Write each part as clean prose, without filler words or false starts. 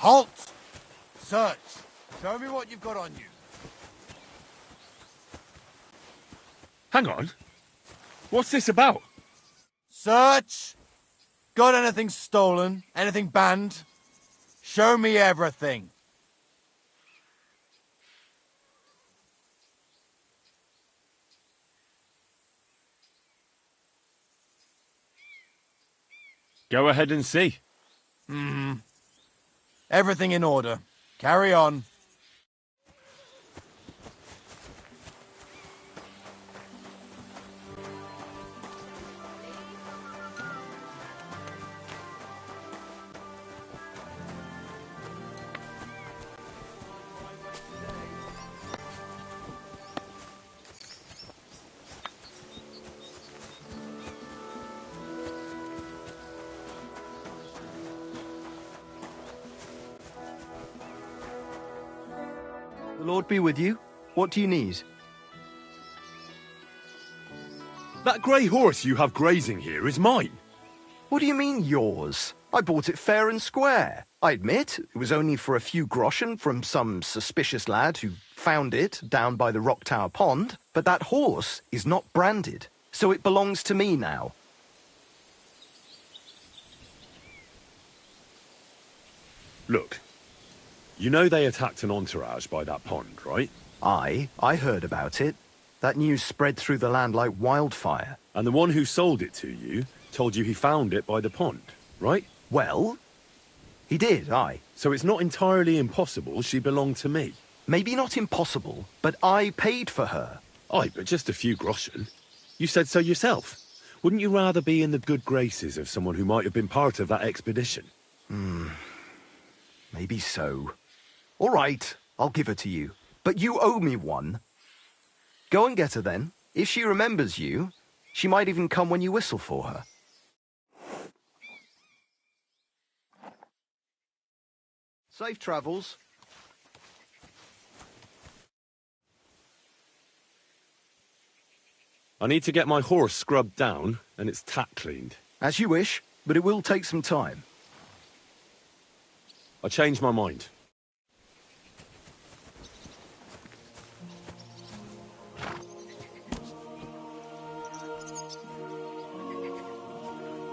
Halt! Search. Show me what you've got on you. Hang on. What's this about? Search! Got anything stolen? Anything banned? Show me everything. Go ahead and see. Everything in order. Carry on. The Lord be with you. What do you need? That grey horse you have grazing here is mine. What do you mean, yours? I bought it fair and square. I admit, it was only for a few groschen from some suspicious lad who found it down by the Rock Tower Pond, but that horse is not branded, so it belongs to me now. Look, you know they attacked an entourage by that pond, right? I heard about it. That news spread through the land like wildfire. And the one who sold it to you told you he found it by the pond, right? Well, he did, aye. So it's not entirely impossible she belonged to me. Maybe not impossible, but I paid for her. Aye, but just a few groschen. You said so yourself. Wouldn't you rather be in the good graces of someone who might have been part of that expedition? Maybe so. All right, I'll give her to you. But you owe me one. Go and get her then. If she remembers you, she might even come when you whistle for her. Safe travels. I need to get my horse scrubbed down and its tack cleaned. As you wish, but it will take some time. I changed my mind.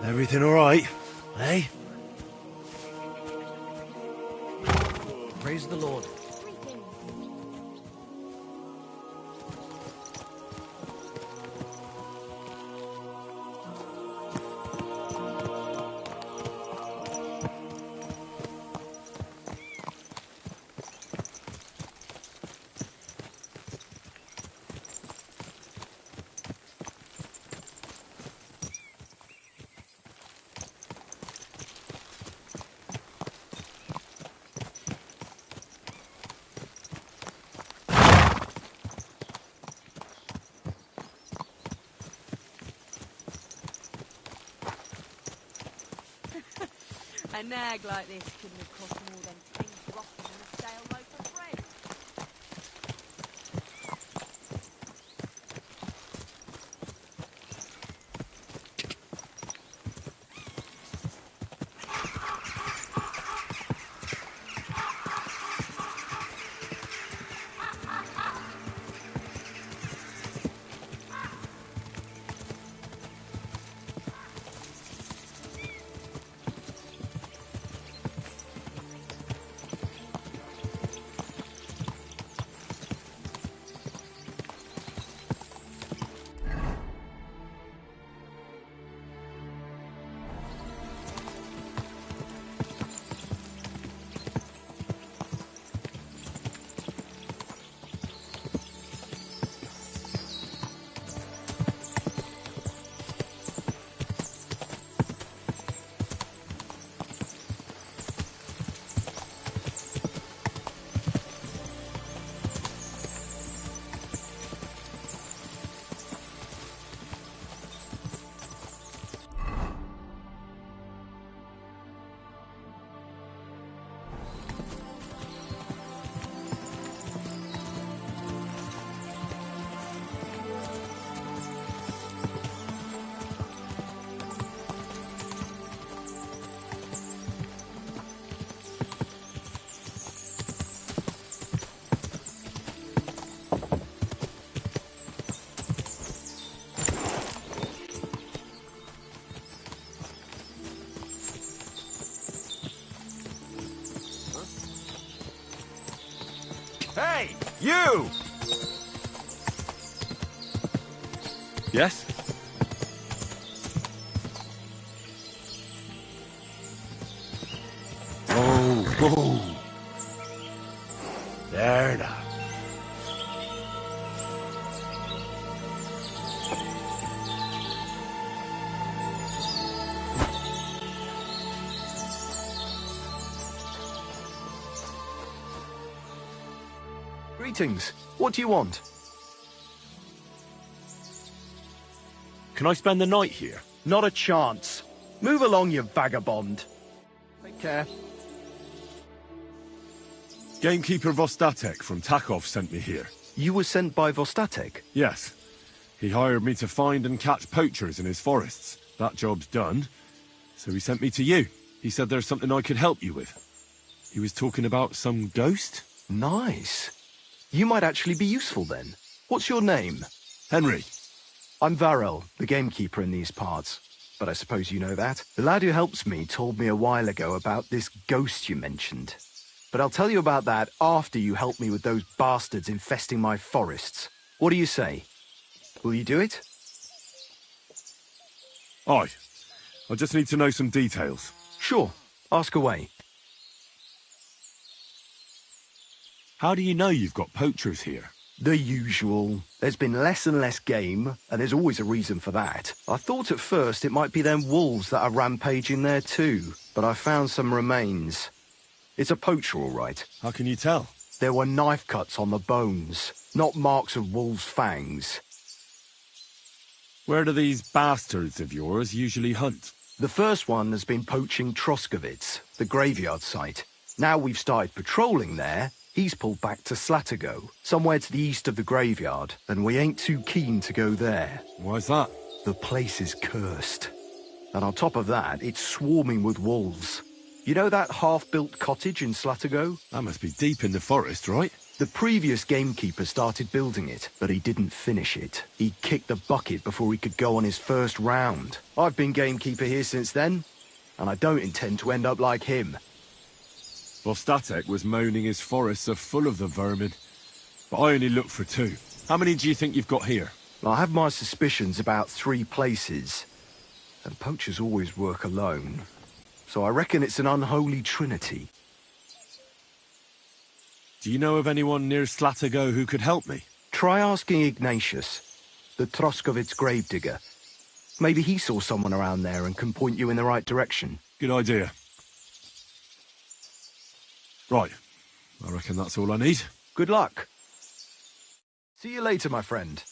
Everything all right, eh? Praise the Lord. A nag like this couldn't have cost more than 10 groschen and a stale loaf of bread. Hey, you! Yes? Oh, whoa. There now. Greetings. What do you want? Can I spend the night here? Not a chance. Move along, you vagabond. Take care. Gamekeeper Vostatek from Takov sent me here. You were sent by Vostatek? Yes. He hired me to find and catch poachers in his forests. That job's done. So he sent me to you. He said there's something I could help you with. He was talking about some ghost? Nice. You might actually be useful then. What's your name? Henry. I'm Varel, the gamekeeper in these parts. But I suppose you know that. The lad who helps me told me a while ago about this ghost you mentioned. But I'll tell you about that after you help me with those bastards infesting my forests. What do you say? Will you do it? Aye. I just need to know some details. Sure. Ask away. How do you know you've got poachers here? The usual. There's been less and less game, and there's always a reason for that. I thought at first it might be them wolves that are rampaging there too, but I found some remains. It's a poacher, all right. How can you tell? There were knife cuts on the bones, not marks of wolves' fangs. Where do these bastards of yours usually hunt? The first one has been poaching Troskovitz, the graveyard site. Now we've started patrolling there, he's pulled back to Slatigo, somewhere to the east of the graveyard, and we ain't too keen to go there. Why's that? The place is cursed. And on top of that, it's swarming with wolves. You know that half-built cottage in Slatigo? That must be deep in the forest, right? The previous gamekeeper started building it, but he didn't finish it. He kicked the bucket before he could go on his first round. I've been gamekeeper here since then, and I don't intend to end up like him. Vostatek was moaning his forests are full of the vermin, but I only looked for 2. How many do you think you've got here? I have my suspicions about 3 places, and poachers always work alone. So I reckon it's an unholy trinity. Do you know of anyone near Slatigo who could help me? Try asking Ignatius, the Troskovitz gravedigger. Maybe he saw someone around there and can point you in the right direction. Good idea. Right. I reckon that's all I need. Good luck. See you later, my friend.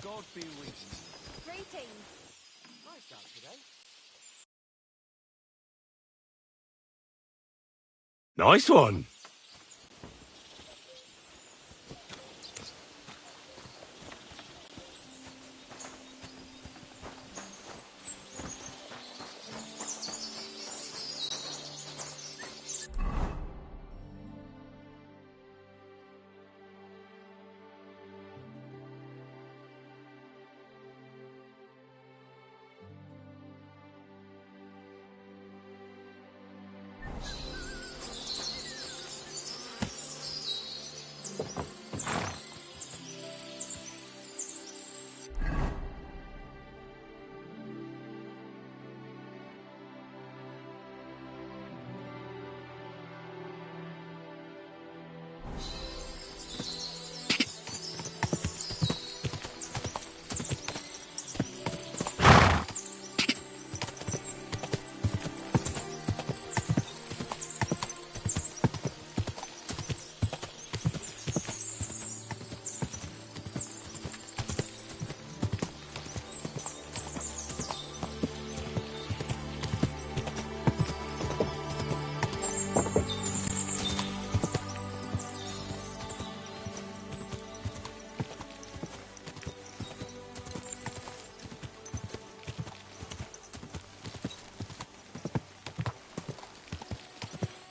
God be with you. Greetings. Nice out today. Nice one.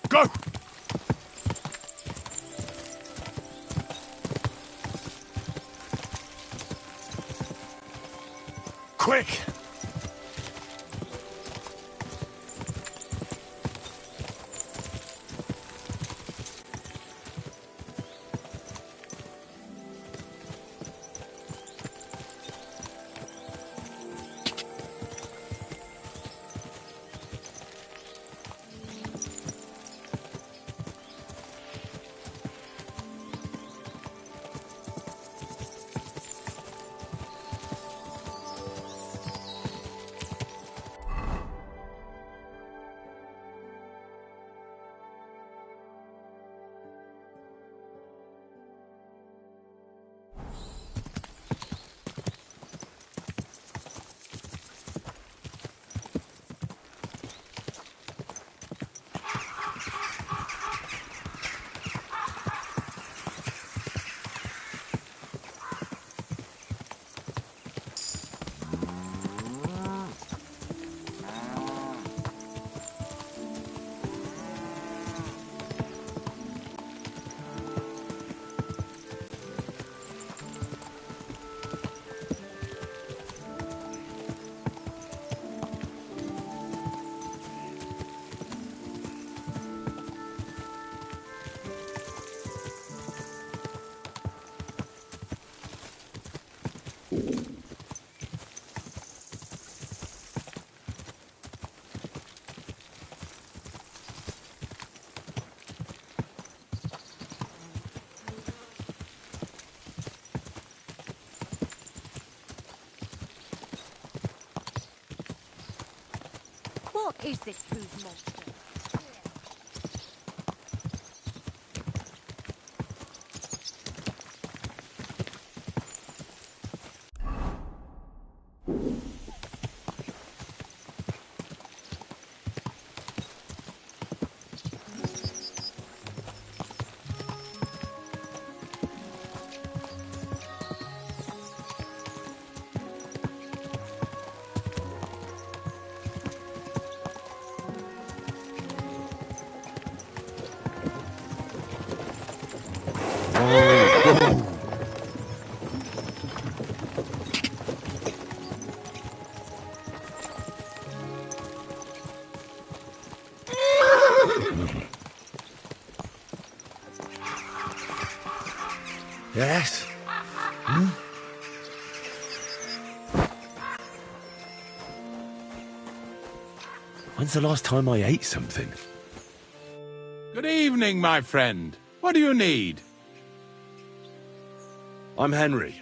Go! Quick! is this food monster? Yes? When's the last time I ate something? Good evening, my friend. What do you need? I'm Henry.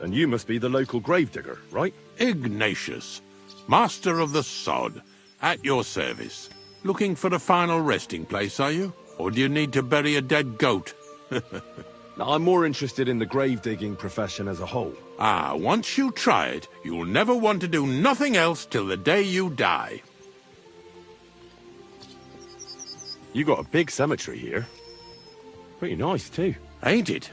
And you must be the local gravedigger, right? Ignatius, master of the sod, at your service. Looking for a final resting place, are you? Or do you need to bury a dead goat? Now, I'm more interested in the grave-digging profession as a whole. Ah, once you try it, you'll never want to do nothing else till the day you die. You got a big cemetery here. Pretty nice, too. Ain't it?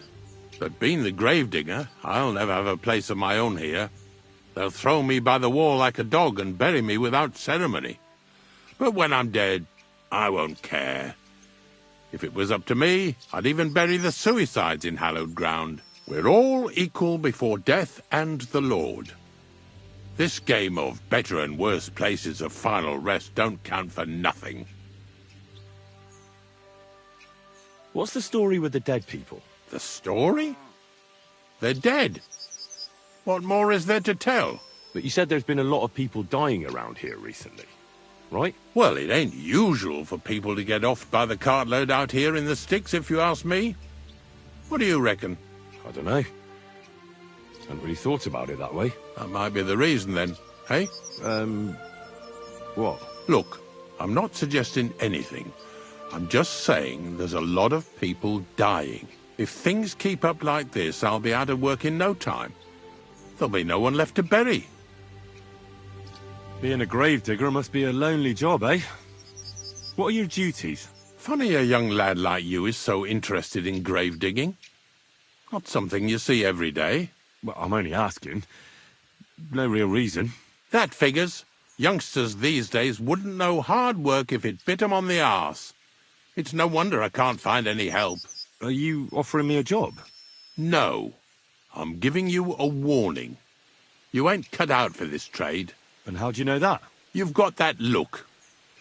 But being the gravedigger, I'll never have a place of my own here. They'll throw me by the wall like a dog and bury me without ceremony. But when I'm dead, I won't care. If it was up to me, I'd even bury the suicides in hallowed ground. We're all equal before death and the Lord. This game of better and worse places of final rest don't count for nothing. What's the story with the dead people? The story? They're dead. What more is there to tell? But you said there's been a lot of people dying around here recently, right? Well, it ain't usual for people to get off by the cartload out here in the sticks, if you ask me. What do you reckon? I don't know. Hadn't really thought about it that way. That might be the reason, then, hey? What? Look, I'm not suggesting anything. I'm just saying there's a lot of people dying. If things keep up like this, I'll be out of work in no time. There'll be no one left to bury. Being a gravedigger must be a lonely job, eh? What are your duties? Funny a young lad like you is so interested in grave digging. Not something you see every day. Well, I'm only asking. No real reason. That figures. Youngsters these days wouldn't know hard work if it bit 'em on the arse. It's no wonder I can't find any help. Are you offering me a job? No. I'm giving you a warning. You ain't cut out for this trade. And how do you know that? You've got that look.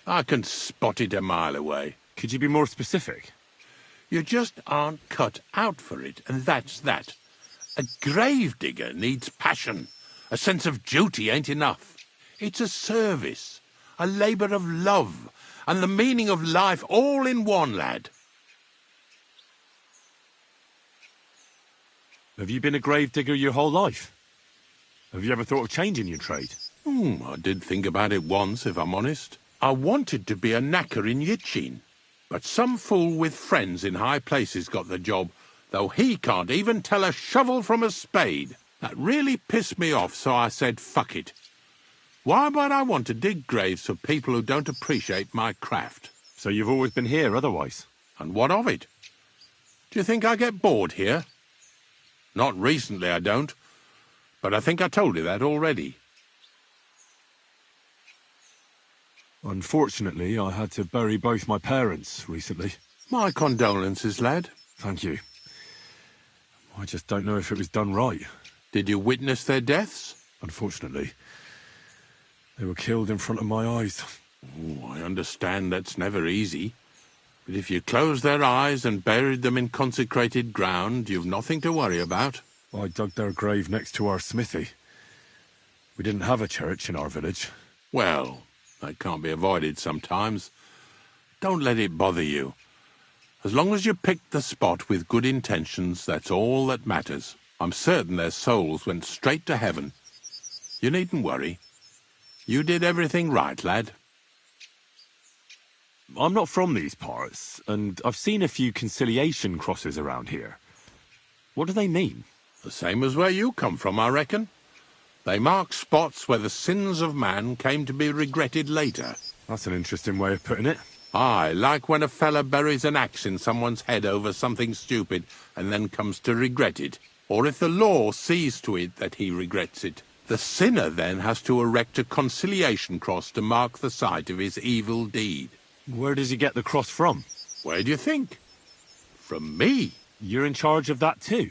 I can spot it a mile away. Could you be more specific? You just aren't cut out for it, and that's that. A gravedigger needs passion. A sense of duty ain't enough. It's a service, a labour of love, and the meaning of life all in one, lad. Have you been a gravedigger your whole life? Have you ever thought of changing your trade? I did think about it once, if I'm honest. I wanted to be a knacker in Yitchin, but some fool with friends in high places got the job, though he can't even tell a shovel from a spade. That really pissed me off, so I said, fuck it. Why would I want to dig graves for people who don't appreciate my craft? So you've always been here otherwise? And what of it? Do you think I get bored here? Not recently, I don't. But I think I told you that already. Unfortunately, I had to bury both my parents recently. My condolences, lad. Thank you. I just don't know if it was done right. Did you witness their deaths? Unfortunately. They were killed in front of my eyes. Oh, I understand that's never easy. But if you closed their eyes and buried them in consecrated ground, you've nothing to worry about. I dug their grave next to our smithy. We didn't have a church in our village. Well, that can't be avoided sometimes. Don't let it bother you. As long as you picked the spot with good intentions, that's all that matters. I'm certain their souls went straight to heaven. You needn't worry. You did everything right, lad. I'm not from these parts, and I've seen a few conciliation crosses around here. What do they mean? The same as where you come from, I reckon. They mark spots where the sins of man came to be regretted later. That's an interesting way of putting it. Aye, like when a fella buries an axe in someone's head over something stupid and then comes to regret it. Or if the law sees to it that he regrets it. The sinner then has to erect a conciliation cross to mark the site of his evil deed. Where does he get the cross from? Where do you think? From me. You're in charge of that too?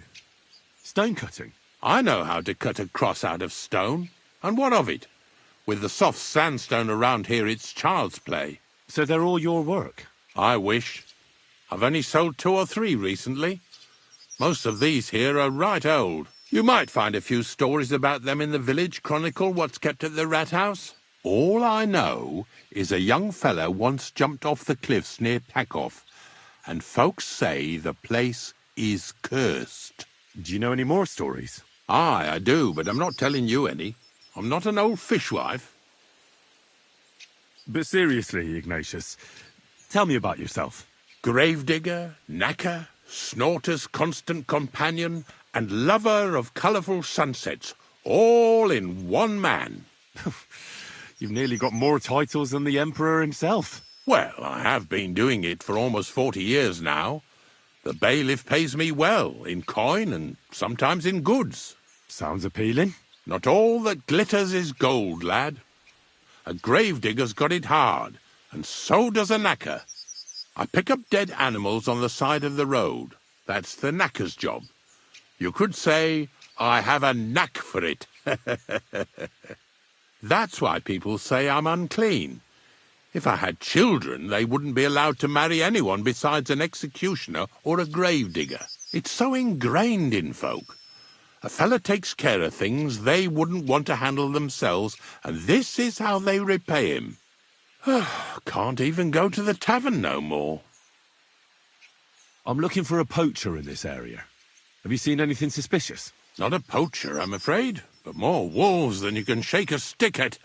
Stone cutting? I know how to cut a cross out of stone. And what of it? With the soft sandstone around here, it's child's play. So they're all your work? I wish. I've only sold 2 or 3 recently. Most of these here are right old. You might find a few stories about them in the village chronicle what's kept at the rat house. All I know is a young fella once jumped off the cliffs near Takoff, and folks say the place is cursed. Do you know any more stories? Aye, I do, but I'm not telling you any. I'm not an old fishwife. But seriously, Ignatius, tell me about yourself. Gravedigger, knacker, snorter's constant companion, and lover of colourful sunsets, all in one man. You've nearly got more titles than the Emperor himself. Well, I have been doing it for almost 40 years now. The bailiff pays me well, in coin and sometimes in goods. Sounds appealing. Not all that glitters is gold, lad. A gravedigger's got it hard, and so does a knacker. I pick up dead animals on the side of the road. That's the knacker's job. You could say, I have a knack for it. That's why people say I'm unclean. If I had children, they wouldn't be allowed to marry anyone besides an executioner or a gravedigger. It's so ingrained in folk. A fella takes care of things they wouldn't want to handle themselves, and this is how they repay him. Can't even go to the tavern no more. I'm looking for a poacher in this area. Have you seen anything suspicious? Not a poacher, I'm afraid, but more wolves than you can shake a stick at.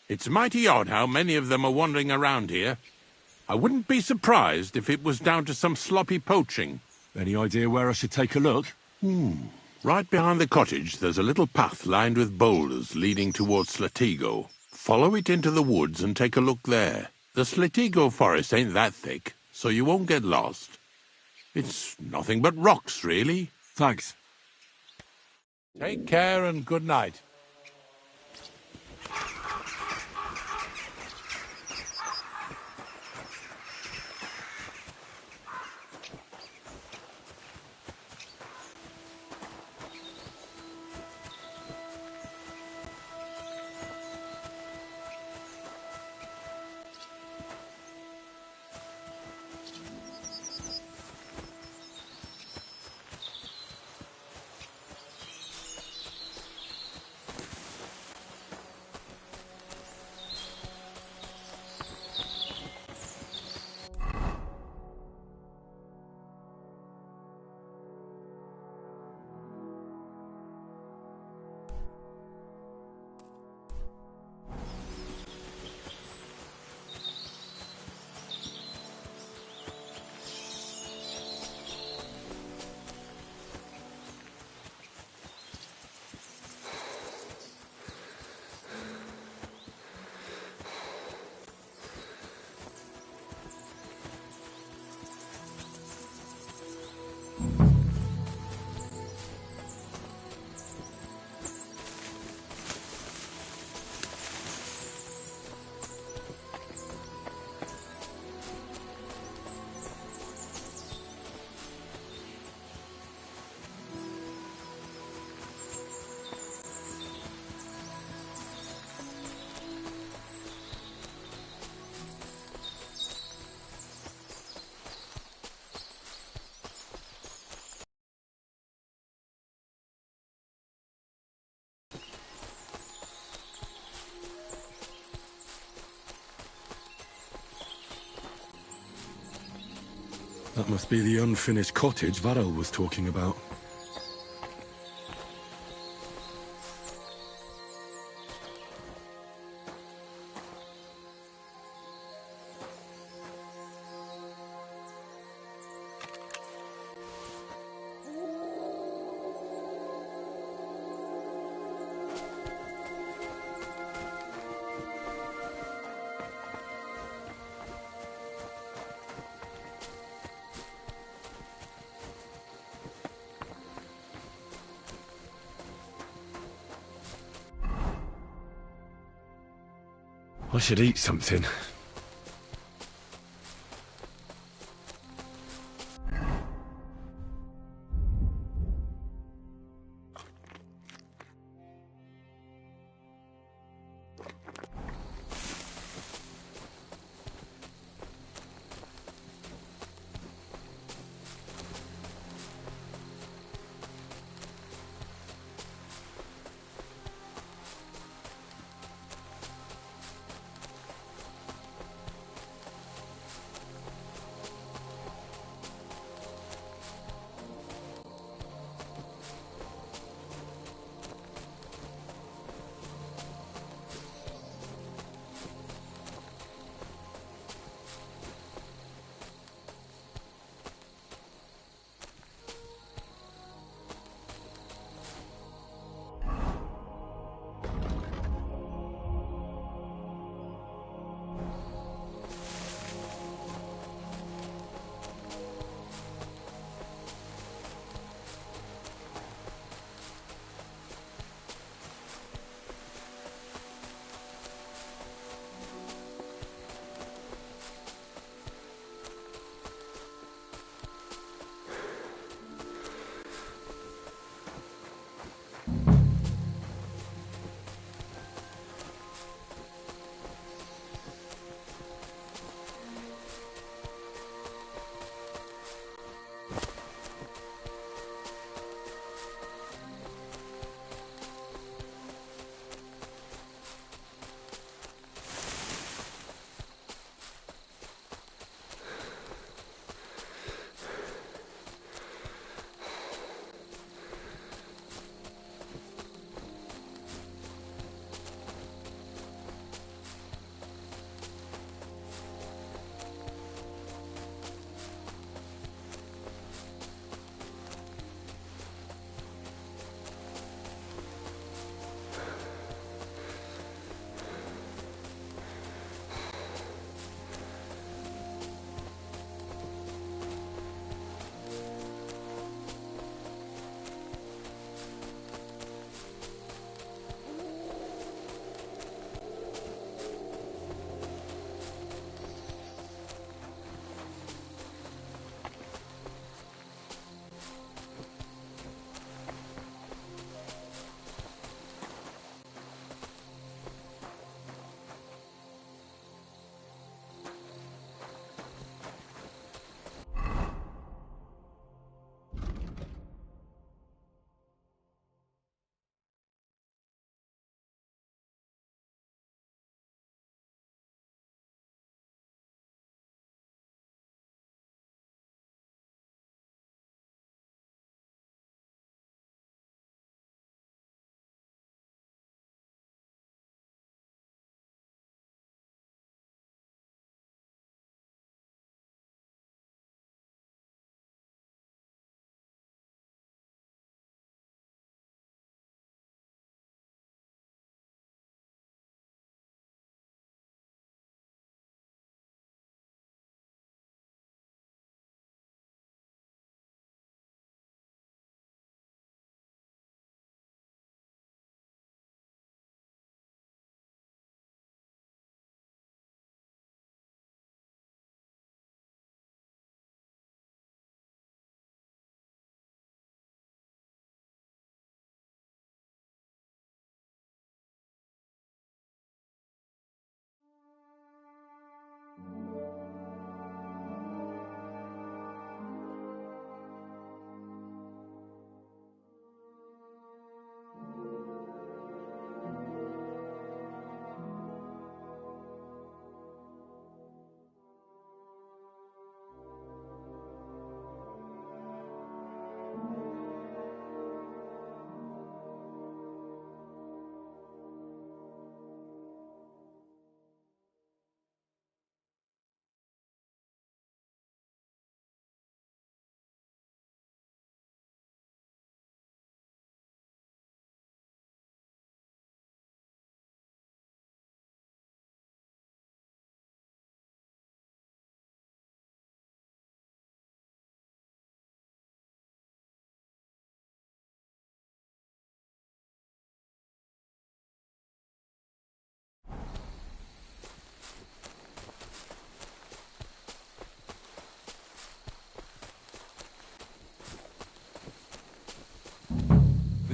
It's mighty odd how many of them are wandering around here. I wouldn't be surprised if it was down to some sloppy poaching. Any idea where I should take a look? Right behind the cottage, there's a little path lined with boulders leading towards Slatigo. Follow it into the woods and take a look there. The Slatigo forest ain't that thick, so you won't get lost. It's nothing but rocks, really. Thanks. Take care and good night. That must be the unfinished cottage Varel was talking about. I should eat something.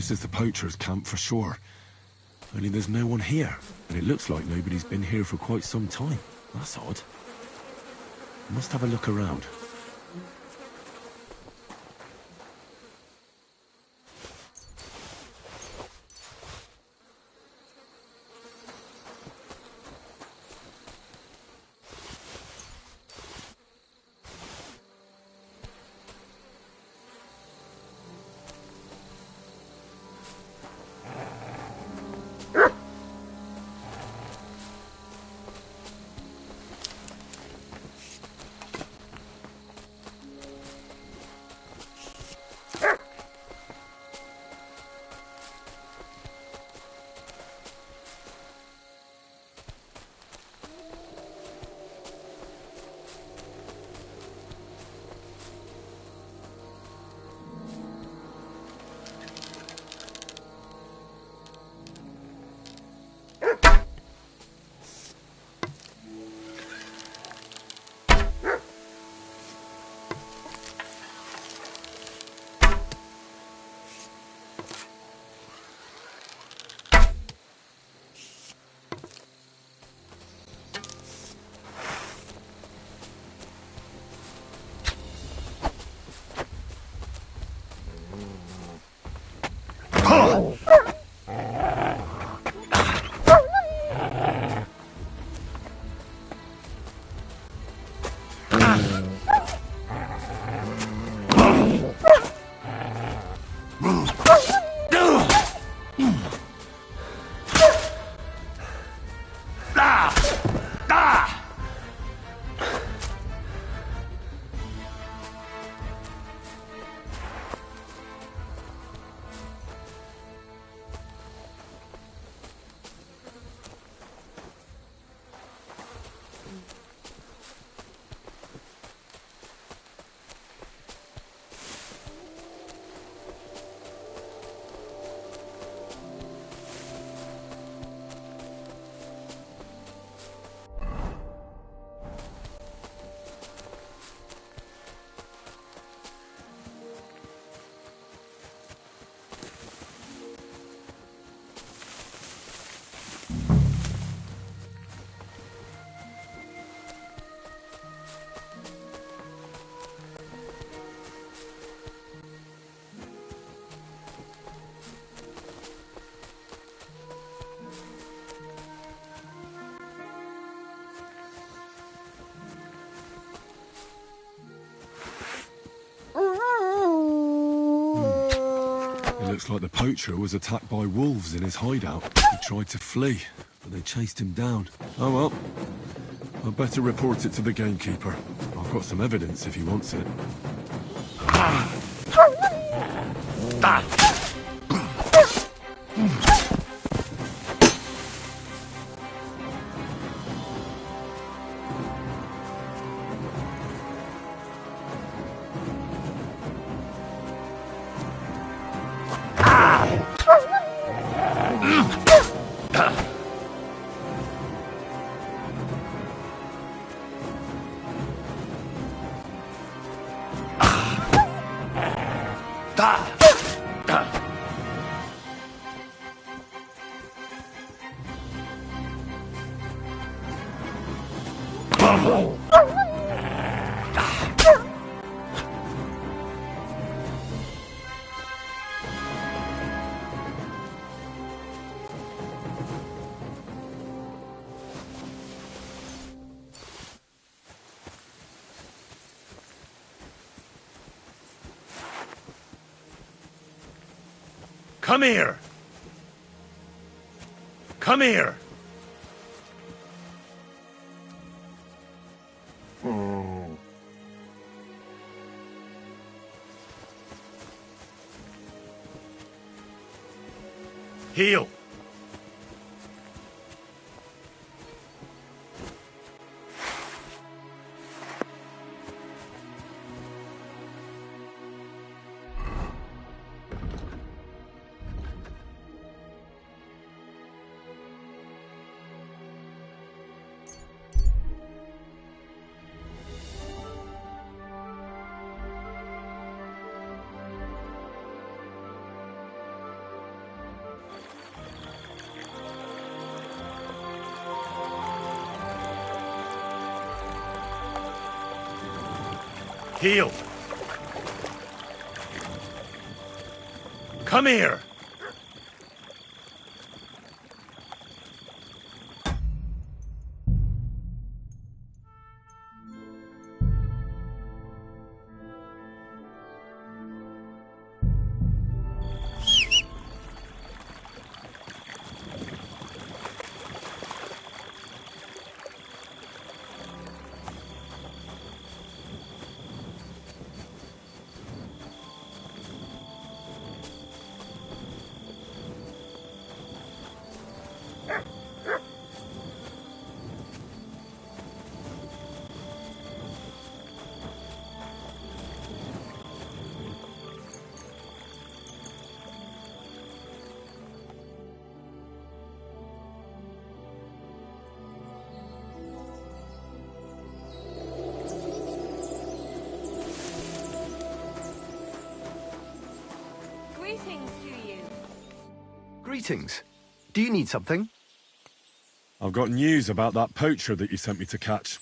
This is the poacher's camp for sure. Only there's no one here, and it looks like nobody's been here for quite some time. That's odd. I must have a look around. Looks like the poacher was attacked by wolves in his hideout. He tried to flee, but they chased him down. Oh well. I'd better report it to the gamekeeper. I've got some evidence if he wants it. Come here! Come here! Heel! Healed. Come here! Greetings to you. Greetings. Do you need something? I've got news about that poacher that you sent me to catch.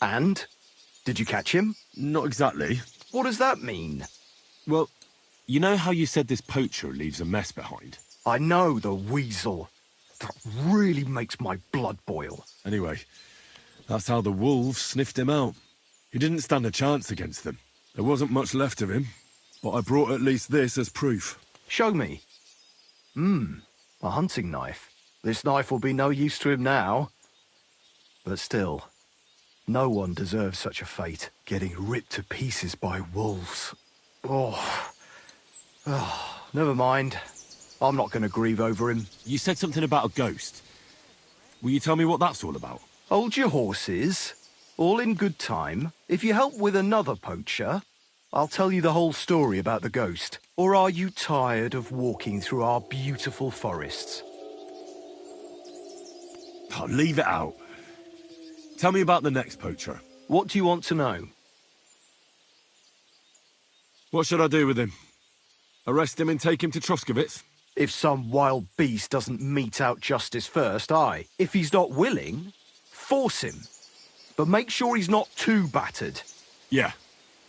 And? Did you catch him? Not exactly. What does that mean? Well, you know how you said this poacher leaves a mess behind? I know, the weasel. That really makes my blood boil. Anyway, that's how the wolves sniffed him out. He didn't stand a chance against them. There wasn't much left of him, but I brought at least this as proof. Show me. A hunting knife. This knife will be no use to him now. But still, no one deserves such a fate, getting ripped to pieces by wolves. Oh, never mind. I'm not going to grieve over him. You said something about a ghost. Will you tell me what that's all about? Hold your horses. All in good time. If you help with another poacher, I'll tell you the whole story about the ghost. Or are you tired of walking through our beautiful forests? Oh, leave it out. Tell me about the next poacher. What do you want to know? What should I do with him? Arrest him and take him to Troskovitz? If some wild beast doesn't mete out justice first, aye. If he's not willing, force him. But make sure he's not too battered. Yeah,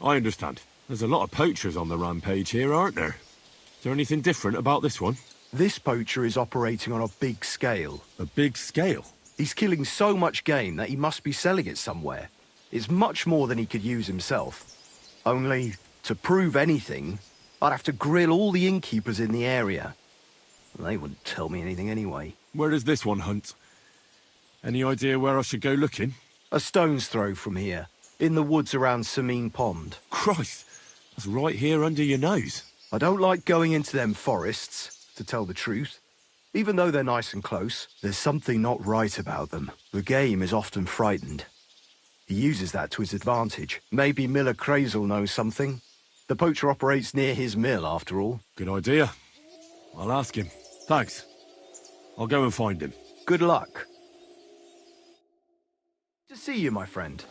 I understand. There's a lot of poachers on the rampage here, aren't there? Is there anything different about this one? This poacher is operating on a big scale. A big scale? He's killing so much game that he must be selling it somewhere. It's much more than he could use himself. Only, to prove anything, I'd have to grill all the innkeepers in the area. They wouldn't tell me anything anyway. Where does this one hunt? Any idea where I should go looking? A stone's throw from here, in the woods around Samine Pond. Christ, that's right here under your nose. I don't like going into them forests, to tell the truth. Even though they're nice and close, there's something not right about them. The game is often frightened. He uses that to his advantage. Maybe Miller Crazel knows something. The poacher operates near his mill, after all. Good idea. I'll ask him. Thanks. I'll go and find him. Good luck. To see you, my friend.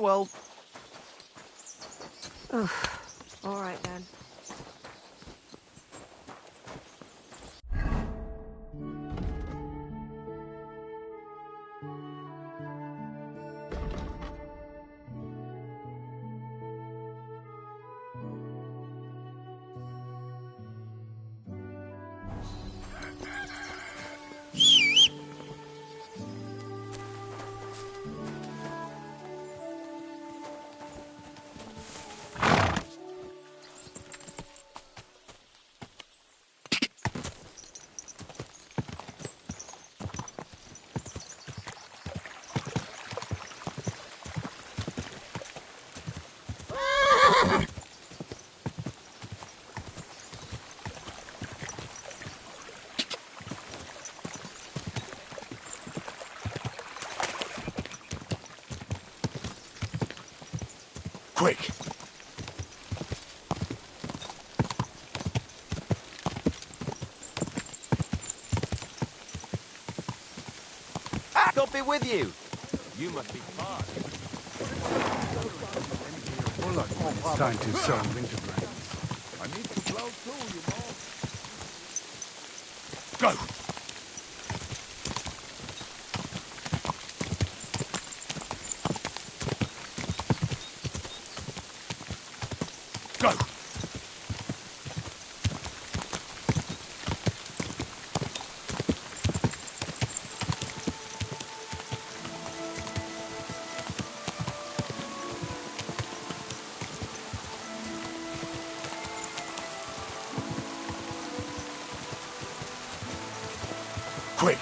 well. All right then. Quick! God be with you. You must be far. It's time to sow winter grain. I need to plow too, you know. Go! Go! Quick!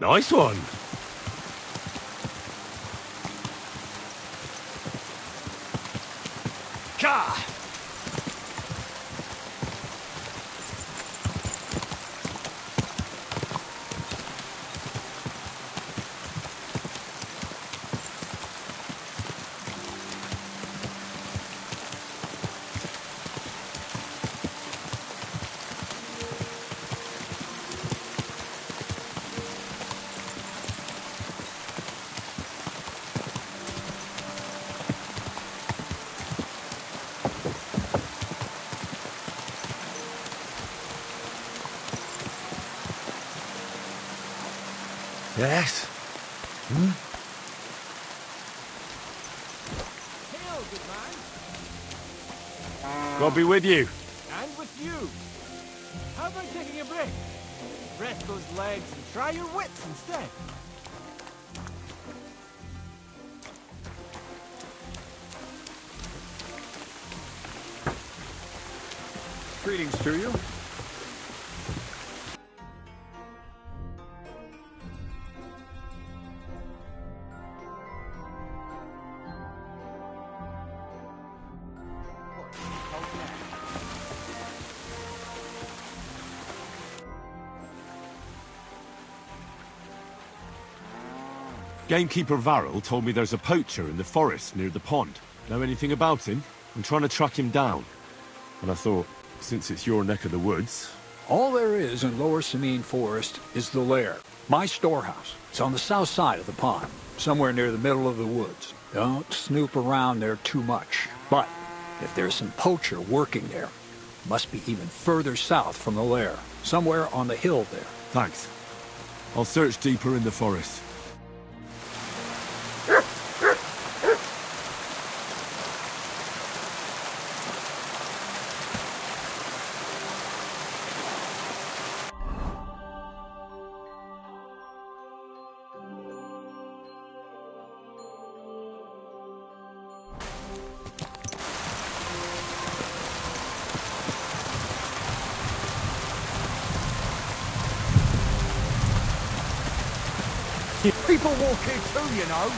Nice one. Ka! Yes. Hail, good man. God be with you. And with you. How about taking a break? Rest those legs and try your wits instead. Greetings to you. Gamekeeper Varrel told me there's a poacher in the forest near the pond. Know anything about him? I'm trying to track him down. And I thought, since it's your neck of the woods... All there is in Lower Samine Forest is the lair, my storehouse. It's on the south side of the pond, somewhere near the middle of the woods. Don't snoop around there too much. But if there's some poacher working there, it must be even further south from the lair, somewhere on the hill there. Thanks. I'll search deeper in the forest. People walk here too, you know.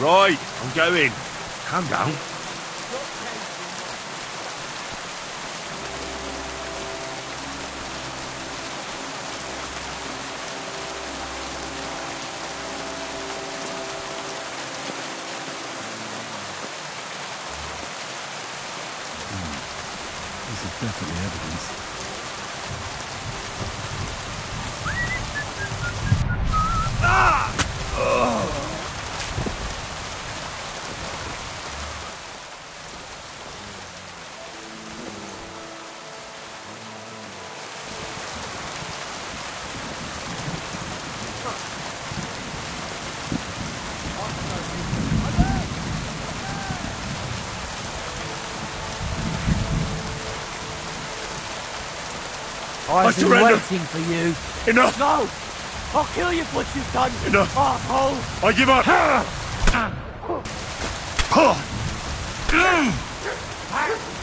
Right, I'm going. Calm down. This is definitely evidence. I've been surrender. waiting for you. Enough! No! I'll kill you for what you've done, Enough. asshole! I give up!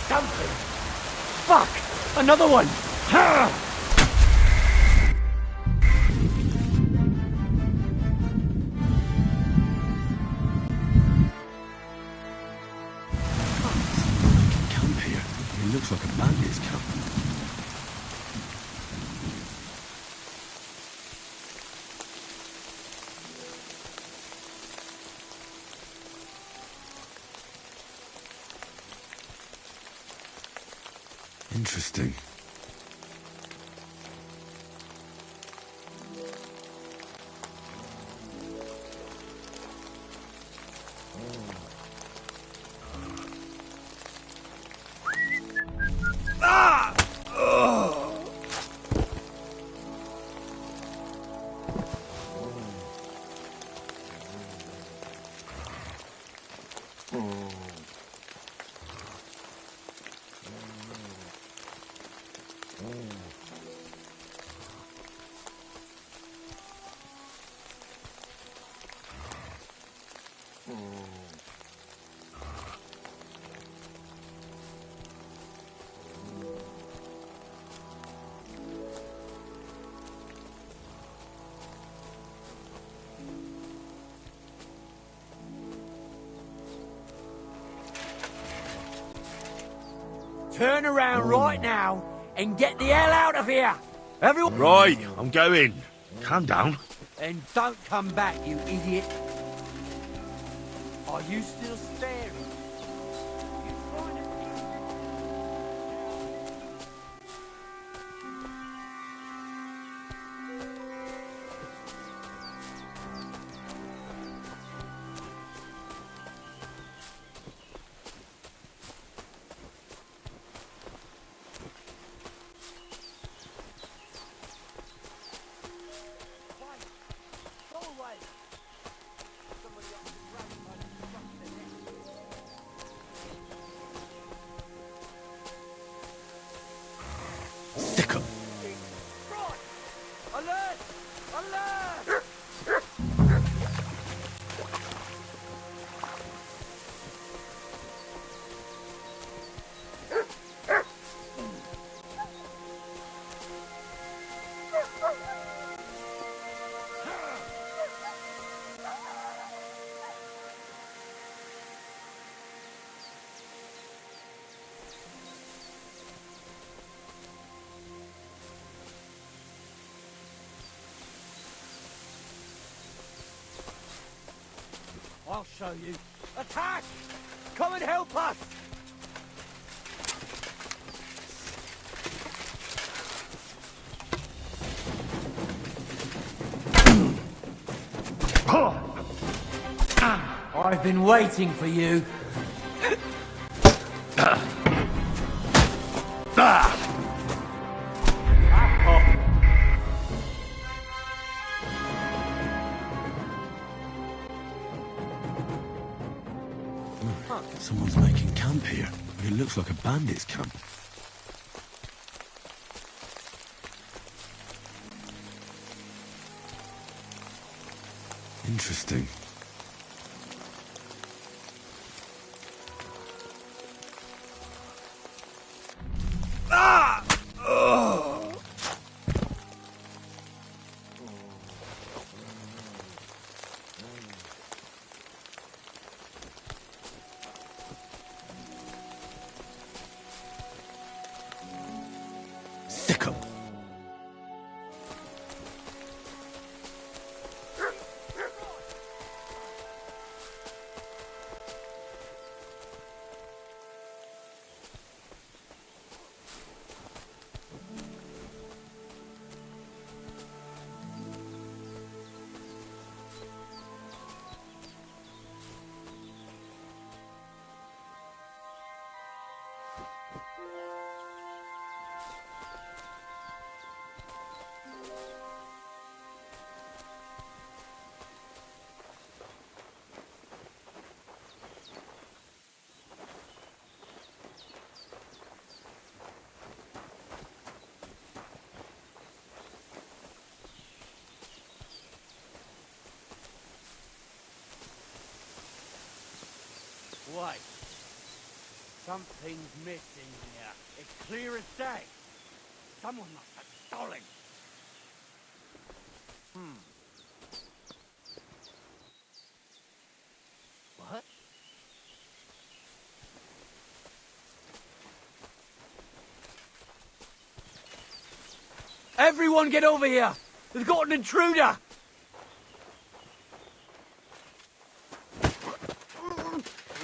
Something! Fuck! Another one! Camp here. It looks like a bandit's camp. Interesting. Turn around right now and get the hell out of here! Everyone... Right, I'm going. Calm down. And don't come back, you idiot! Are you still staring? Stick 'em. Alert! Alert! I'll show you. Attack! Come and help us! I've been waiting for you. Someone's making camp here. It looks like a bandit's camp. Interesting. place. Something's missing here. It's clear as day. Someone must have stolen. What? Everyone get over here! We've got an intruder!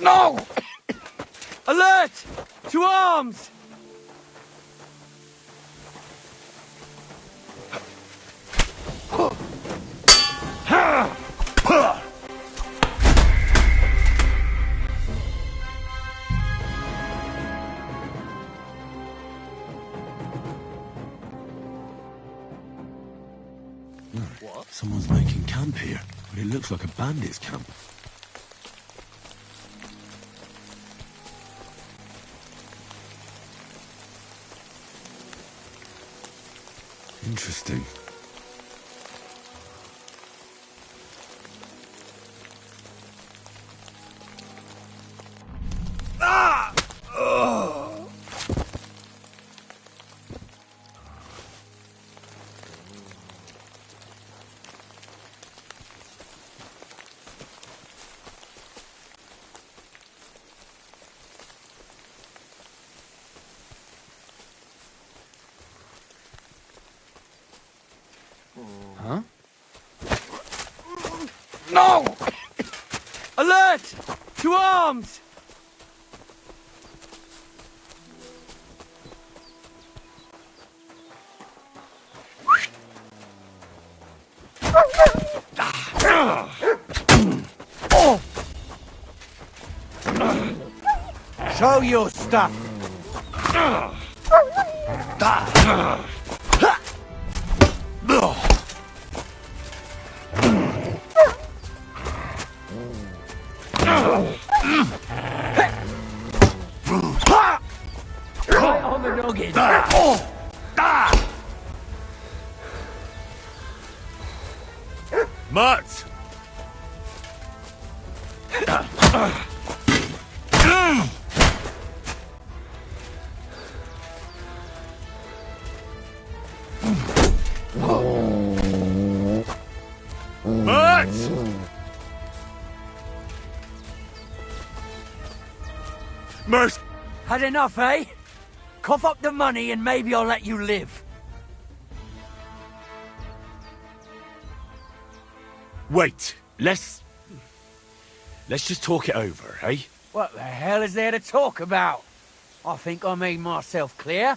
No! Alert! To arms! Someone's making camp here, but it looks like a bandit's camp. Interesting. Huh? No! Alert! To arms! Show your stuff! Right on the noggin! Mutt! Mutt! Mercy! Had enough, eh? Cough up the money and maybe I'll let you live. Wait, let's just talk it over, eh? What the hell is there to talk about? I think I made myself clear.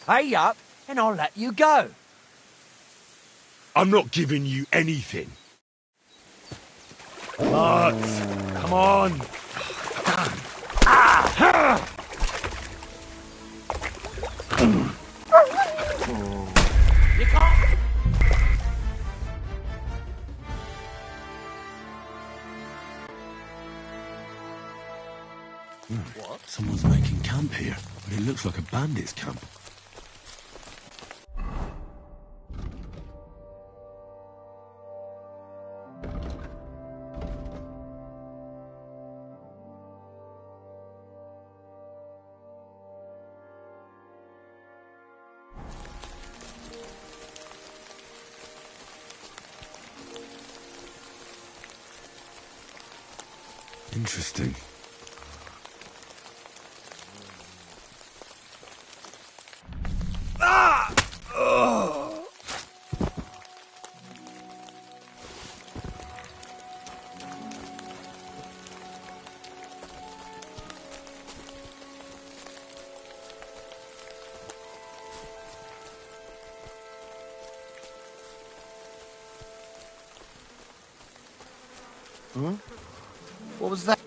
Pay up and I'll let you go. I'm not giving you anything. Mutt, come on. You can't... What? Someone's making camp here, but it looks like a bandit's camp. Interesting. What was that?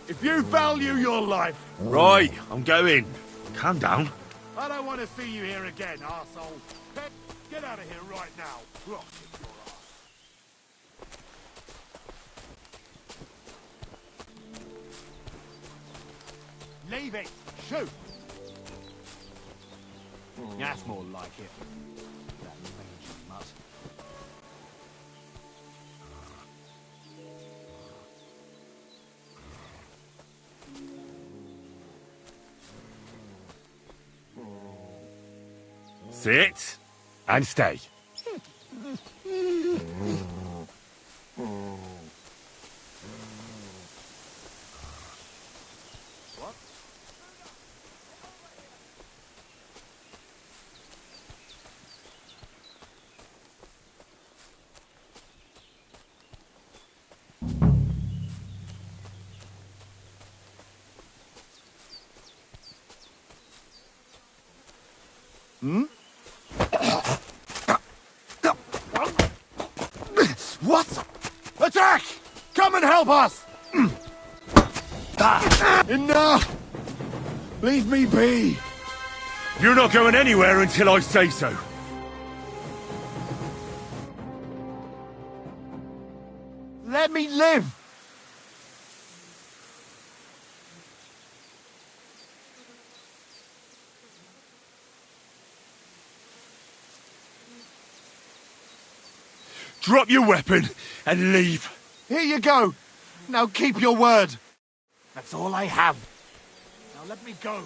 If you value your life, Right, I'm going. Calm down. I don't want to see you here again, arsehole. Get out of here right now. Rock your ass. Leave it. Shoot. That's more like it. That mangy mutt. Sit and stay. What? Attack! Come and help us! Enough! Leave me be! You're not going anywhere until I say so. Let me live! Drop your weapon and leave. Here you go! Now keep your word! That's all I have. Now let me go.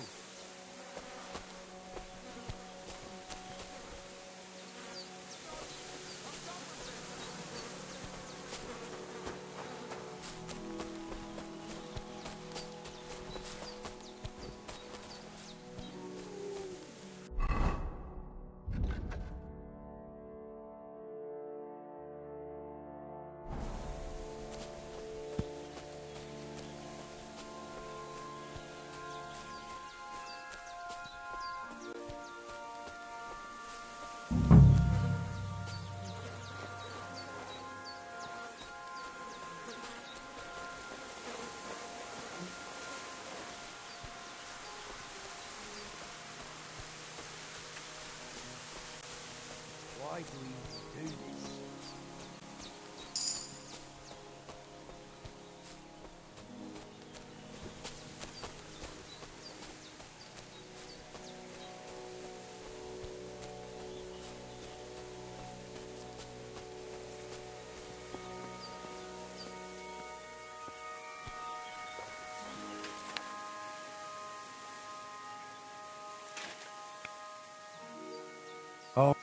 Why do we do this? Oh.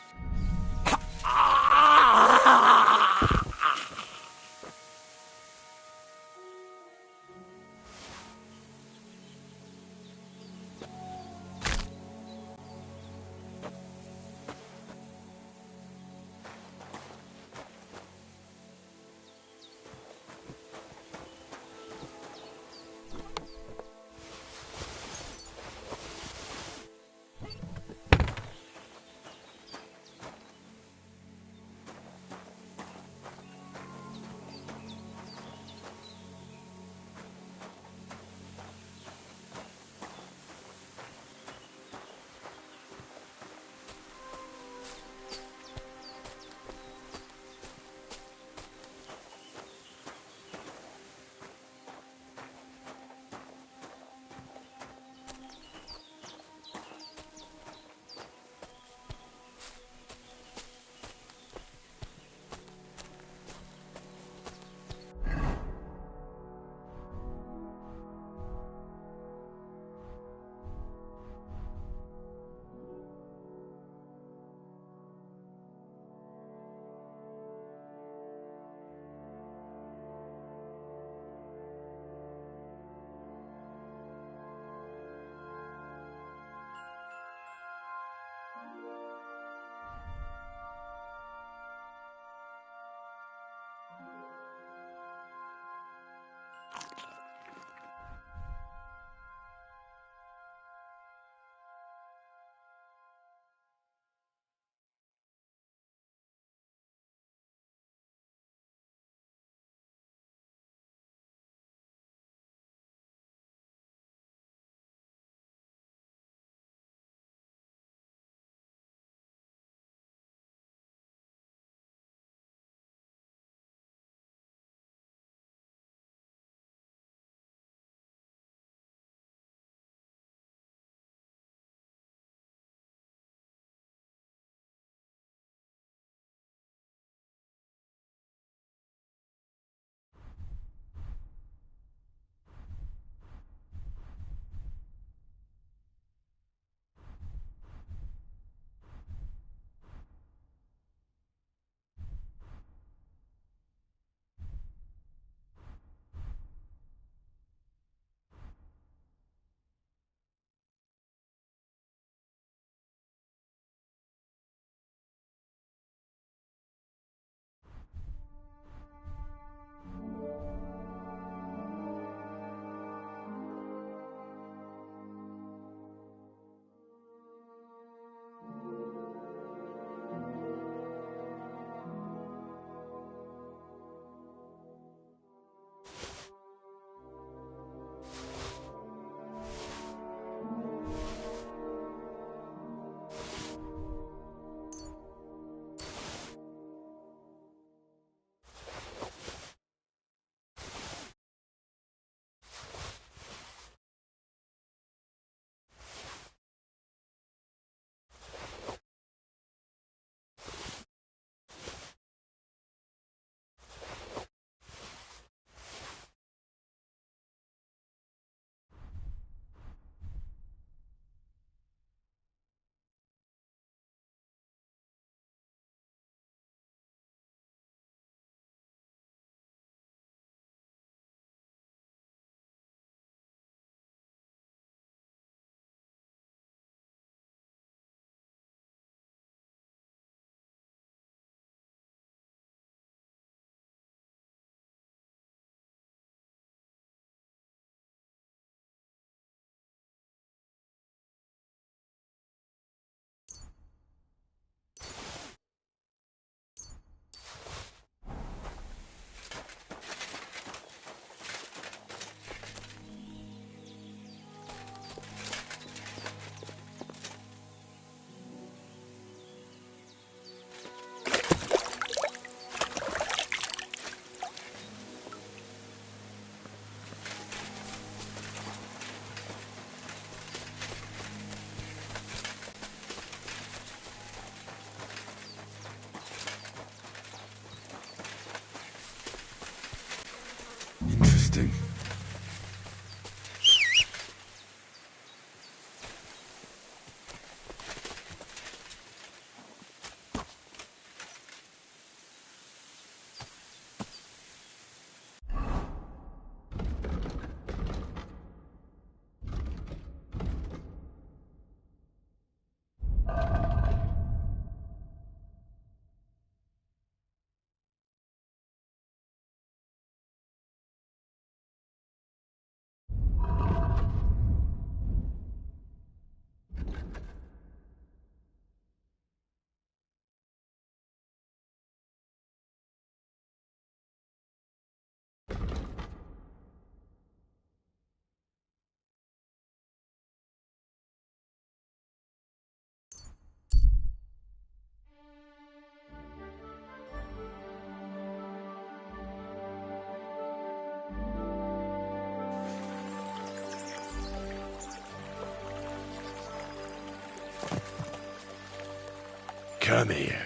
Come here.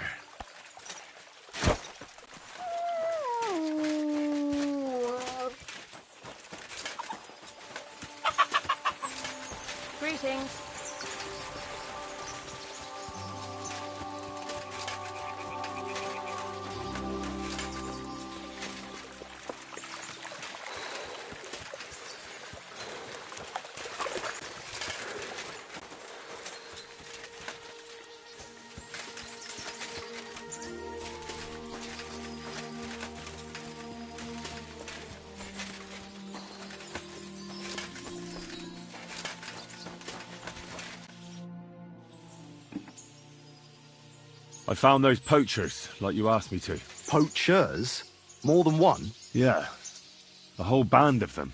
Greetings. I found those poachers, like you asked me to. Poachers? More than one? Yeah. A whole band of them.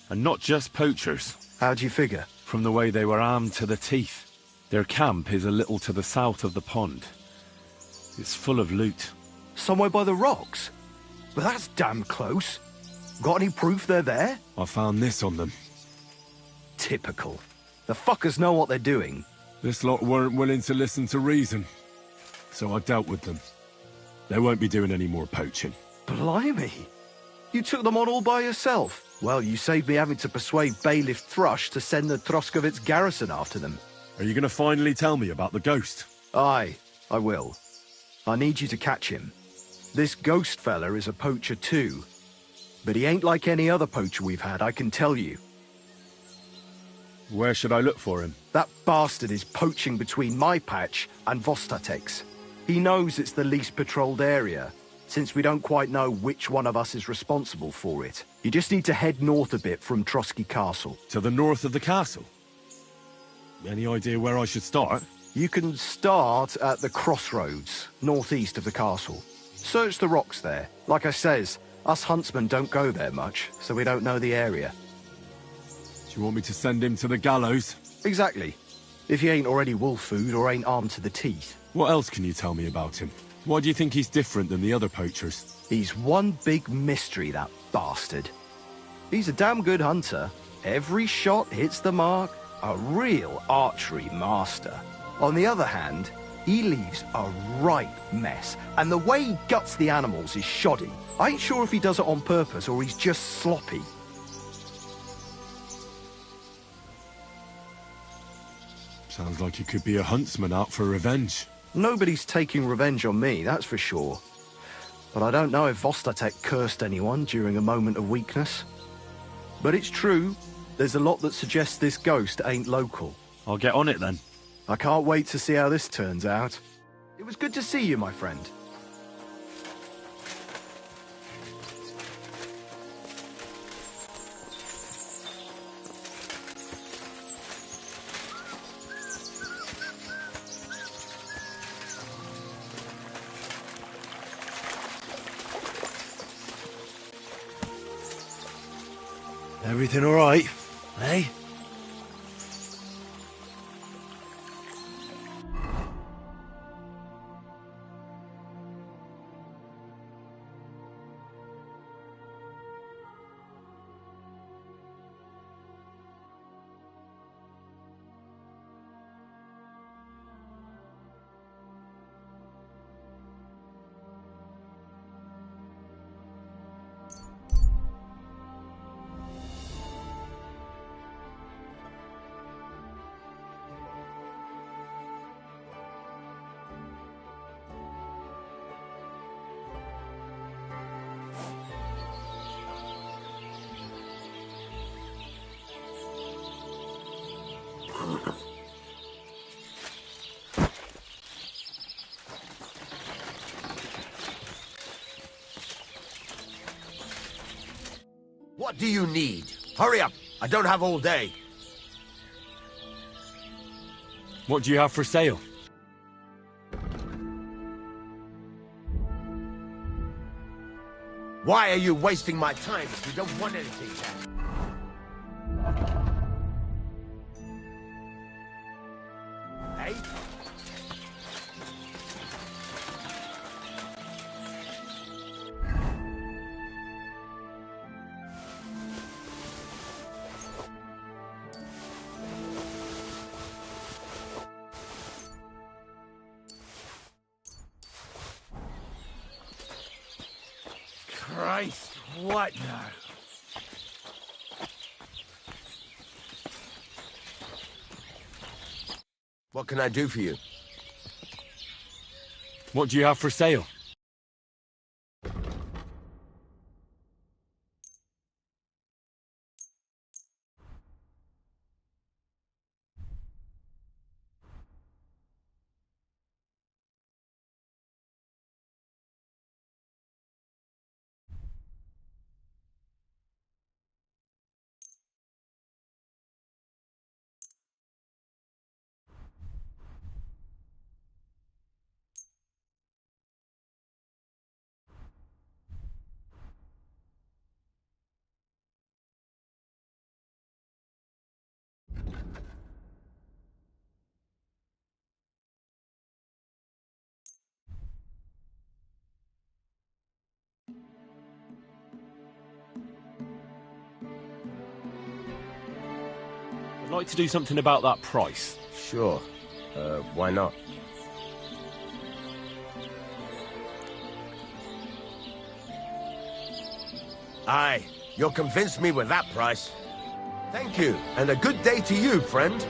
And not just poachers. How'd you figure? From the way they were armed to the teeth. Their camp is a little to the south of the pond. It's full of loot. Somewhere by the rocks? But that's damn close. Got any proof they're there? I found this on them. Typical. The fuckers know what they're doing. This lot weren't willing to listen to reason. So I dealt with them. They won't be doing any more poaching. Blimey. You took them on all by yourself. Well, you saved me having to persuade Bailiff Thrush to send the Troskovitz garrison after them. Are you going to finally tell me about the ghost? Aye, I will. I need you to catch him. This ghost fella is a poacher too. But he ain't like any other poacher we've had, I can tell you. Where should I look for him? That bastard is poaching between my patch and Vostatek's. He knows it's the least patrolled area, since we don't quite know which one of us is responsible for it. You just need to head north a bit from Trotsky Castle. To the north of the castle? Any idea where I should start? You can start at the crossroads, northeast of the castle. Search the rocks there. Like I says, us huntsmen don't go there much, so we don't know the area. Do you want me to send him to the gallows? Exactly. If he ain't already wolf food or ain't armed to the teeth. What else can you tell me about him? Why do you think he's different than the other poachers? He's one big mystery, that bastard. He's a damn good hunter. Every shot hits the mark. A real archery master. On the other hand, he leaves a right mess. And the way he guts the animals is shoddy. I ain't sure if he does it on purpose or he's just sloppy. Sounds like he could be a huntsman out for revenge. Nobody's taking revenge on me, that's for sure. But I don't know if Vostatek cursed anyone during a moment of weakness. But it's true, there's a lot that suggests this ghost ain't local. I'll get on it then. I can't wait to see how this turns out. It was good to see you, my friend. Everything all right, eh? What do you need? Hurry up! I don't have all day. What do you have for sale? Why are you wasting my time if you don't want anything, then? Hey? Christ, what now? What can I do for you? What do you have for sale? I'd like to do something about that price. Sure. Why not? Aye, you'll convince me with that price. Thank you, and a good day to you, friend.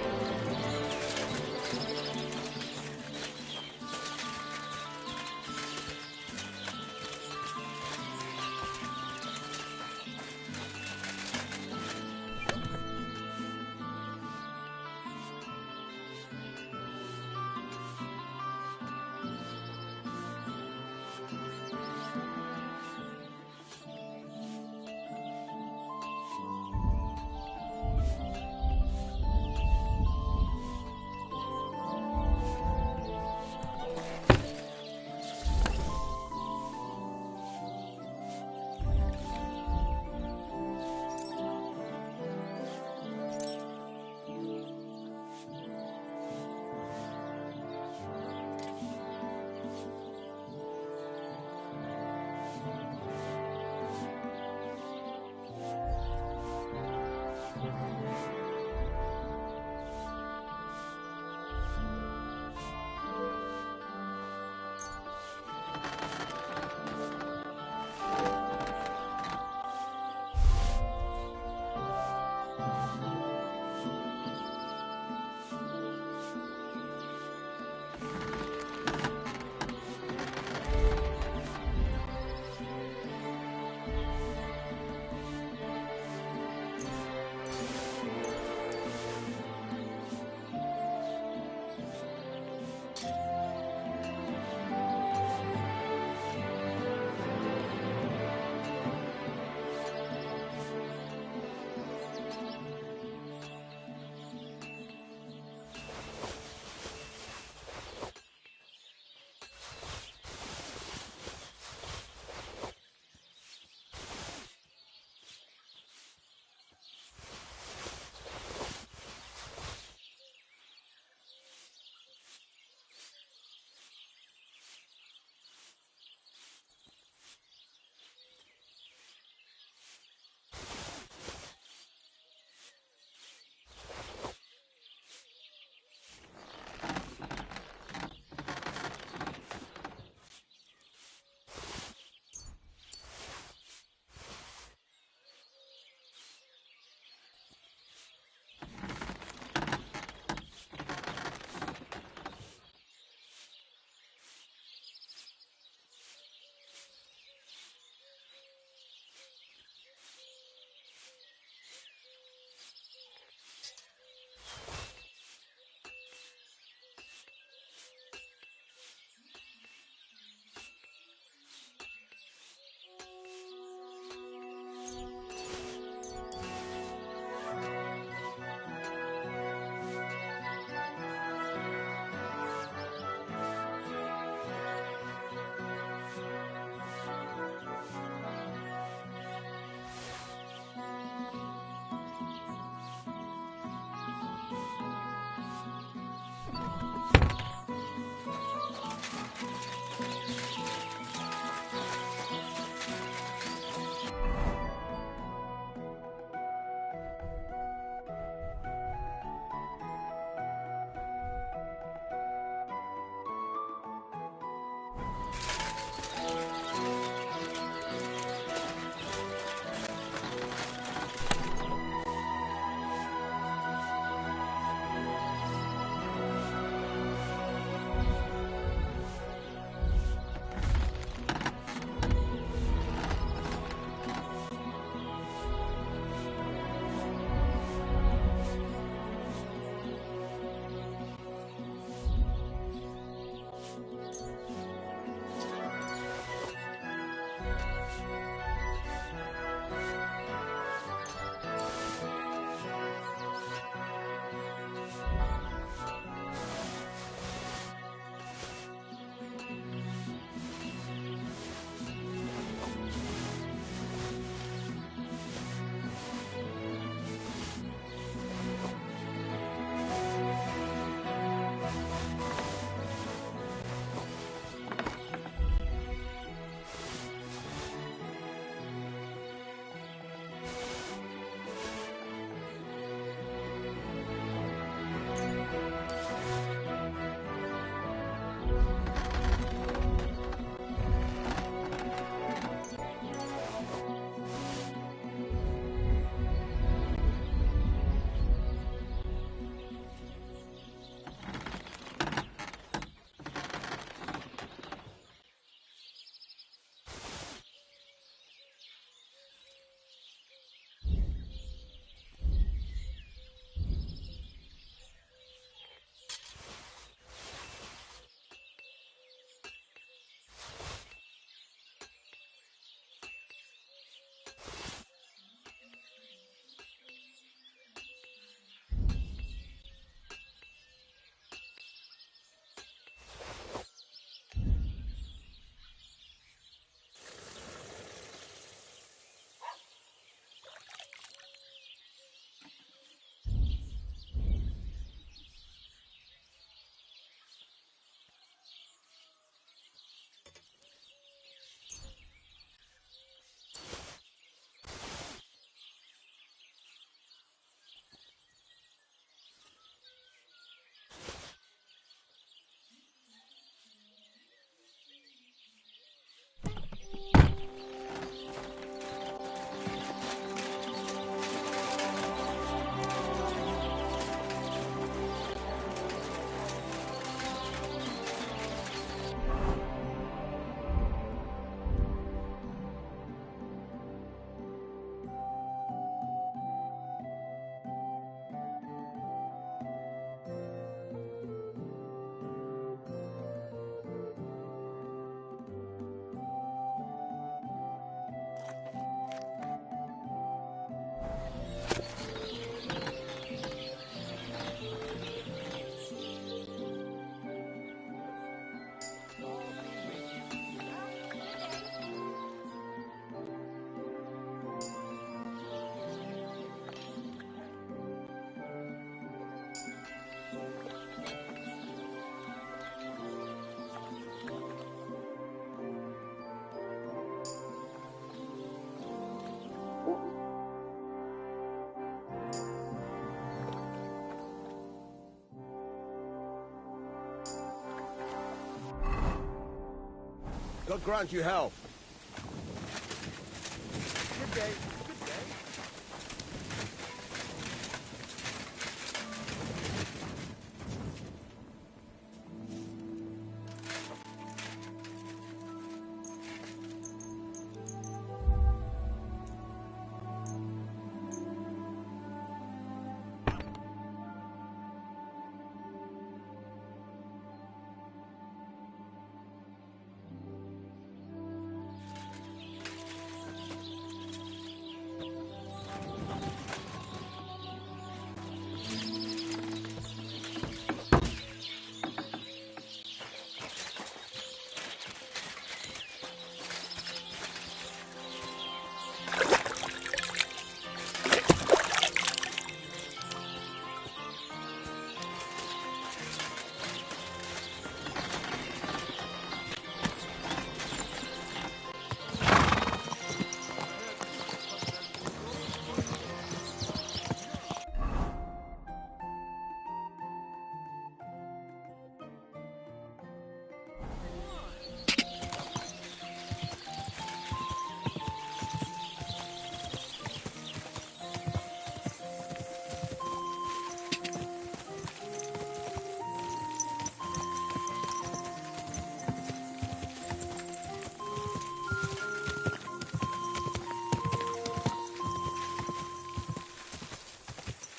God grant you health. Good day. Good day.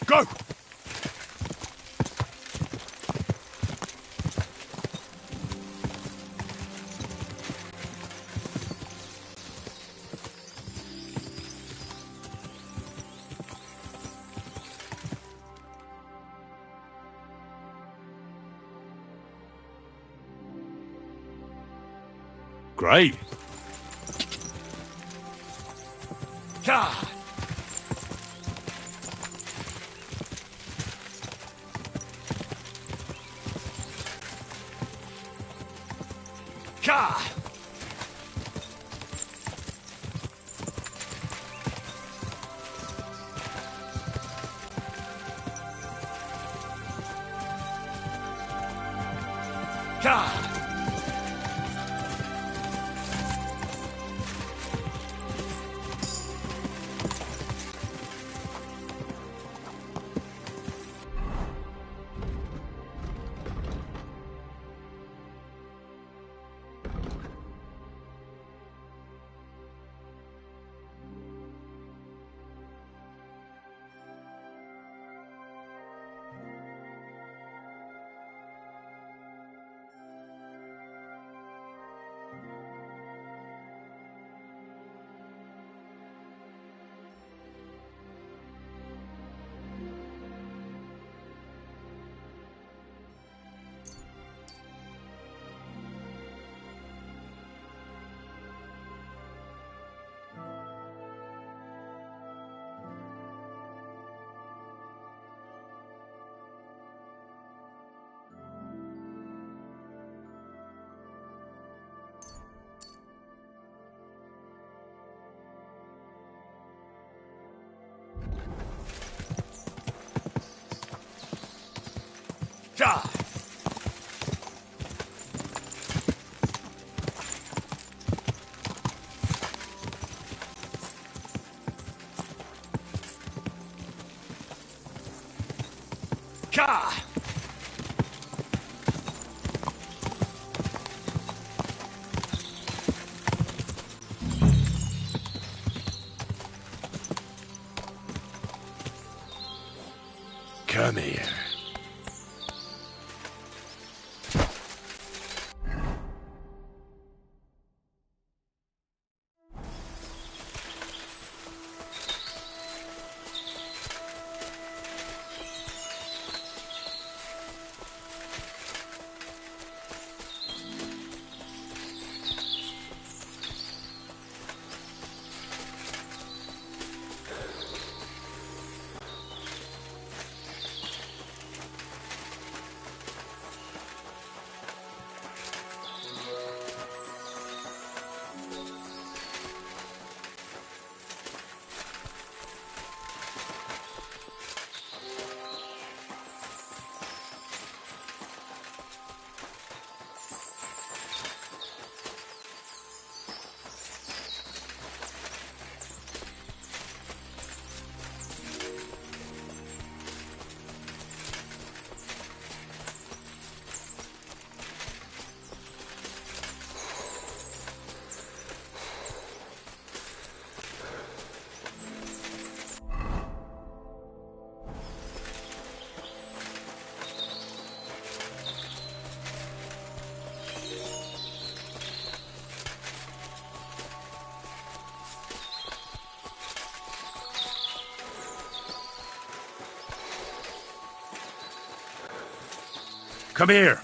Go! Great. God. God. God. God. God. Come here. Come here.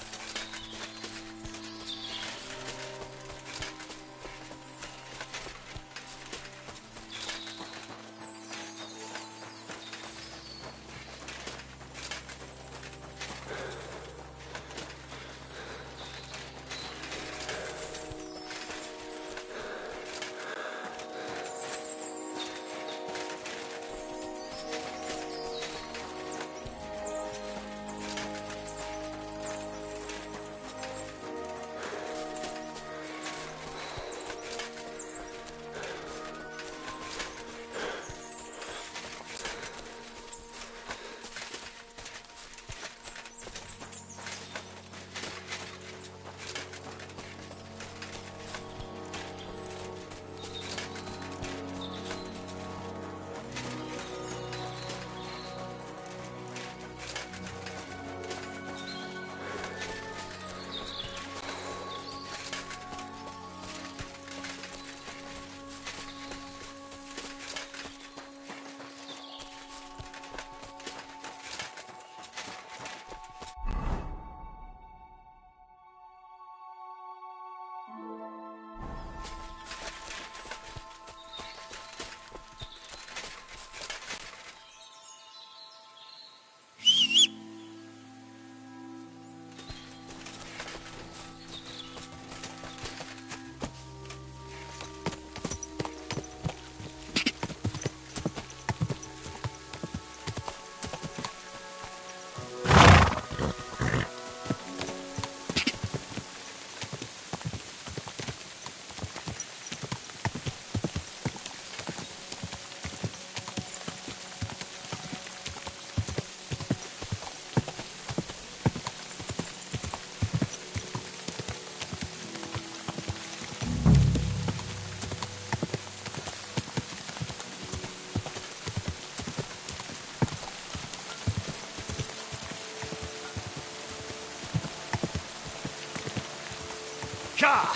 Car!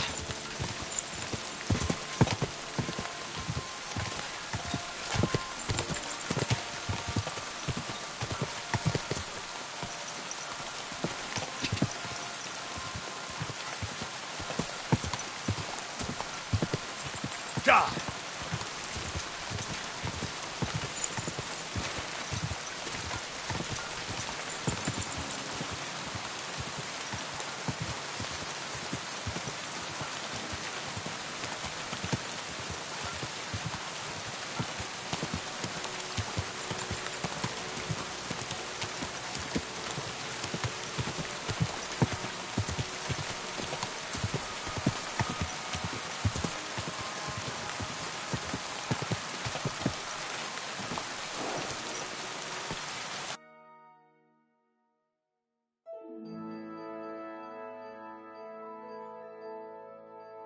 Car!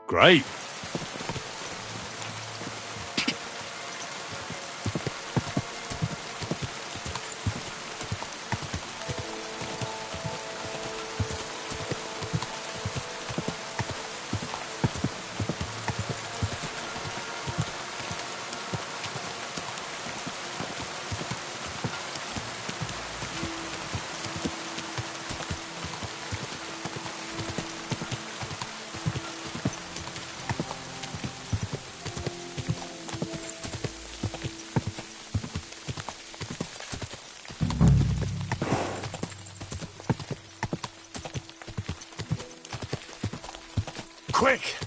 Great. Quick!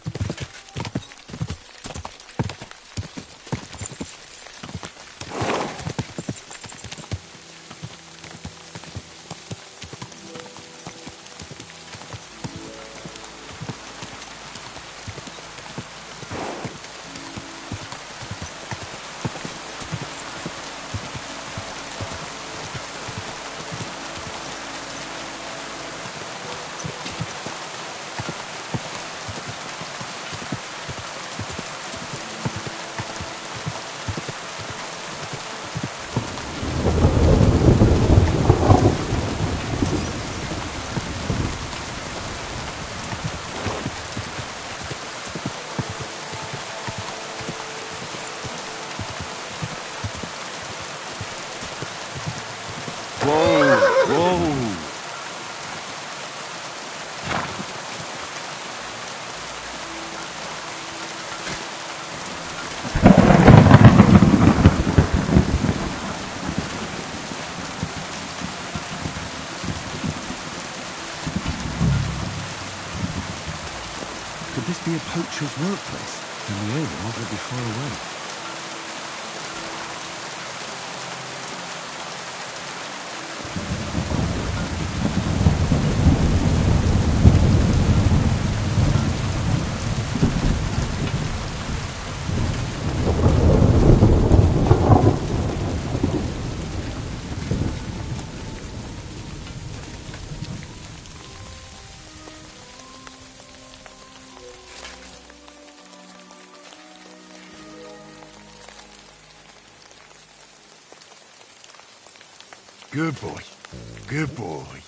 Could this be a poacher's workplace? And the owner might not be far away. Good boy. Good boy.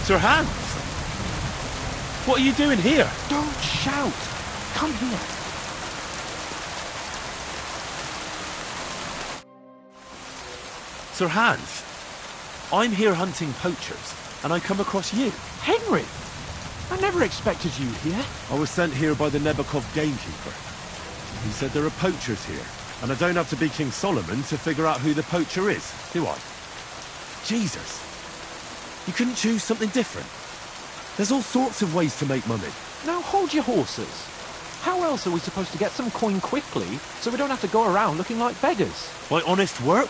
Sir Hans! What are you doing here? Don't shout! Come here. Sir Hans, I'm here hunting poachers, and I come across you. Henry! I never expected you here. I was sent here by the Nebakov gamekeeper. He said there are poachers here, and I don't have to be King Solomon to figure out who the poacher is, do I? Jesus! You couldn't choose something different? There's all sorts of ways to make money. Now hold your horses. How else are we supposed to get some coin quickly so we don't have to go around looking like beggars? By honest work?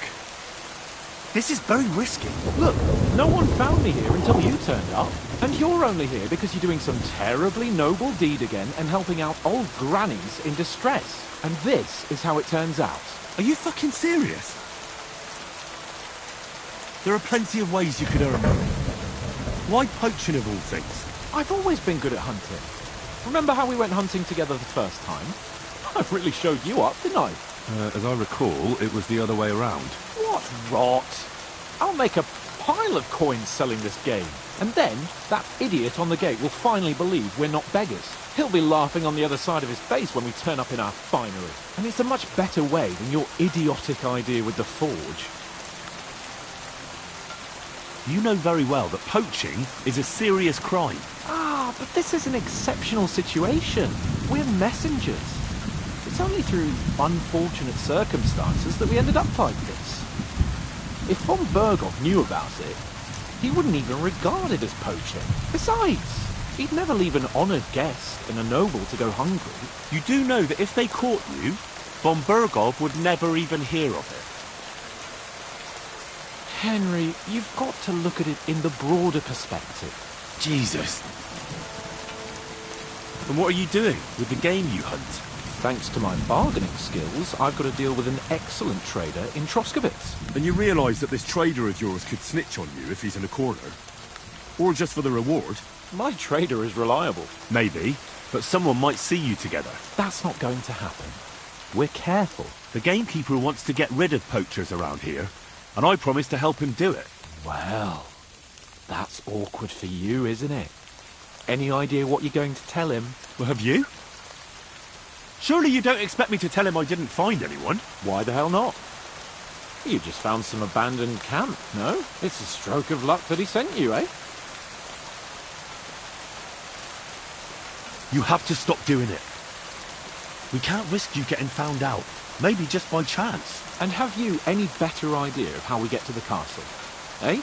This is very risky. Look, no one found me here until you turned up. And you're only here because you're doing some terribly noble deed again and helping out old grannies in distress. And this is how it turns out. Are you fucking serious? There are plenty of ways you could earn money. Why poaching of all things? I've always been good at hunting. Remember how we went hunting together the first time? I really showed you up, didn't I? As I recall, it was the other way around. What rot! I'll make a pile of coins selling this game. And then, that idiot on the gate will finally believe we're not beggars. He'll be laughing on the other side of his face when we turn up in our finery. And it's a much better way than your idiotic idea with the forge. You know very well that poaching is a serious crime. Ah, but this is an exceptional situation. We're messengers. It's only through unfortunate circumstances that we ended up like this. If von Berghoff knew about it, he wouldn't even regard it as poaching. Besides, he'd never leave an honoured guest and a noble to go hungry. You do know that if they caught you, von Berghoff would never even hear of it. Henry, you've got to look at it in the broader perspective. Jesus. And what are you doing with the game you hunt? Thanks to my bargaining skills, I've got to deal with an excellent trader in Troskowitz. And you realise that this trader of yours could snitch on you if he's in a corner? Or just for the reward? My trader is reliable. Maybe, but someone might see you together. That's not going to happen. We're careful. The gamekeeper wants to get rid of poachers around here, and I promised to help him do it. Well, that's awkward for you, isn't it? Any idea what you're going to tell him? Well, have you? Surely you don't expect me to tell him I didn't find anyone? Why the hell not? You just found some abandoned camp, no? It's a stroke of luck that he sent you, eh? You have to stop doing it. We can't risk you getting found out. Maybe just by chance. And have you any better idea of how we get to the castle? eh?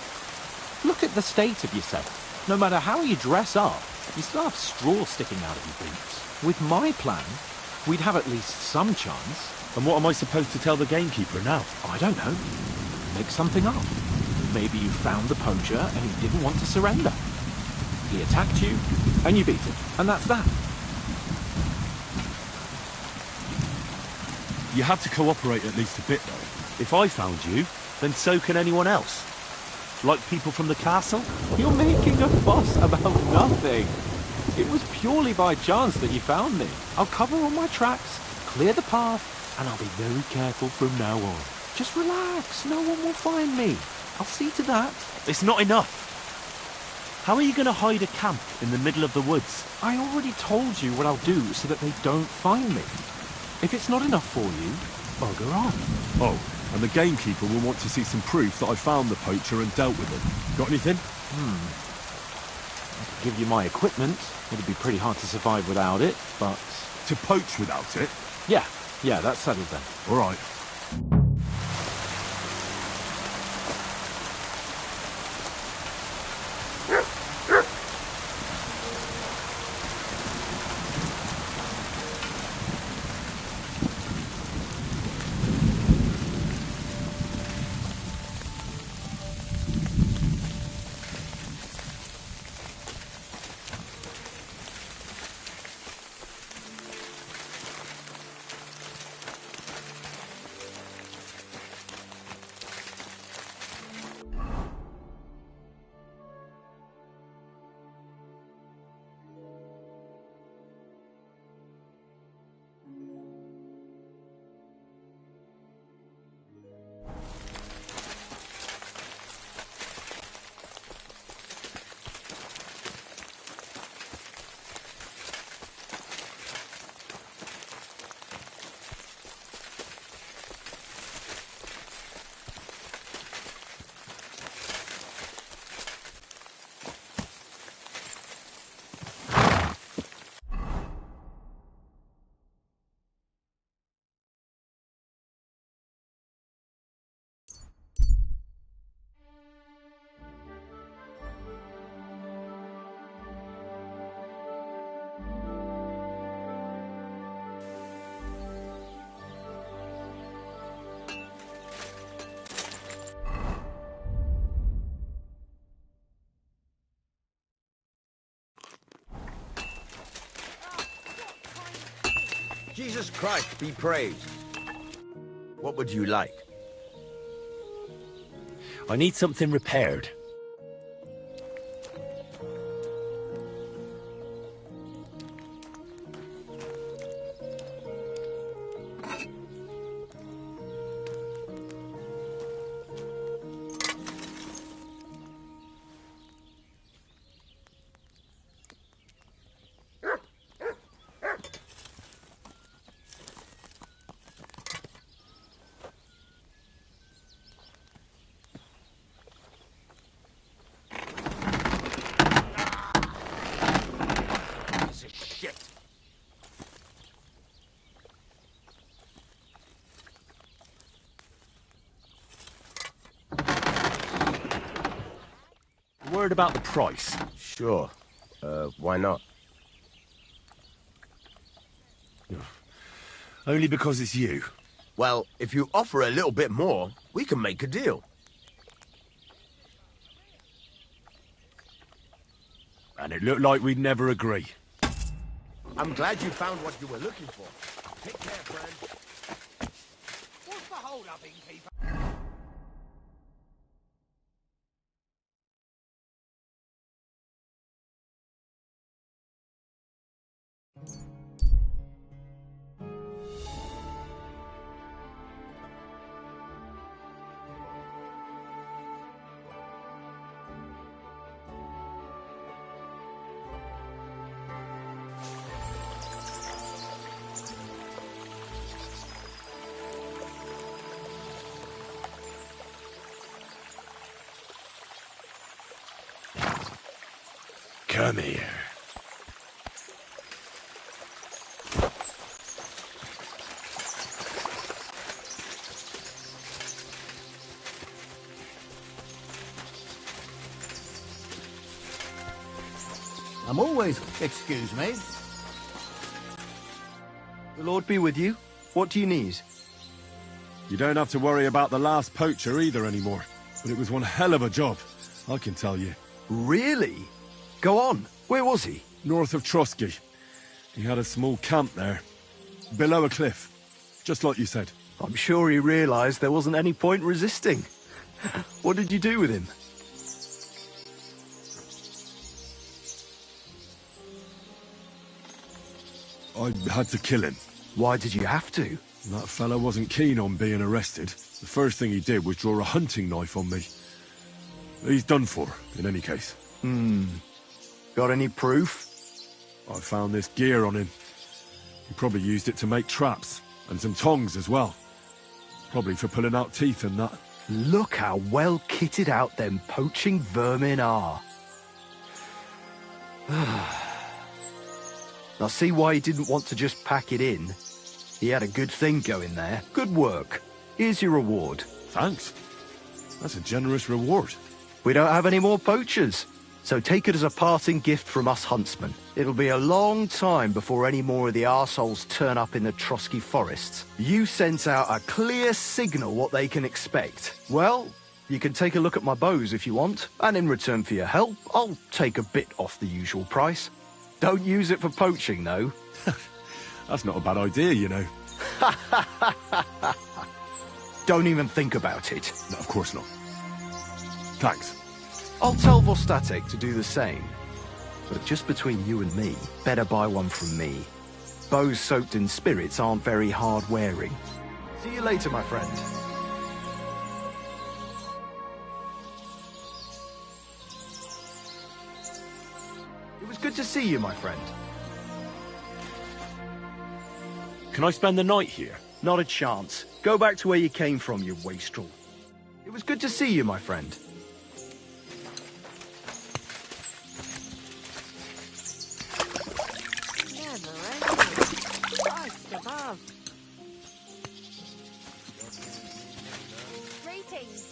Look at the state of yourself. No matter how you dress up, you still have straw sticking out of your boots. With my plan, we'd have at least some chance. And what am I supposed to tell the gamekeeper now? I don't know. Make something up. Maybe you found the poacher and he didn't want to surrender. He attacked you, and you beat him. And that's that. You have to cooperate at least a bit, though. If I found you, then so can anyone else. Like people from the castle? You're making a fuss about nothing. It was purely by chance that you found me. I'll cover all my tracks, clear the path, and I'll be very careful from now on. Just relax, no one will find me. I'll see to that. It's not enough. How are you going to hide a camp in the middle of the woods? I already told you what I'll do so that they don't find me. If it's not enough for you, bugger off. Oh, and the gamekeeper will want to see some proof that I found the poacher and dealt with him. Got anything? I could give you my equipment. It'd be pretty hard to survive without it, but... To poach without it? Yeah, that's settled then. All right. Jesus Christ be praised. What would you like? I need something repaired. Word about the price. Sure. Why not? Only because it's you. Well, if you offer a little bit more, we can make a deal. And it looked like we'd never agree. I'm glad you found what you were looking for. Take care, friend. What's the hold-up, innkeeper? Come here. I'm always... Excuse me. The Lord be with you. What do you need? You don't have to worry about the last poacher either anymore. But it was one hell of a job, I can tell you. Really? Go on. Where was he? North of Trotsky. He had a small camp there. Below a cliff. Just like you said. I'm sure he realized there wasn't any point resisting. What did you do with him? I had to kill him. Why did you have to? That fella wasn't keen on being arrested. The first thing he did was draw a hunting knife on me. He's done for, in any case. Got any proof? I found this gear on him. He probably used it to make traps, and some tongs as well. Probably for pulling out teeth and that. Look how well kitted out them poaching vermin are. Now see why he didn't want to just pack it in. He had a good thing going there. Good work. Here's your reward. Thanks. That's a generous reward. We don't have any more poachers, so take it as a parting gift from us huntsmen. It'll be a long time before any more of the arseholes turn up in the Trotsky forests. You sent out a clear signal what they can expect. Well, you can take a look at my bows if you want, and in return for your help, I'll take a bit off the usual price. Don't use it for poaching, though. That's not a bad idea, you know. Don't even think about it. No, of course not. Thanks. I'll tell Vostatek to do the same. But just between you and me, better buy one from me. Bows soaked in spirits aren't very hard wearing. See you later, my friend. It was good to see you, my friend. Can I spend the night here? Not a chance. Go back to where you came from, you wastrel. It was good to see you, my friend. Greetings.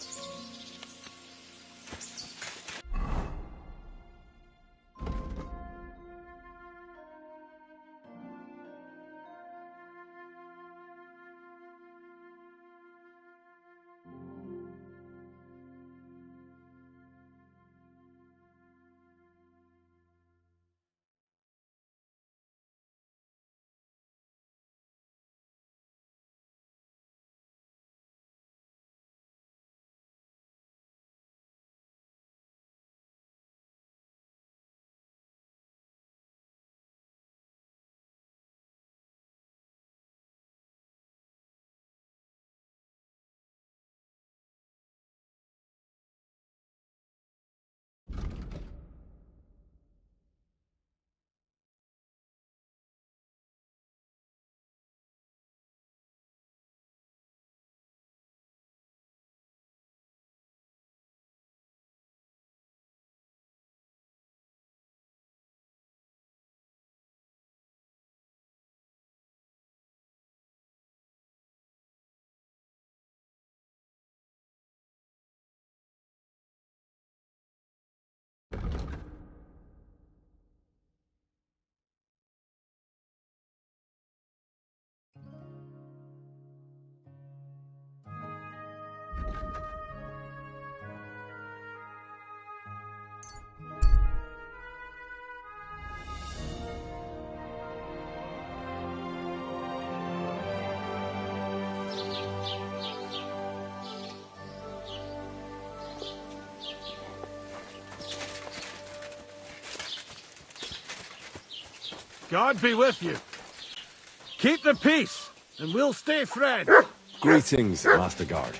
God be with you. Keep the peace, and we'll stay friends. Greetings, Master Guard.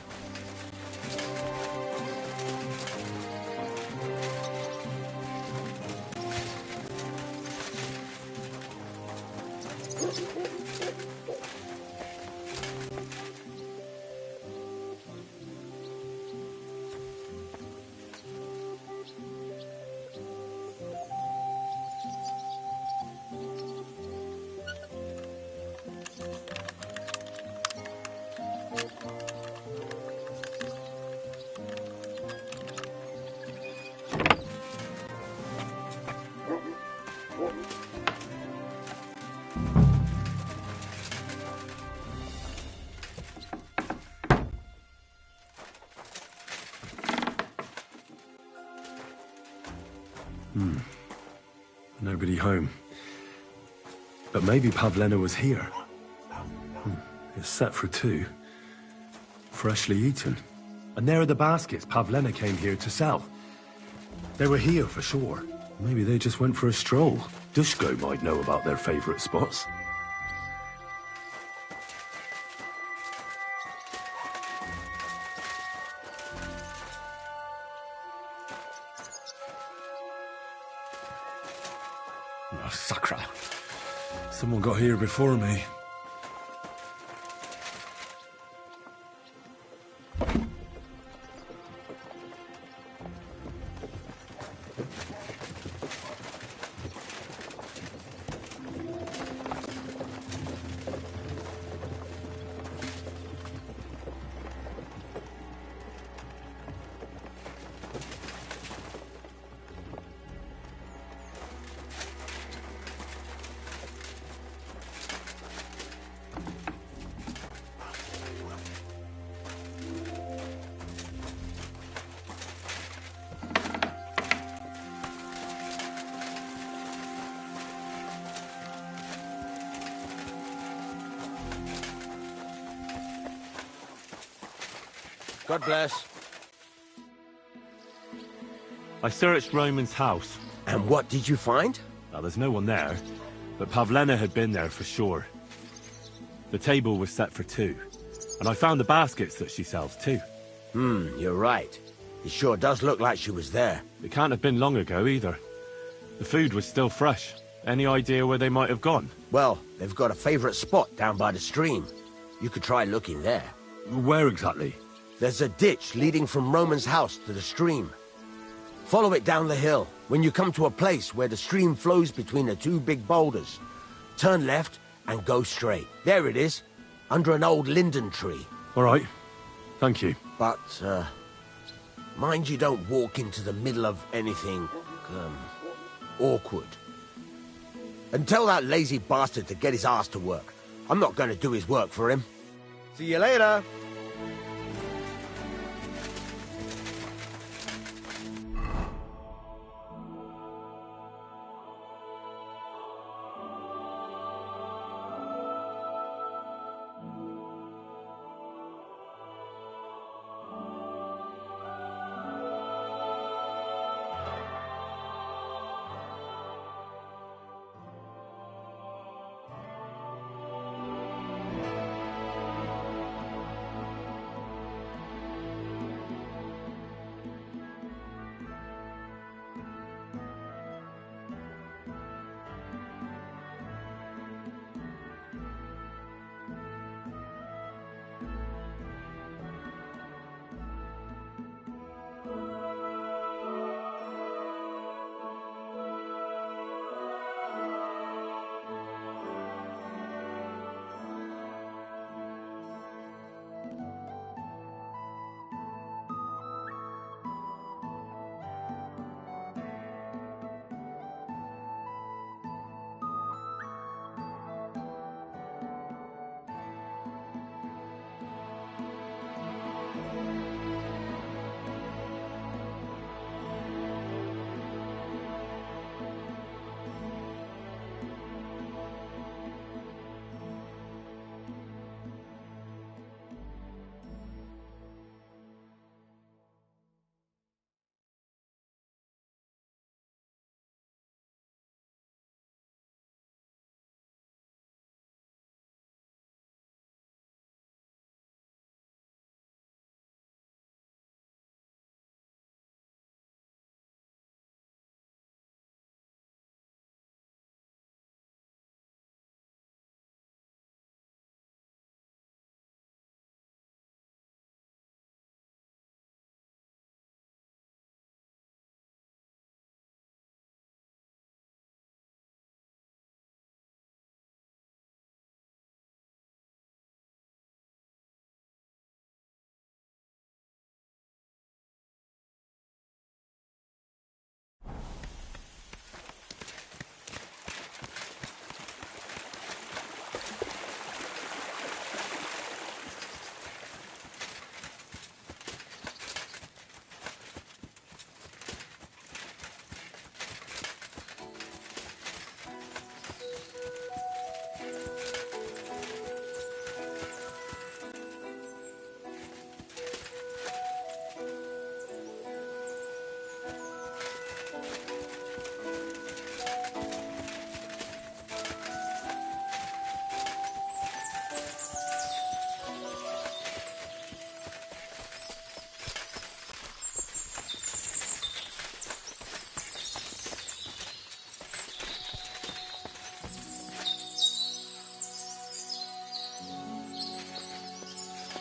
Nobody home. But maybe Pavlena was here. It's set for 2. Freshly eaten. And there are the baskets Pavlena came here to sell. They were here for sure. Maybe they just went for a stroll. Dushko might know about their favorite spots. Oh, Sakra. Someone got here before me. God bless. I searched Roman's house. And what did you find? Well, there's no one there, but Pavlena had been there for sure. The table was set for 2, and I found the baskets that she sells too. You're right. It sure does look like she was there. It can't have been long ago either. The food was still fresh. Any idea where they might have gone? Well, they've got a favorite spot down by the stream. You could try looking there. Where exactly? There's a ditch leading from Roman's house to the stream. Follow it down the hill. When you come to a place where the stream flows between the 2 big boulders, turn left and go straight. There it is, under an old linden tree. All right. Thank you. But, mind you don't walk into the middle of anything, awkward. And tell that lazy bastard to get his ass to work. I'm not going to do his work for him. See you later.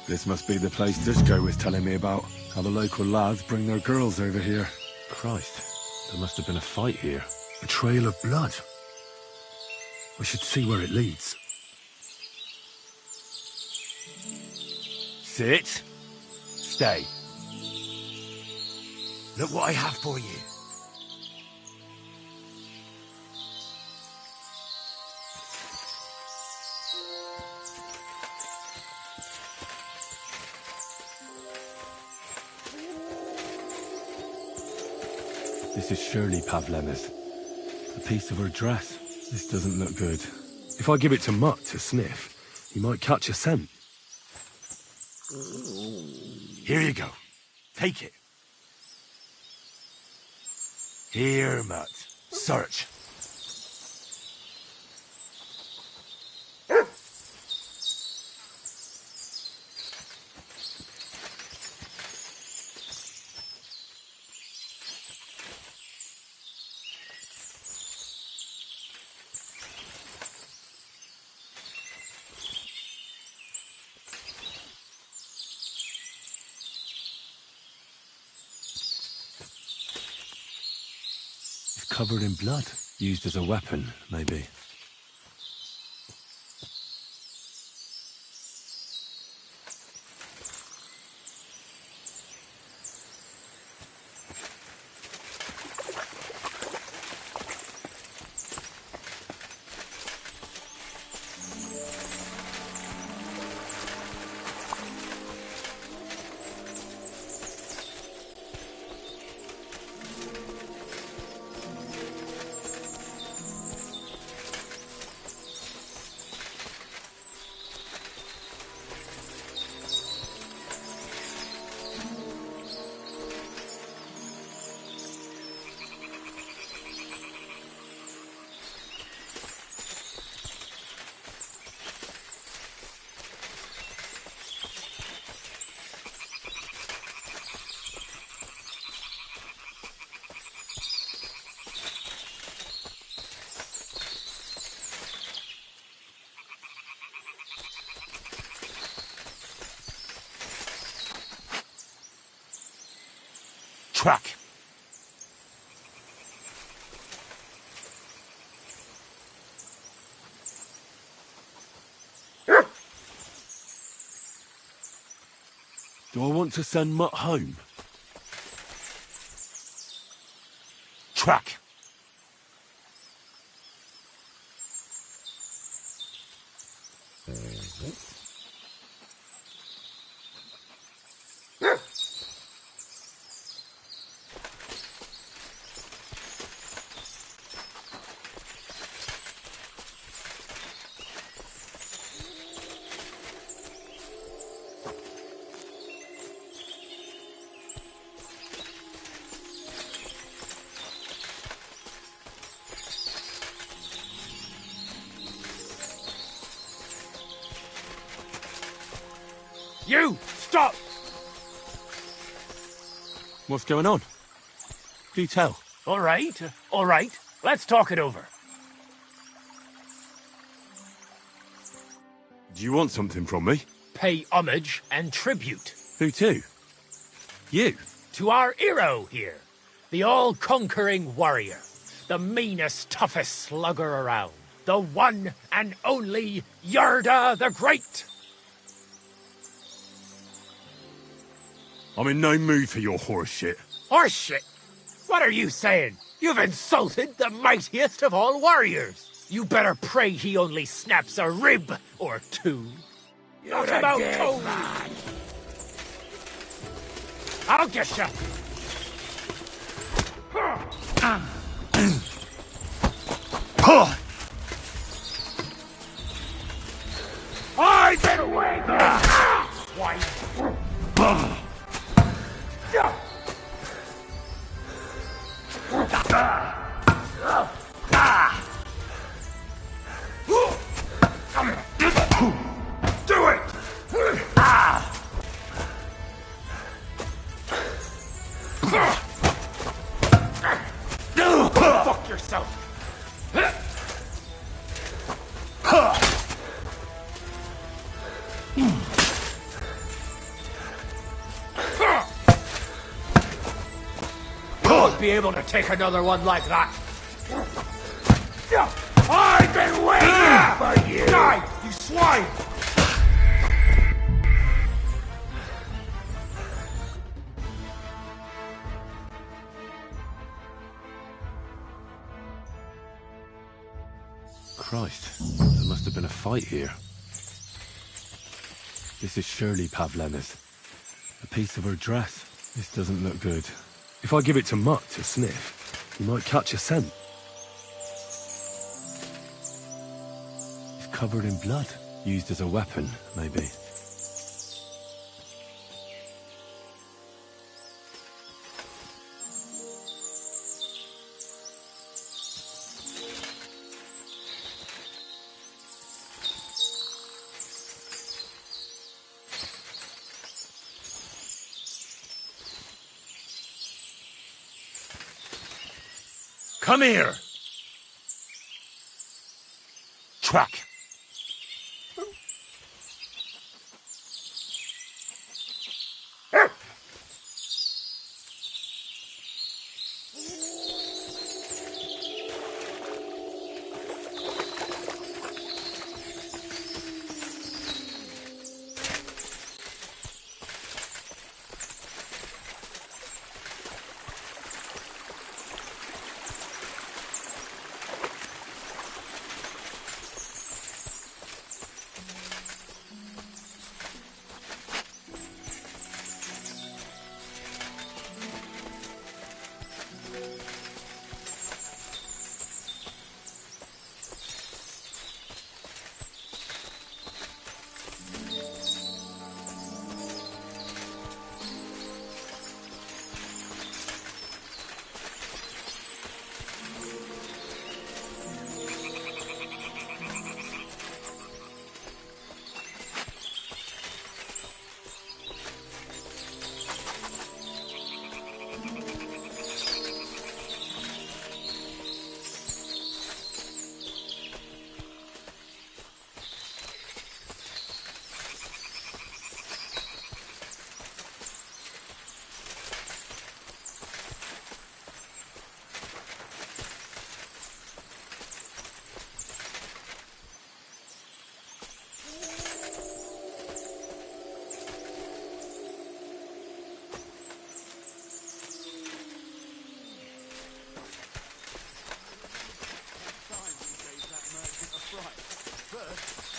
This must be the place Dushko was telling me about. How the local lads bring their girls over here. Christ, there must have been a fight here. A trail of blood. I should see where it leads. Sit. Stay. Look what I have for you. This is surely Pavlema's. A piece of her dress. This doesn't look good. If I give it to Mutt to sniff, he might catch a scent. Here you go. Take it. Here, Mutt. Search. Covered in blood. Used as a weapon, maybe. Track. Do I want to send Mutt home? Track. You! Stop! What's going on? Do tell. All right. Let's talk it over. Do you want something from me? Pay homage and tribute. Who to? You? To our hero here. The all-conquering warrior. The meanest, toughest slugger around. The one and only Yerda the Great. I'm in no mood for your horse shit. Horse shit? What are you saying? You've insulted the mightiest of all warriors. You better pray he only snaps a rib or two. Not about toes. I'll get you. I've been waiting. Swine. Do it! Fuck yourself! won't be able to take another one like that. I've been waiting for you! Die, you swine! Christ, there must have been a fight here. This is surely Pavlena's. A piece of her dress. This doesn't look good. If I give it to Mutt to sniff, he might catch a scent. It's covered in blood. Used as a weapon, maybe. Come here! Track!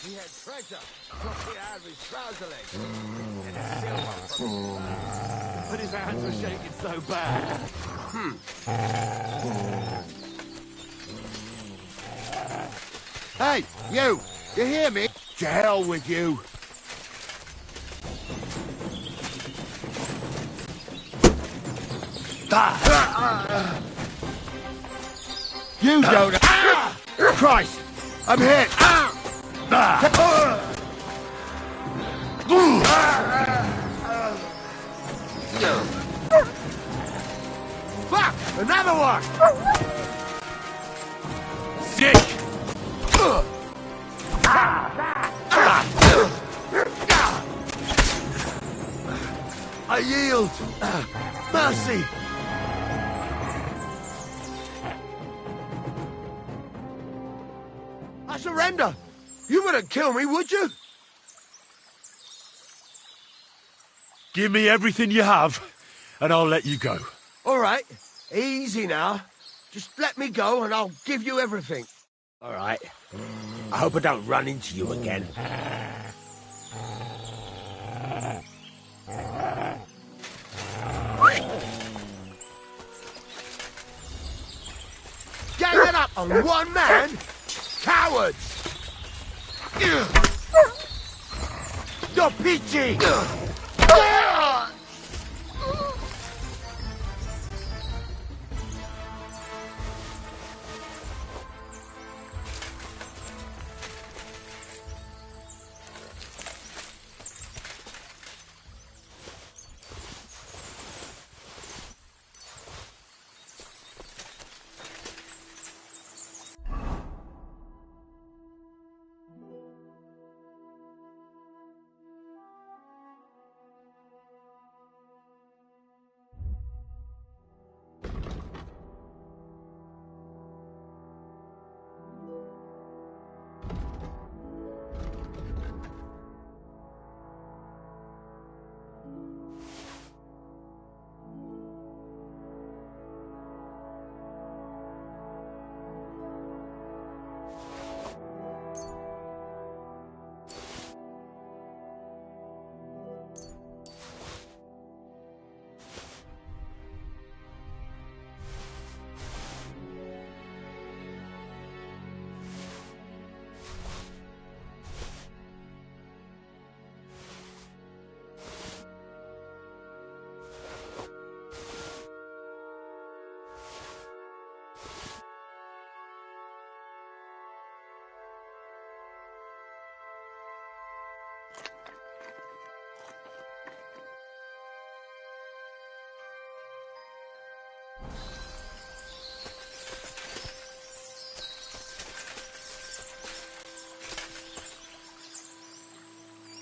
He had treasure. Took it out of his trouser legs. And a silver from his bag. But his hands were shaking so bad. Hey, you! You hear me? To hell with you! You don't... Christ! I'm hit! Fuck! Another one! Sick! I yield! Mercy! I surrender! You wouldn't kill me, would you? Give me everything you have, and I'll let you go. All right. Easy now. Just let me go and I'll give you everything. All right. I hope I don't run into you again. Ganging up on one man? Cowards! You're peachy!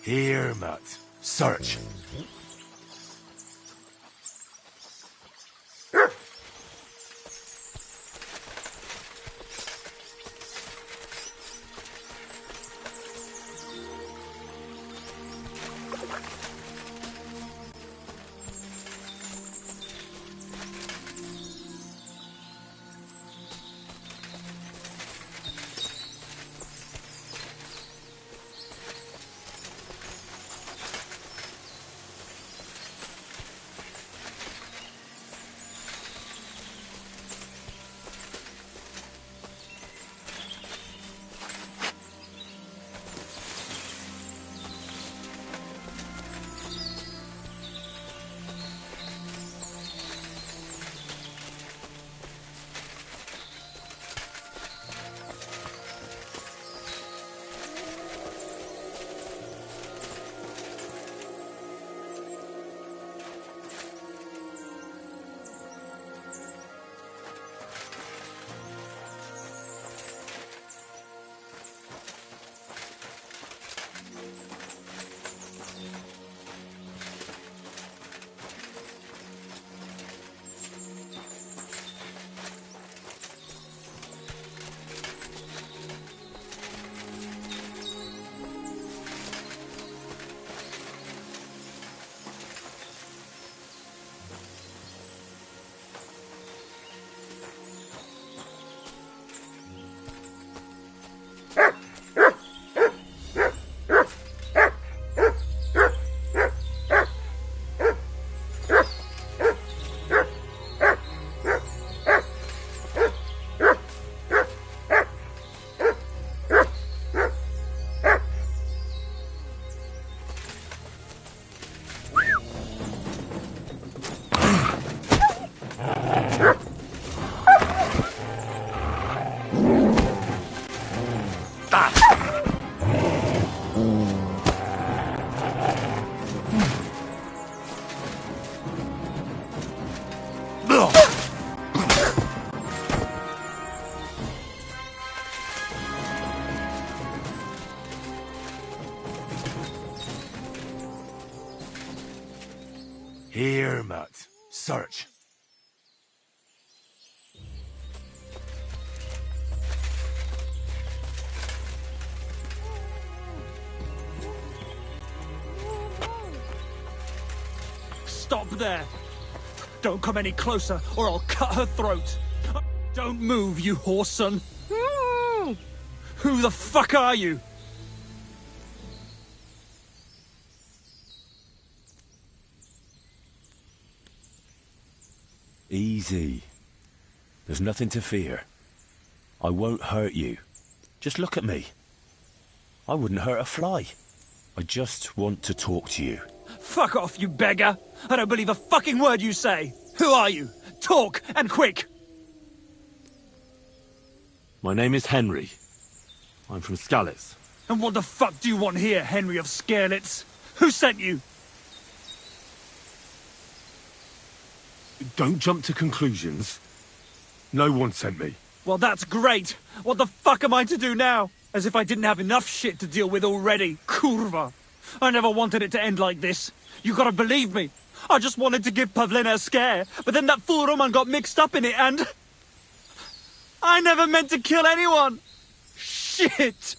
Here, Mutt. Search. Here, Mutt. Search. Stop there! Don't come any closer, or I'll cut her throat! Don't move, you horse son! Who the fuck are you? Easy. There's nothing to fear. I won't hurt you. Just look at me. I wouldn't hurt a fly. I just want to talk to you. Fuck off, you beggar! I don't believe a fucking word you say! Who are you? Talk, and quick! My name is Henry. I'm from Skalitz. And what the fuck do you want here, Henry of Skalitz? Who sent you? Don't jump to conclusions. No one sent me. Well, that's great! What the fuck am I to do now? As if I didn't have enough shit to deal with already. Kurva! I never wanted it to end like this. You gotta believe me. I just wanted to give Pavlina a scare, but then that fool Roman got mixed up in it and... I never meant to kill anyone! Shit!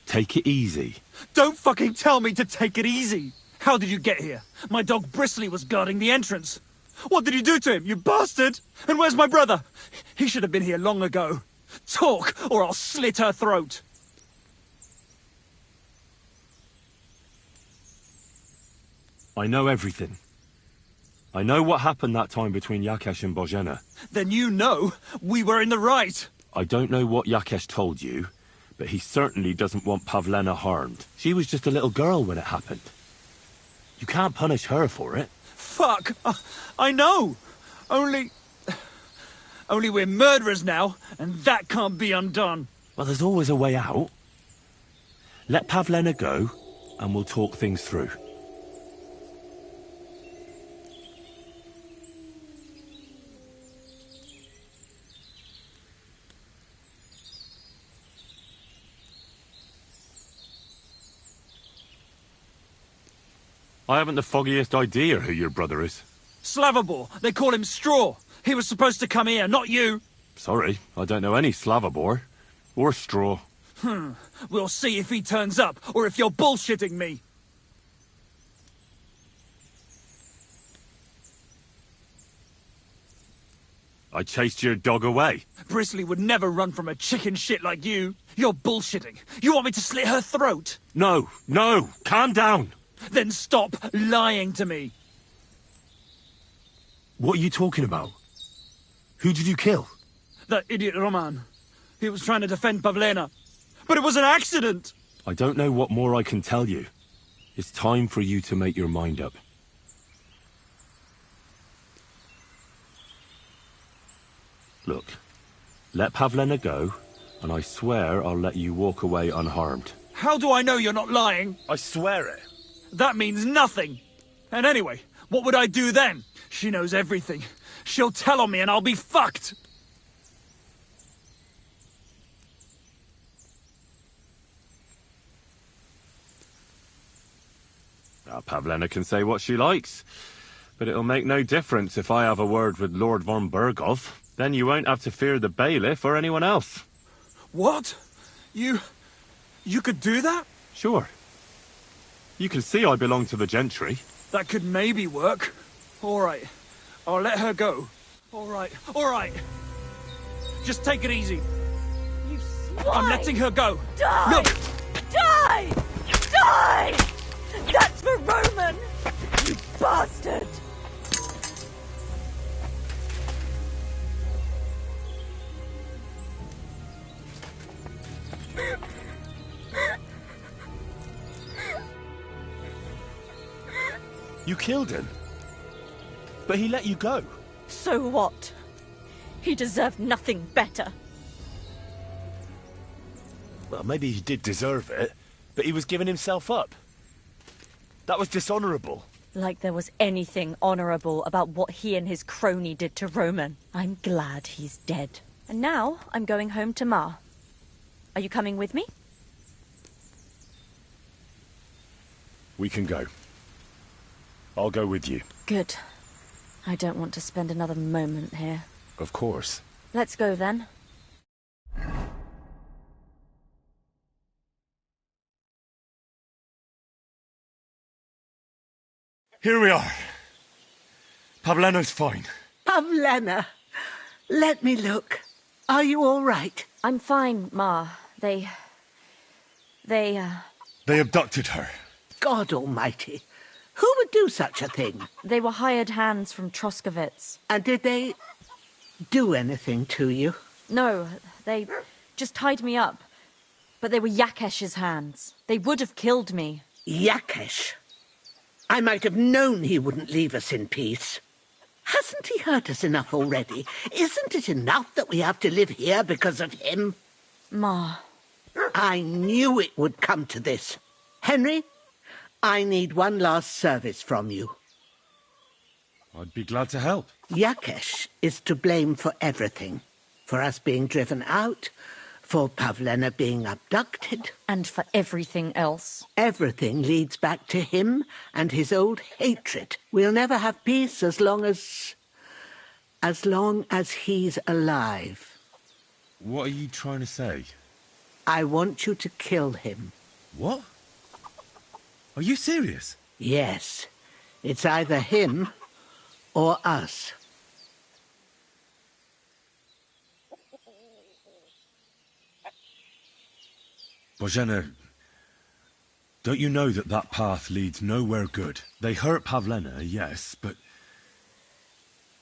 Take it easy. Don't fucking tell me to take it easy! How did you get here? My dog Bristly was guarding the entrance. What did you do to him, you bastard? And where's my brother? He should have been here long ago. Talk, or I'll slit her throat. I know everything. I know what happened that time between Yakesh and Bozhena. Then you know we were in the right. I don't know what Yakesh told you, but he certainly doesn't want Pavlena harmed. She was just a little girl when it happened. You can't punish her for it. Fuck! I know! Only we're murderers now, and that can't be undone. Well, there's always a way out. Let Pavlena go, and we'll talk things through. I haven't the foggiest idea who your brother is. Slavobor. They call him Straw. He was supposed to come here, not you. Sorry, I don't know any Slavobor. Or Straw. We'll see if he turns up, or if you're bullshitting me. I chased your dog away. Brisley would never run from a chicken shit like you. You're bullshitting. You want me to slit her throat? No, no, calm down. Then stop lying to me. What are you talking about? Who did you kill? That idiot Roman. He was trying to defend Pavlena. But it was an accident! I don't know what more I can tell you. It's time for you to make your mind up. Look, let Pavlena go, and I swear I'll let you walk away unharmed. How do I know you're not lying? I swear it. That means nothing. And anyway, what would I do then? She knows everything. She'll tell on me and I'll be fucked. Now, Pavlena can say what she likes, but it'll make no difference if I have a word with Lord von Berghoff. Then you won't have to fear the bailiff or anyone else. What? You could do that? Sure. You can see I belong to the gentry. That could maybe work. All right. I'll let her go. All right. All right. Just take it easy. You swine! I'm letting her go. Die! Look! Die! Die! That's for Roman! You bastard! You killed him. But he let you go. So what? He deserved nothing better. Well, maybe he did deserve it, but he was giving himself up. That was dishonorable. Like there was anything honorable about what he and his crony did to Roman. I'm glad he's dead. And now I'm going home to Ma. Are you coming with me? We can go. I'll go with you. Good. I don't want to spend another moment here. Of course. Let's go then. Here we are. Pavlena's fine. Pavlena, let me look. Are you all right? I'm fine, Ma. They abducted her. God almighty. Who would do such a thing? They were hired hands from Troskovitz. And did they do anything to you? No, they just tied me up. But they were Yakesh's hands. They would have killed me. Yakesh? I might have known he wouldn't leave us in peace. Hasn't he hurt us enough already? Isn't it enough that we have to live here because of him? Ma. I knew it would come to this. Henry, I need one last service from you. I'd be glad to help. Yakesh is to blame for everything. For us being driven out, for Pavlena being abducted. And for everything else. Everything leads back to him and his old hatred. We'll never have peace as long as he's alive. What are you trying to say? I want you to kill him. What? Are you serious? Yes. It's either him or us. Bozhena, don't you know that that path leads nowhere good? They hurt Pavlena, yes, but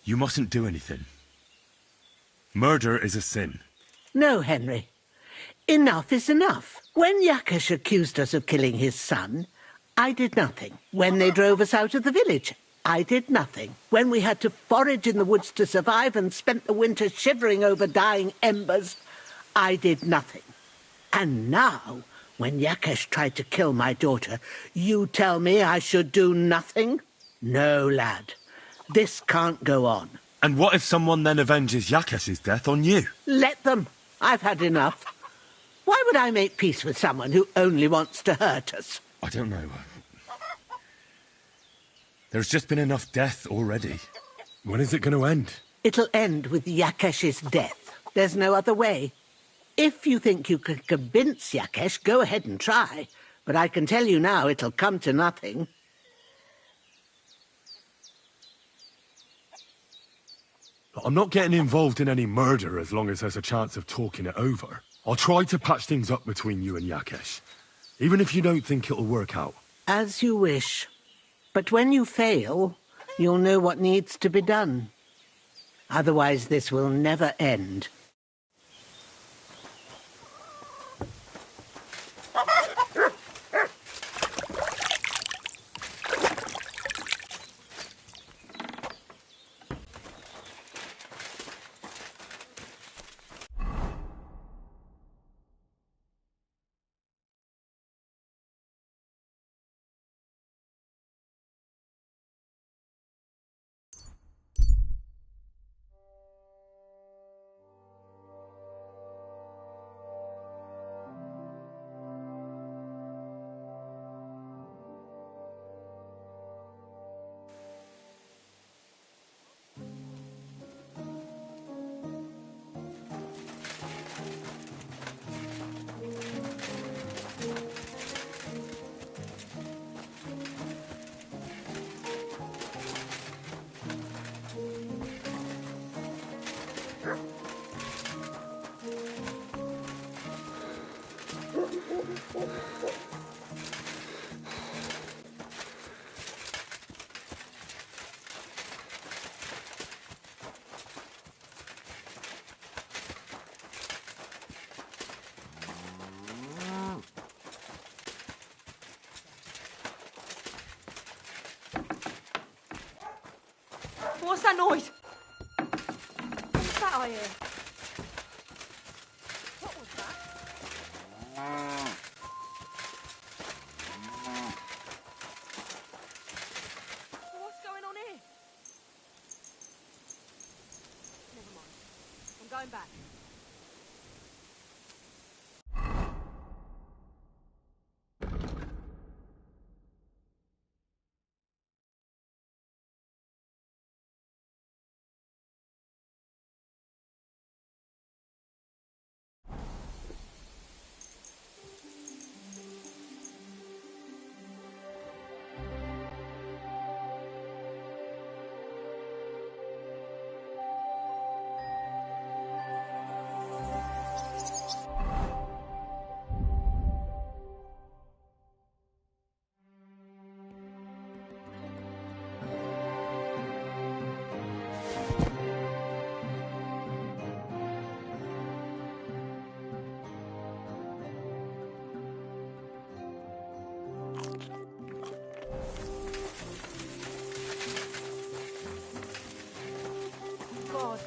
you mustn't do anything. Murder is a sin. No, Henry. Enough is enough. When Yakesh accused us of killing his son, I did nothing. When they drove us out of the village, I did nothing. When we had to forage in the woods to survive and spent the winter shivering over dying embers, I did nothing. And now, when Yakesh tried to kill my daughter, you tell me I should do nothing? No, lad. This can't go on. And what if someone then avenges Yakesh's death on you? Let them. I've had enough. Why would I make peace with someone who only wants to hurt us? I don't know. There's just been enough death already. When is it going to end? It'll end with Yakesh's death. There's no other way. If you think you can convince Yakesh, go ahead and try. But I can tell you now it'll come to nothing. I'm not getting involved in any murder as long as there's a chance of talking it over. I'll try to patch things up between you and Yakesh, even if you don't think it'll work out. As you wish. But when you fail, you'll know what needs to be done. Otherwise, this will never end. What's that noise? What's that I hear? What was that? What's going on here? Never mind. I'm going back. God.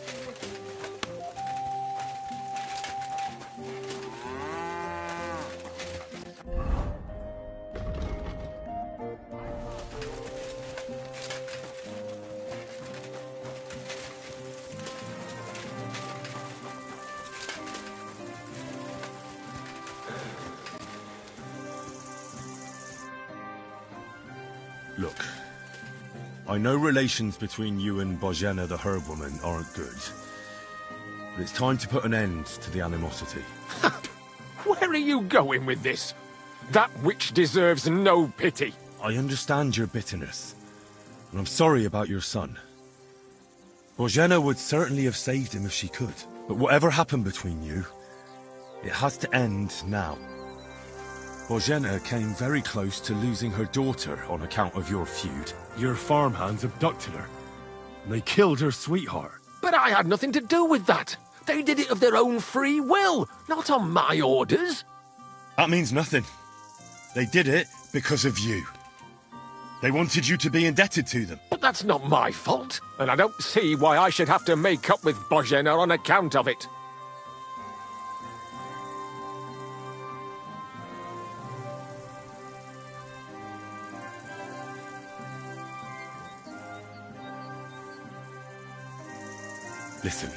Look, I know relations between you and Bozhena the herb woman aren't good, but it's time to put an end to the animosity. Where are you going with this? That witch deserves no pity. I understand your bitterness, and I'm sorry about your son. Bozhena would certainly have saved him if she could, but whatever happened between you, it has to end now. Bozhena came very close to losing her daughter on account of your feud. Your farmhands abducted her, and they killed her sweetheart. But I had nothing to do with that. They did it of their own free will, not on my orders. That means nothing. They did it because of you. They wanted you to be indebted to them. But that's not my fault, and I don't see why I should have to make up with Bozhena on account of it. Listen,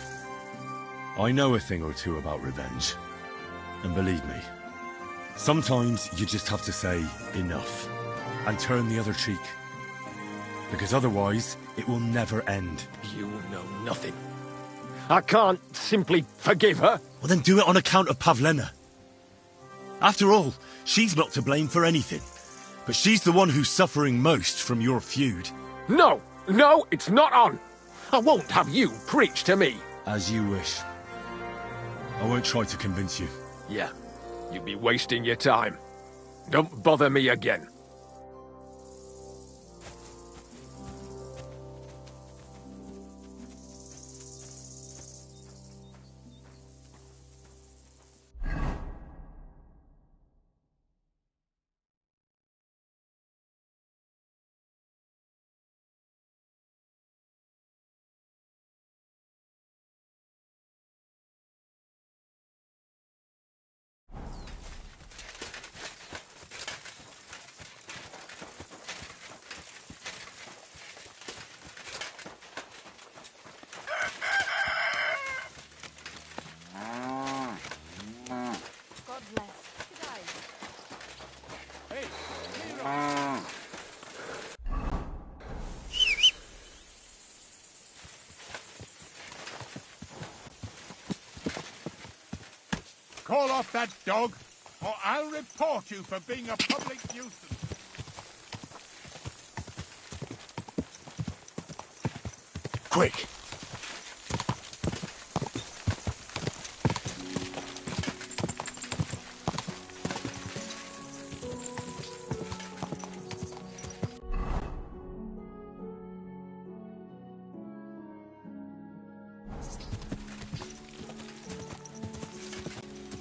I know a thing or two about revenge. And believe me, sometimes you just have to say enough and turn the other cheek. because otherwise it will never end. You know nothing. I can't simply forgive her. Well, then do it on account of Pavlena. After all, she's not to blame for anything. But she's the one who's suffering most from your feud. No, it's not on. I won't have you preach to me. As you wish. I won't try to convince you. Yeah, you'd be wasting your time. Don't bother me again. Call off that dog, or I'll report you for being a public nuisance. Quick!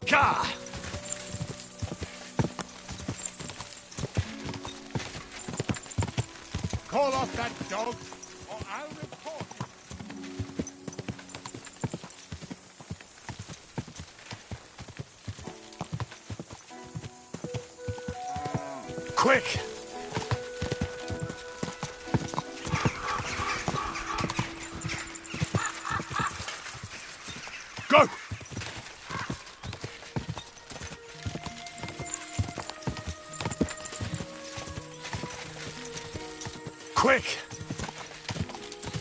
Gah! Call off that dog, or I'll report you. Quick! Go! Quick!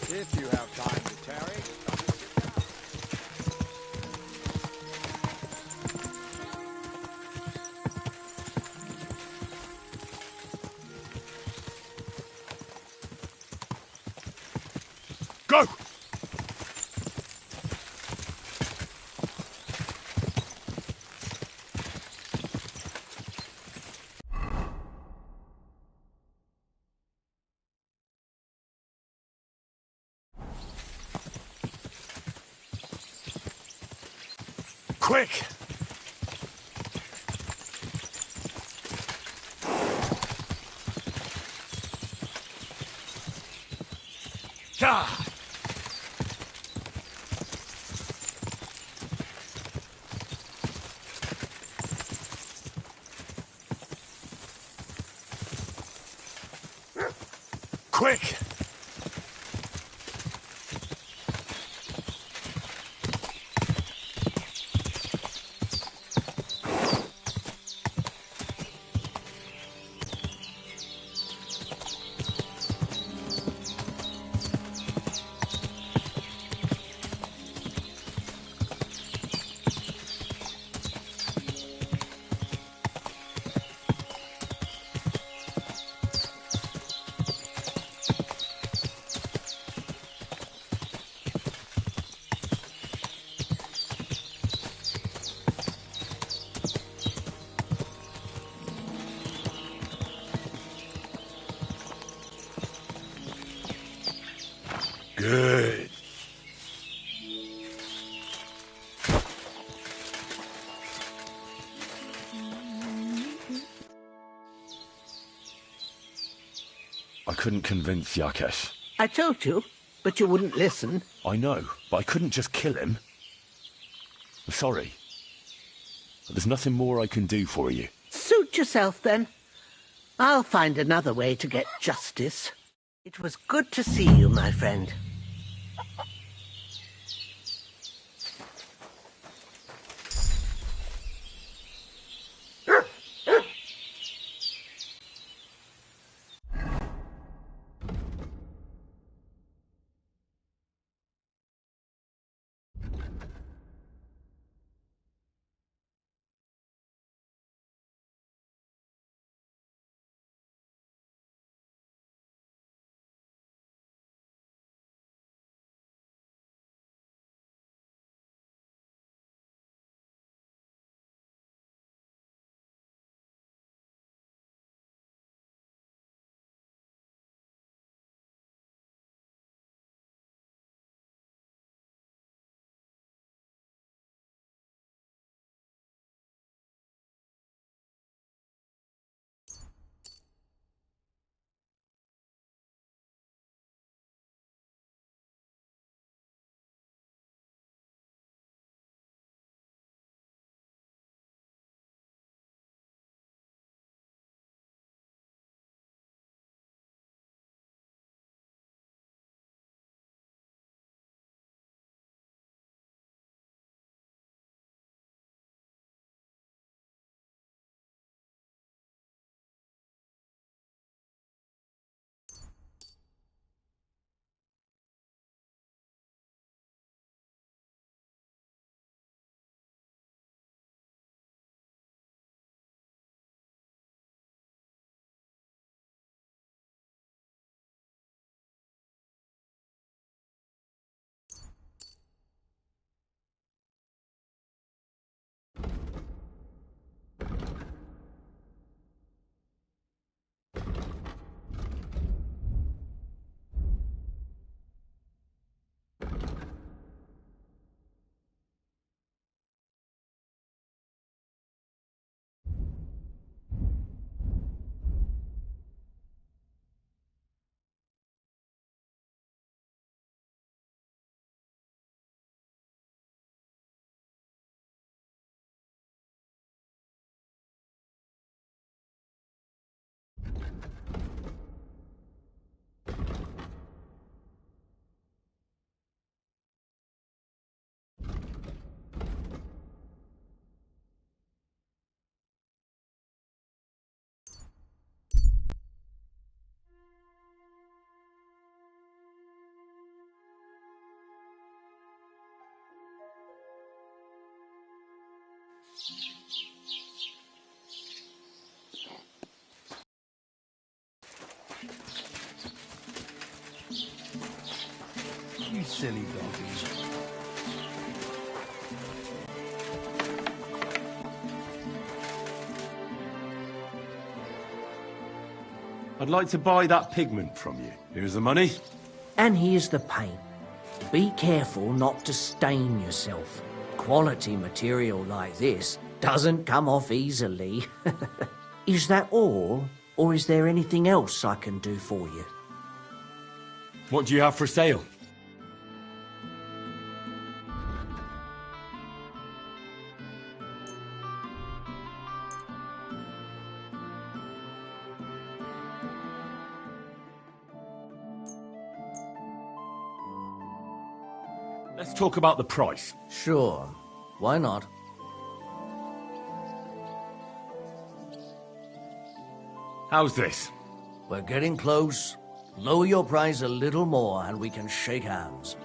If you have time to tarry, Go! Quick! Gah! Quick! Good. I couldn't convince Yakesh. I told you, but you wouldn't listen. I know, but I couldn't just kill him. I'm sorry. There's nothing more I can do for you. Suit yourself, then. I'll find another way to get justice. It was good to see you, my friend. You silly doggies. I'd like to buy that pigment from you. Here's the money. And here's the paint. Be careful not to stain yourself. Quality material like this doesn't come off easily. Is that all, or is there anything else I can do for you? What do you have for sale? Let's talk about the price. Sure. Why not? How's this? We're getting close. Lower your price a little more and we can shake hands.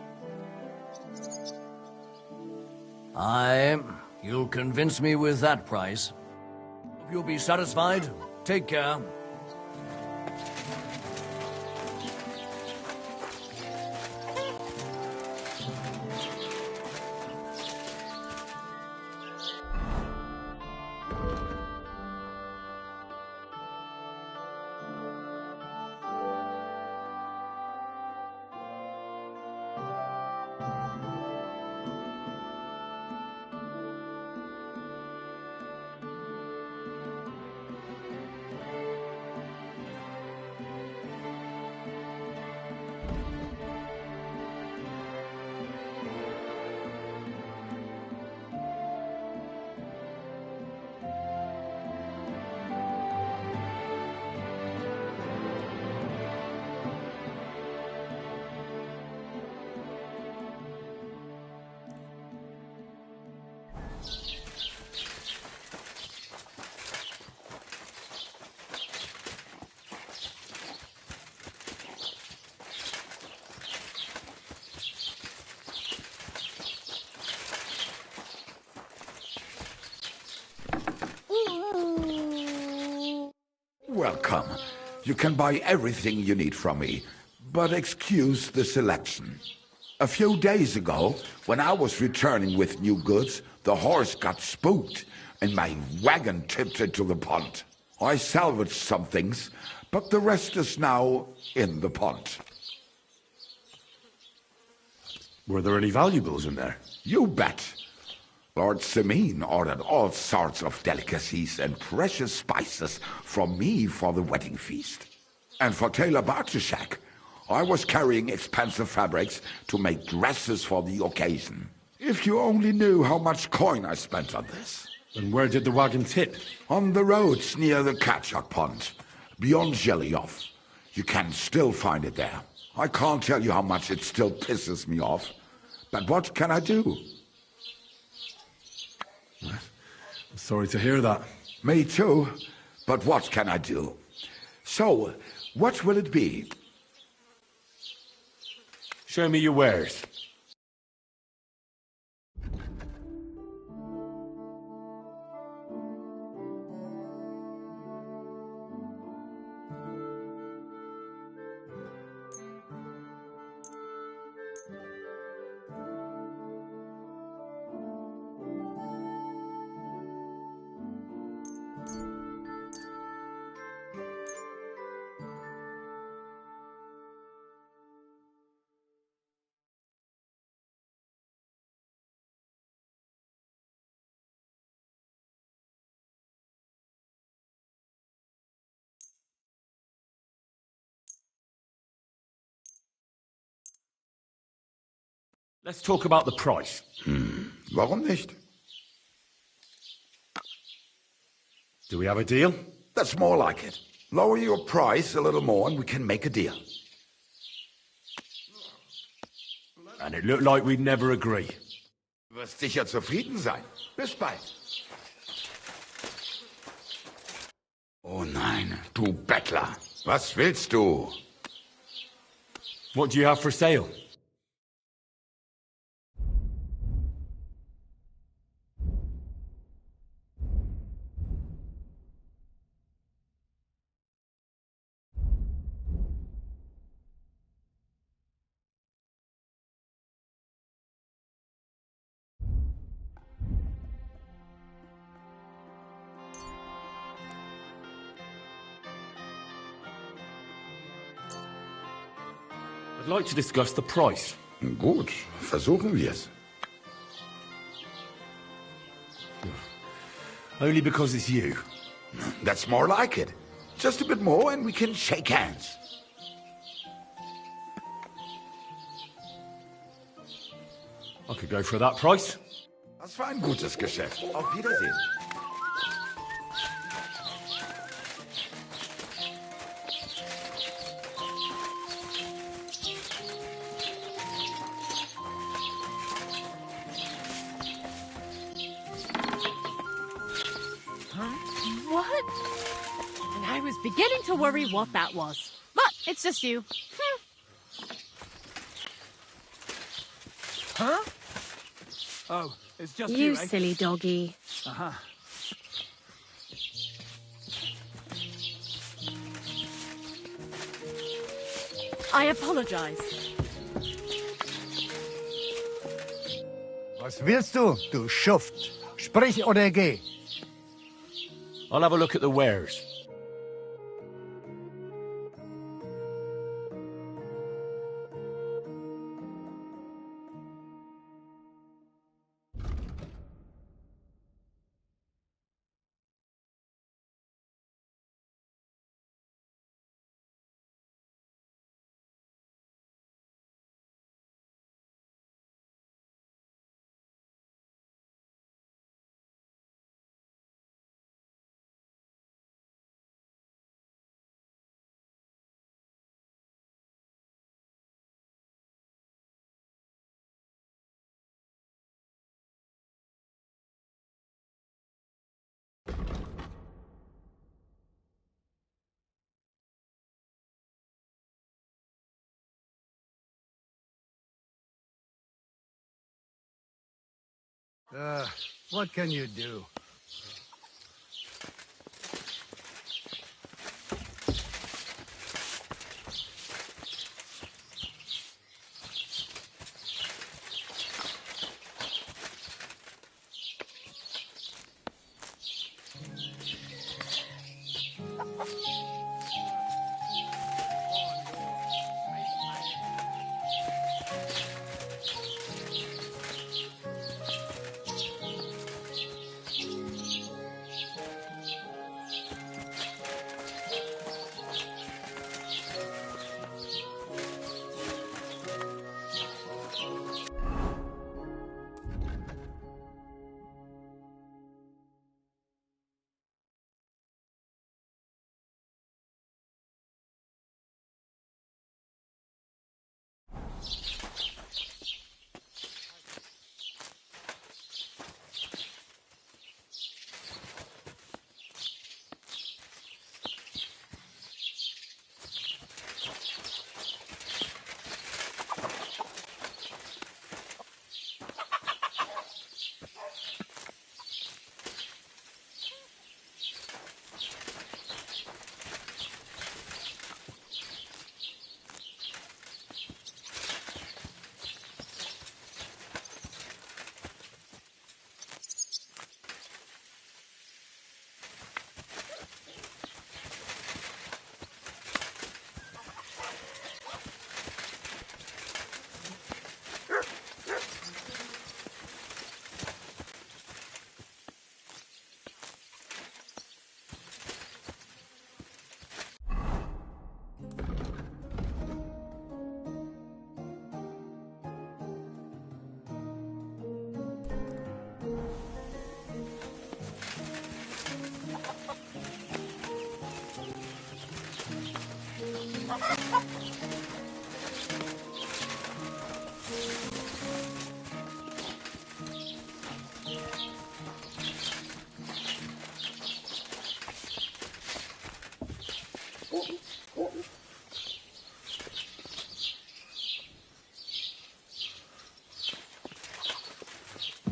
You'll convince me with that price. Hope you'll be satisfied. Take care. Welcome. You can buy everything you need from me, but excuse the selection. A few days ago, when I was returning with new goods, the horse got spooked and my wagon tipped into the pond. I salvaged some things, but the rest is now in the pond. Were there any valuables in there? You bet. Lord Simeon ordered all sorts of delicacies and precious spices from me for the wedding feast. And for Taylor Bartishak, I was carrying expensive fabrics to make dresses for the occasion. If you only knew how much coin I spent on this. And where did the wagon tip? On the roads near the Katchak Pond, beyond Zhelyov. You can still find it there. I can't tell you how much it still pisses me off. But what can I do? I'm sorry to hear that. Me too. But what can I do? So, what will it be? Show me your wares. Let's talk about the price. Warum nicht? Do we have a deal? That's more like it. Lower your price a little more and we can make a deal. And it looked like we'd never agree. Du wirst sicher zufrieden sein. Bis bald. Oh nein, du Bettler. Was willst du? What do you have for sale? I'd like to discuss the price. Gut, versuchen wir's. Only because it's you. That's more like it. Just a bit more and we can shake hands. I could go for that price. Das war ein gutes Geschäft. Auf Wiedersehen. What? And I was beginning to worry what that was. But it's just you. Huh? Oh, it's just You eh? silly doggy. Uh-huh. I apologize. Was willst du, du Schuft? Sprich oder geh. I'll have a look at the wares. What can you do?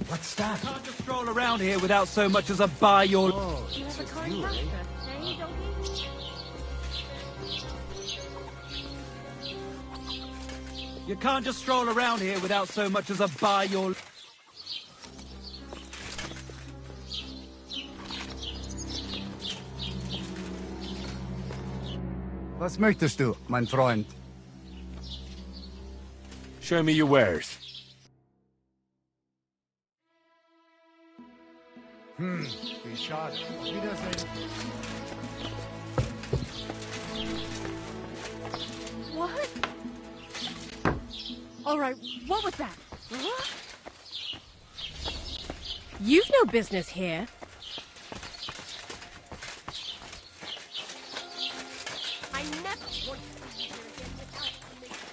What's that? You can't just stroll around here without so much as a buy your... Oh, You have a kind you, master, eh? eh, doggy? You can't just stroll around here without so much as a buy your... Was möchtest du, mein Freund? Show me your wares. Wie schade. Auf Wiedersehen. What? All right, what was that? You've no business here. I never want to see you here again without permission.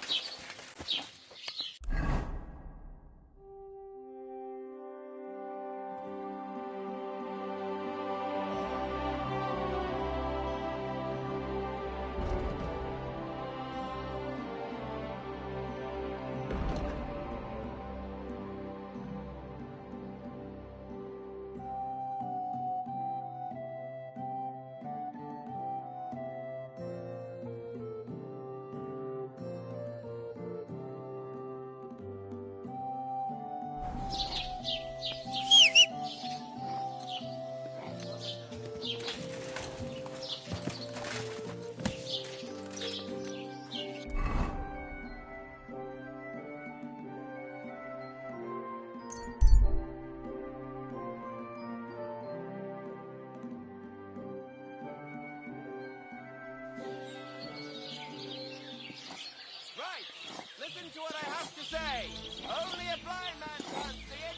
Listen to what I have to say. Only a blind man can't see it.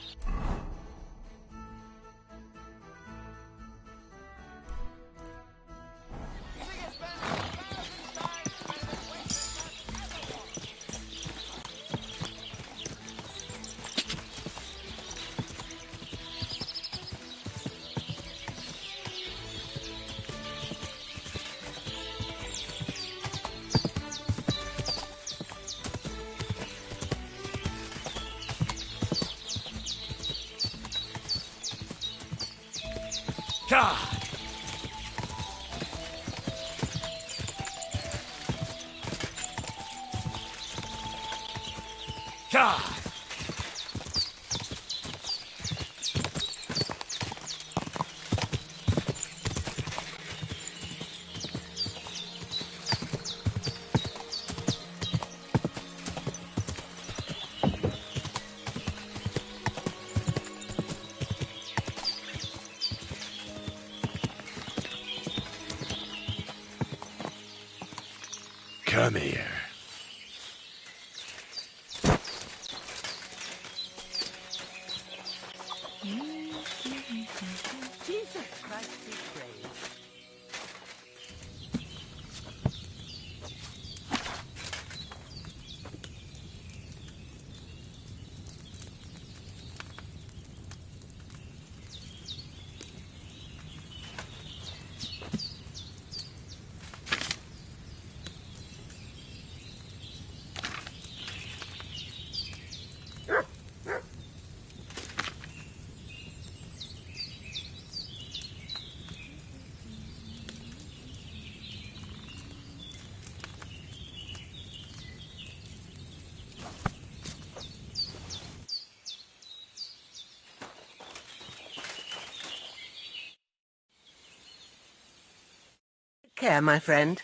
Sing it, Ben, 1,000 times better than wasted man ever was. God! God! Come here. Jesus Christ be praised. Care, my friend.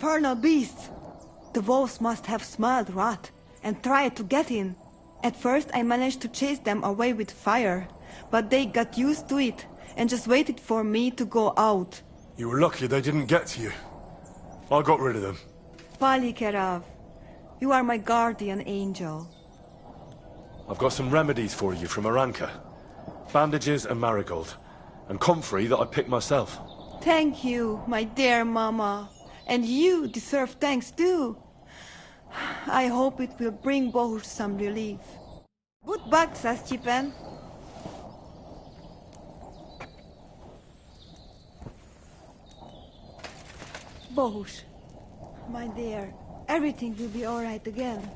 infernal beasts. The wolves must have smelled rot and tried to get in. At first I managed to chase them away with fire, but they got used to it and just waited for me to go out. You were lucky they didn't get to you. I got rid of them. Palikerav, you are my guardian angel. I've got some remedies for you from Aranka. Bandages and marigold. And comfrey that I picked myself. Thank you, my dear mama. And you deserve thanks too. I hope it will bring Bohush some relief. Good luck, Saschipen. Bohush, my dear, everything will be all right again.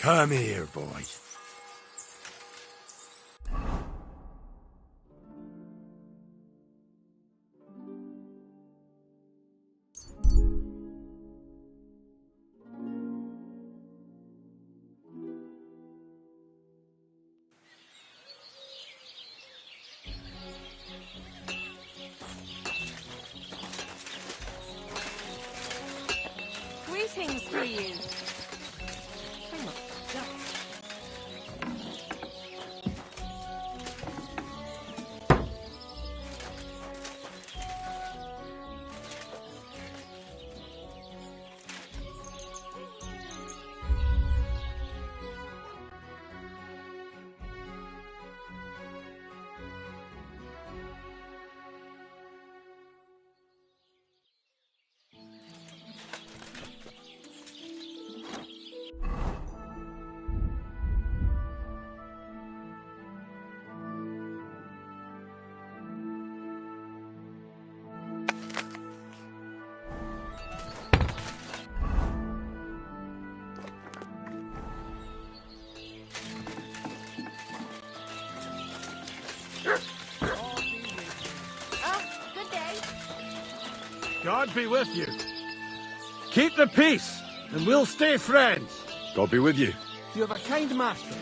Come here, boy. Greetings to you. God be with you. Keep the peace, and we'll stay friends. God be with you. You have a kind master.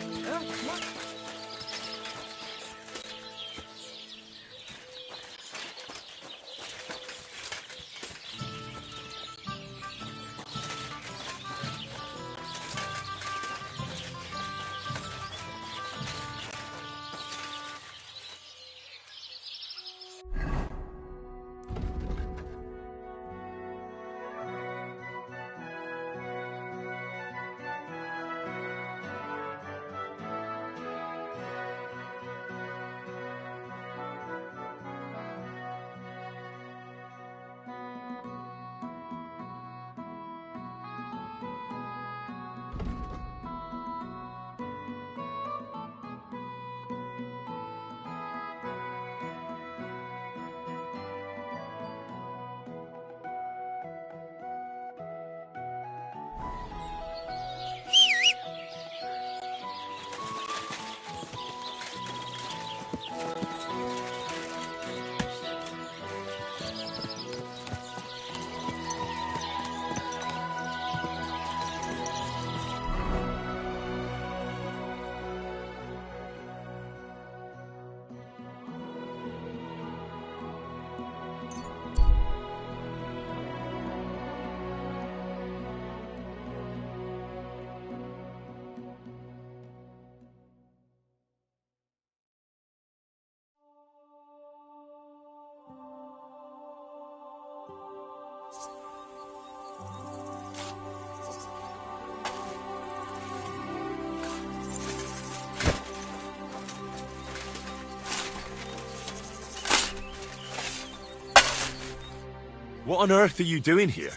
What on earth are you doing here?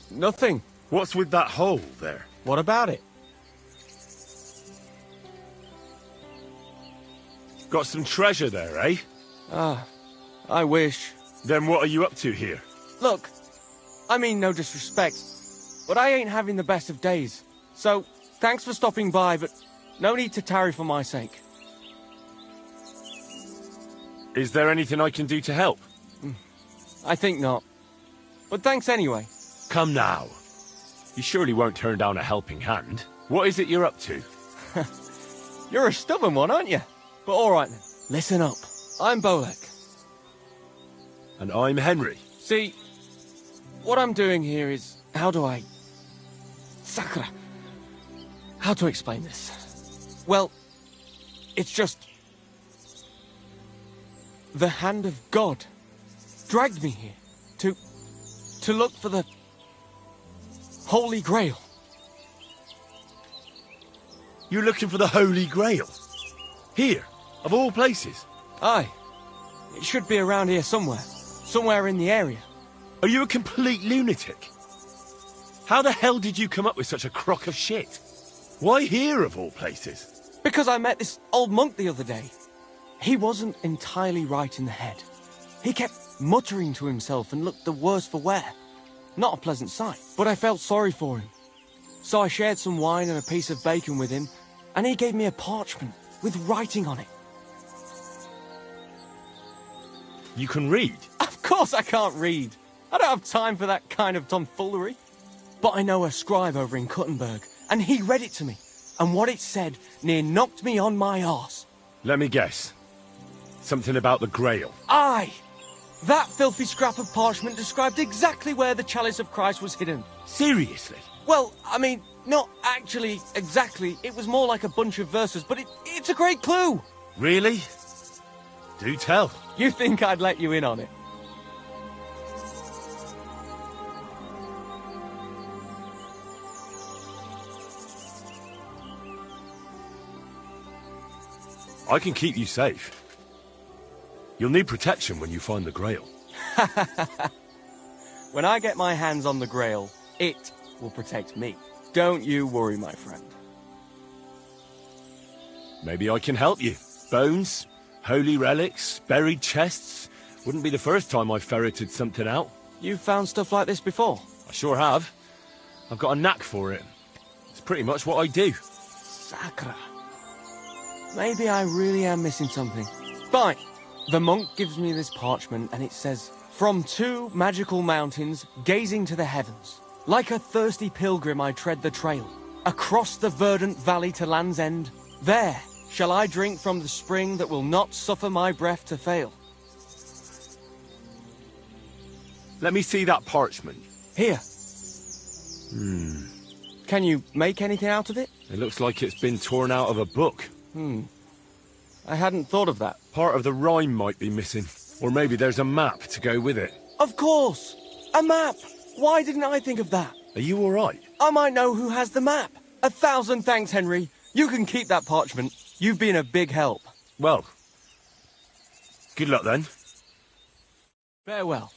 Nothing. What's with that hole there? What about it? Got some treasure there, eh? I wish. Then what are you up to here? Look, I mean no disrespect, but I ain't having the best of days. So, thanks for stopping by, but no need to tarry for my sake. Is there anything I can do to help? I think not. But thanks anyway. Come now. You surely won't turn down a helping hand. What is it you're up to? You're a stubborn one, aren't you? But alright then, listen up. I'm Bolek. And I'm Henry. See, what I'm doing here is... How do I... Sakura. How to explain this? Well, it's just... The hand of God dragged me here to look for the Holy Grail. You're looking for the Holy Grail? Here, of all places? Aye. It should be around here somewhere. Somewhere in the area. Are you a complete lunatic? How the hell did you come up with such a crock of shit? Why here, of all places? Because I met this old monk the other day. He wasn't entirely right in the head. He kept muttering to himself and looked the worse for wear. Not a pleasant sight, but I felt sorry for him. So I shared some wine and a piece of bacon with him, and he gave me a parchment with writing on it. You can read? Of course I can't read. I don't have time for that kind of tomfoolery. But I know a scribe over in Kuttenberg, and he read it to me. And what it said near knocked me on my arse. Let me guess. Something about the Grail. Aye! That filthy scrap of parchment described exactly where the Chalice of Christ was hidden. Seriously? Well, I mean, not actually exactly. It was more like a bunch of verses, but it's a great clue. Really? Do tell. You think I'd let you in on it? I can keep you safe. You'll need protection when you find the Grail. When I get my hands on the Grail, it will protect me. Don't you worry, my friend. Maybe I can help you. Bones, holy relics, buried chests. Wouldn't be the first time I've ferreted something out. You've found stuff like this before? I sure have. I've got a knack for it. It's pretty much what I do. Sakura. Maybe I really am missing something. Fine. The monk gives me this parchment and it says, "From two magical mountains, gazing to the heavens. Like a thirsty pilgrim I tread the trail. Across the verdant valley to Land's End. There shall I drink from the spring that will not suffer my breath to fail." Let me see that parchment. Here. Can you make anything out of it? It looks like it's been torn out of a book. I hadn't thought of that. Part of the rhyme might be missing. Or maybe there's a map to go with it. Of course! A map! Why didn't I think of that? Are you alright? I might know who has the map. 1,000 thanks, Henry. You can keep that parchment. You've been a big help. Well, good luck then. Farewell.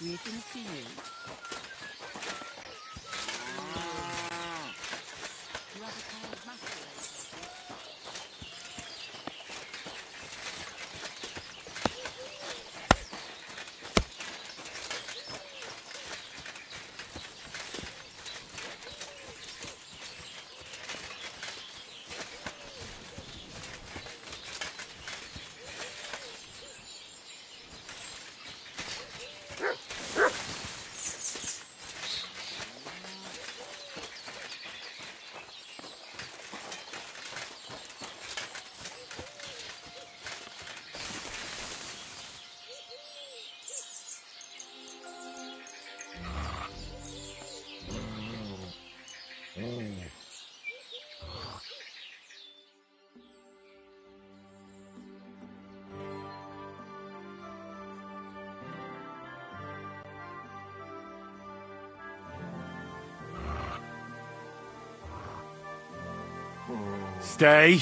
Greetings to you. You have a kind of masquerade. Stay.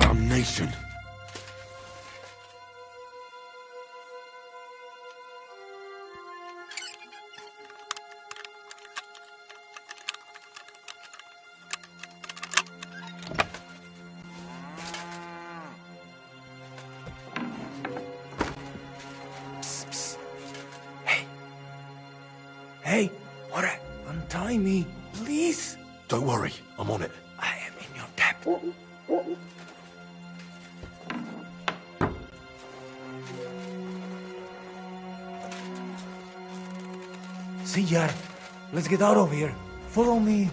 Damnation. Hey, what? Untie me, please. Don't worry, I'm on it. I am in your debt. Senor, let's get out of here. Follow me.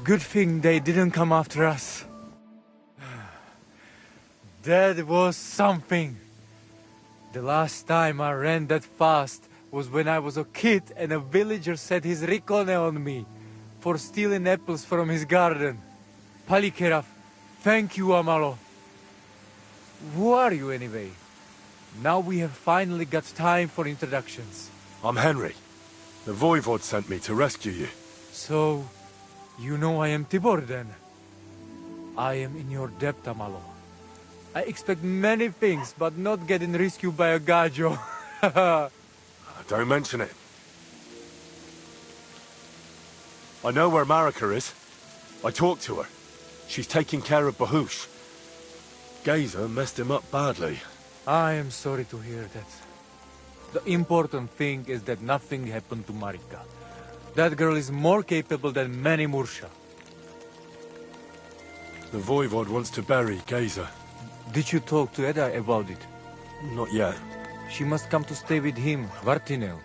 Good thing they didn't come after us. That was something. The last time I ran that fast was when I was a kid and a villager set his ricone on me for stealing apples from his garden. Palikeraf, thank you, Amalo. Who are you anyway? Now we have finally got time for introductions. I'm Henry. The Voivod sent me to rescue you. So, you know I am Tibor then? I am in your debt, Amalo. I expect many things, but not getting rescued by a gajo. Don't mention it. I know where Marika is. I talked to her. She's taking care of Bahush. Gazer messed him up badly. I am sorry to hear that. The important thing is that nothing happened to Marika. That girl is more capable than many Mursha. The Voivod wants to bury Gazer. Did you talk to Edda about it? Not yet. She must come to stay with him, Vartinel.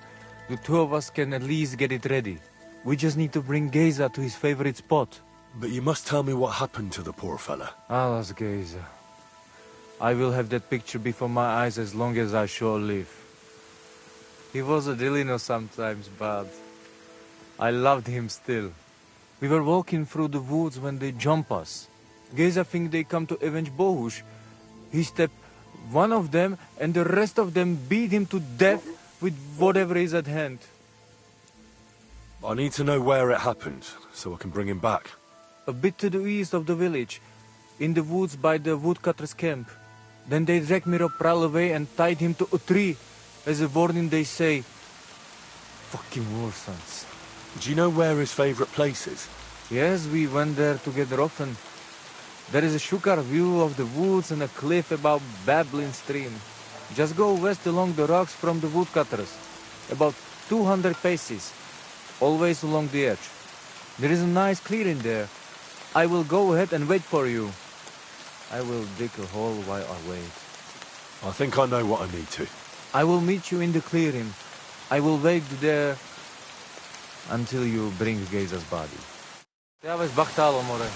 The two of us can at least get it ready. We just need to bring Gazer to his favorite spot. But you must tell me what happened to the poor fella. Alas, Gazer. I will have that picture before my eyes as long as I shall live. He was a Delino sometimes, but I loved him still. We were walking through the woods when they jump us. Gazer think they come to avenge Bohush. He stepped one of them, and the rest of them beat him to death with whatever is at hand. I need to know where it happened, so I can bring him back. A bit to the east of the village, in the woods by the woodcutter's camp. Then they dragged Miropral away and tied him to a tree. As a warning, they say, fucking warsons. Do you know where his favorite place is? Yes, we went there together often. There is a shukar view of the woods and a cliff above babbling stream. Just go west along the rocks from the woodcutters. About 200 paces. Always along the edge. There is a nice clearing there. I will go ahead and wait for you. I will dig a hole while I wait. I think I know what I need to. I will meet you in the clearing. I will wait there until you bring Gazer's body. Ja, wees bachtalo, more.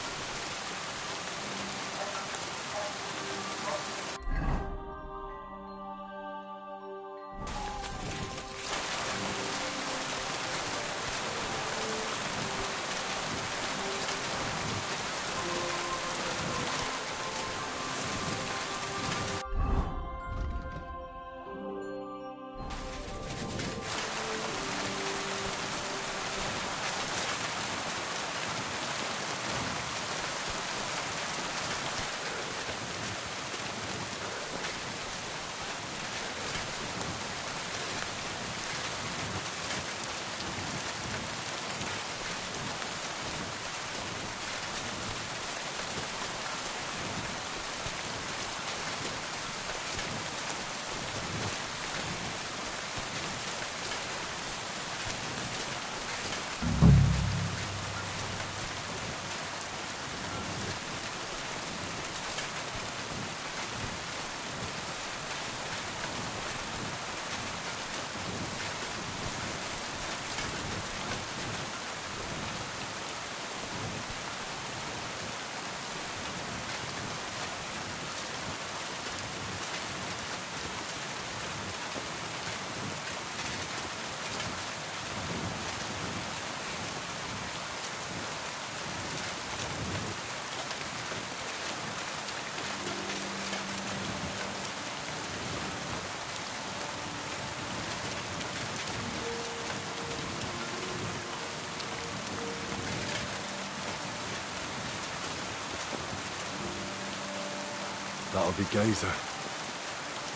That'll be Gazer.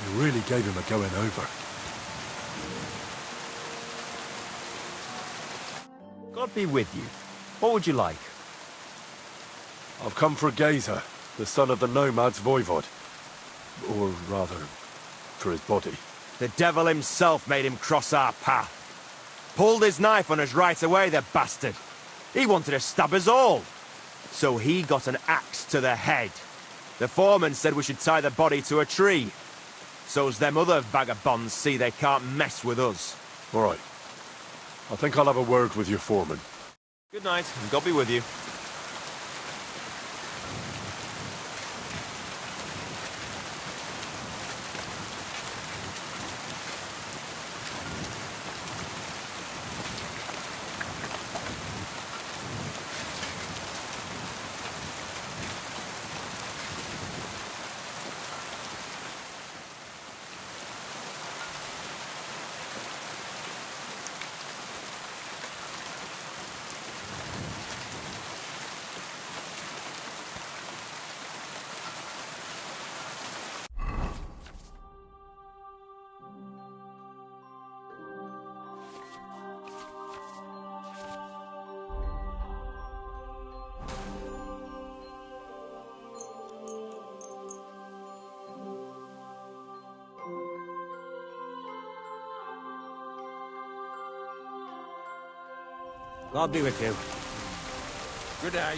They really gave him a going over. God be with you. What would you like? I've come for Gazer, the son of the Nomad's voivod. Or rather, for his body. The devil himself made him cross our path. Pulled his knife on us right away, the bastard. He wanted to stab us all. So he got an axe to the head. The foreman said we should tie the body to a tree. So's them other vagabonds see they can't mess with us. All right. I think I'll have a word with your foreman. Good night, and God be with you. God be with you. Good day.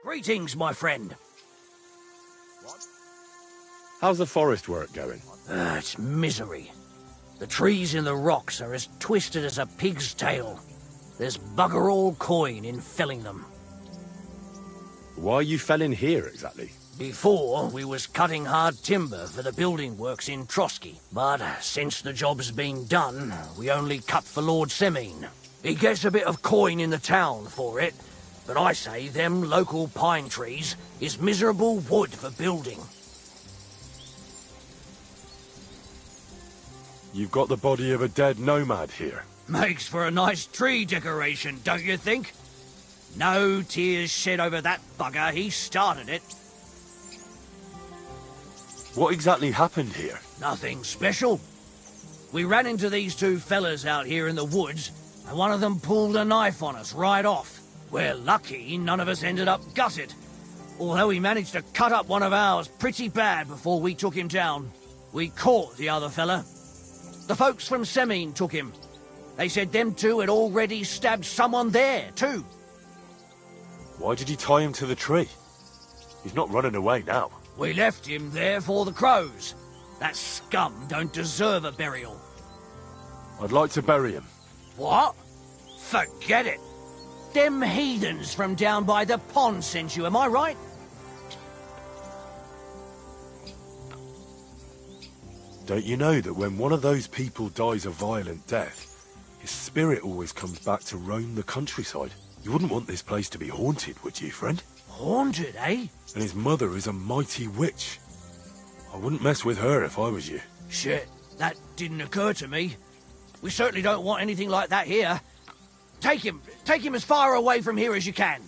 Greetings, my friend. How's the forest work going? It's misery. The trees in the rocks are as twisted as a pig's tail. There's bugger all coin in felling them. Why are you felling here, exactly? Before, we was cutting hard timber for the building works in Trotsky. But since the job's been done, we only cut for Lord Semine. He gets a bit of coin in the town for it, but I say them local pine trees is miserable wood for building. You've got the body of a dead nomad here. Makes for a nice tree decoration, don't you think? No tears shed over that bugger, he started it. What exactly happened here? Nothing special. We ran into these two fellas out here in the woods, and one of them pulled a knife on us right off. We're lucky none of us ended up gutted, although he managed to cut up one of ours pretty bad before we took him down. We caught the other fella. The folks from Semine took him. They said them two had already stabbed someone there, too. Why did you tie him to the tree? He's not running away now. We left him there for the crows. That scum don't deserve a burial. I'd like to bury him. What? Forget it. Them heathens from down by the pond sent you, am I right? Don't you know that when one of those people dies a violent death, his spirit always comes back to roam the countryside? You wouldn't want this place to be haunted, would you, friend? Haunted, eh? And his mother is a mighty witch. I wouldn't mess with her if I was you. Shit, that didn't occur to me. We certainly don't want anything like that here. Take him as far away from here as you can.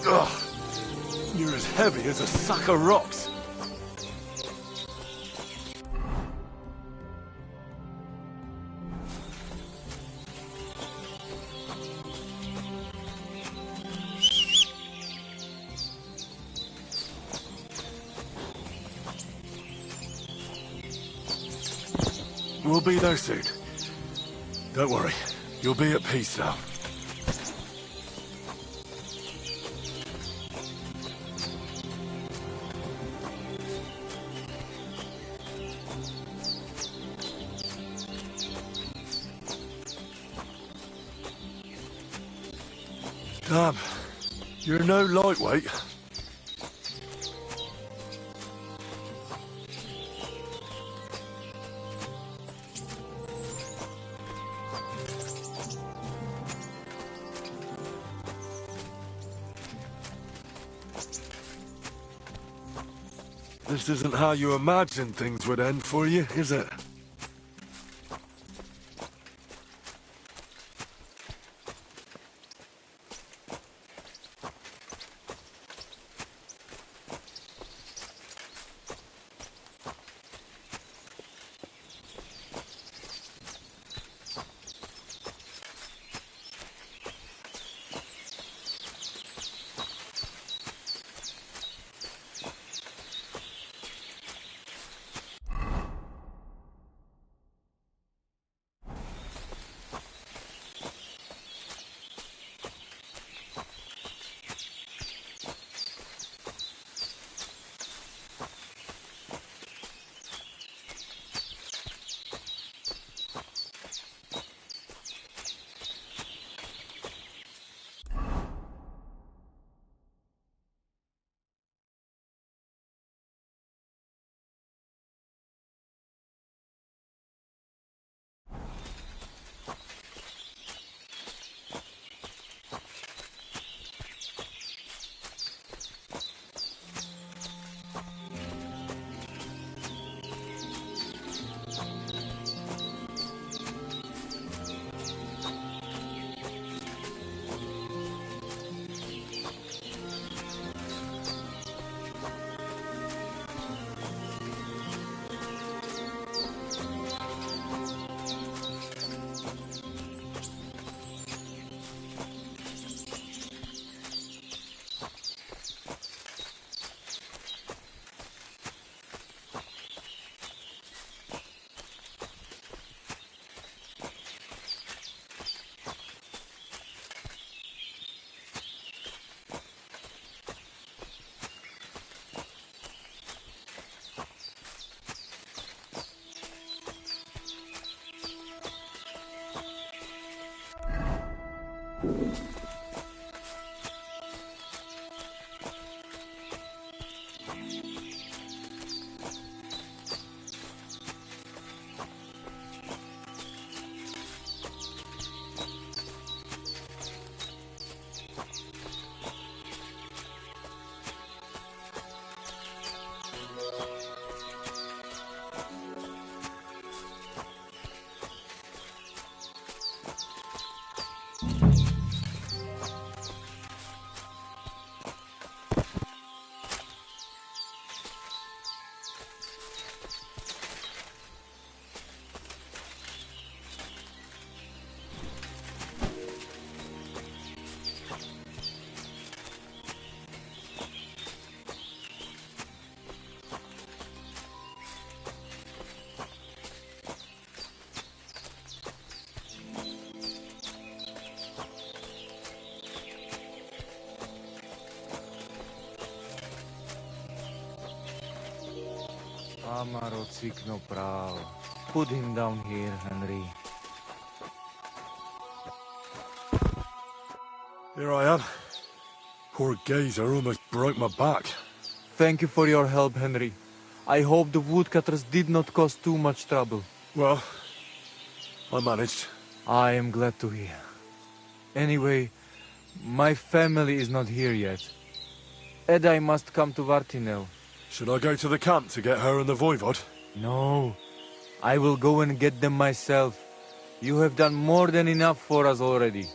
Ugh! You're as heavy as a sack of rocks. We'll be there soon. Don't worry. You'll be at peace now. Damn. You're no lightweight. This isn't how you imagined things would end for you, is it? Amarocik no prav. Put him down here, Henry. Here I am. Poor Gazer almost broke my back. Thank you for your help, Henry. I hope the woodcutters did not cause too much trouble. Well, I managed. I am glad to hear. Anyway, my family is not here yet. Edai must come to Vartinel. Should I go to the camp to get her and the voivod? No. I will go and get them myself. You have done more than enough for us already.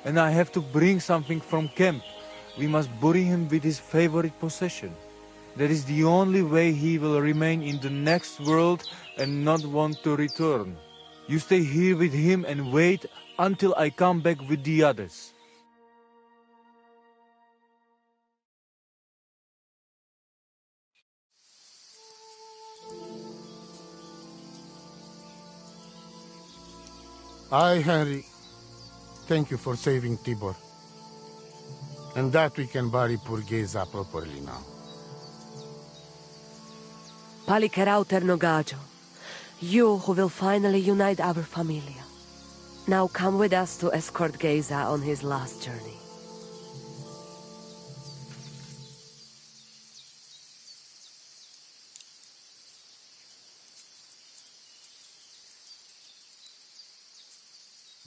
And I have to bring something from camp. We must bury him with his favorite possession. That is the only way he will remain in the next world and not want to return. You stay here with him and wait until I come back with the others. I, Henry, thank you for saving Tibor. And that we can bury poor Geza properly now. Palikerauter Nogajo, you who will finally unite our familia. Now come with us to escort Geza on his last journey.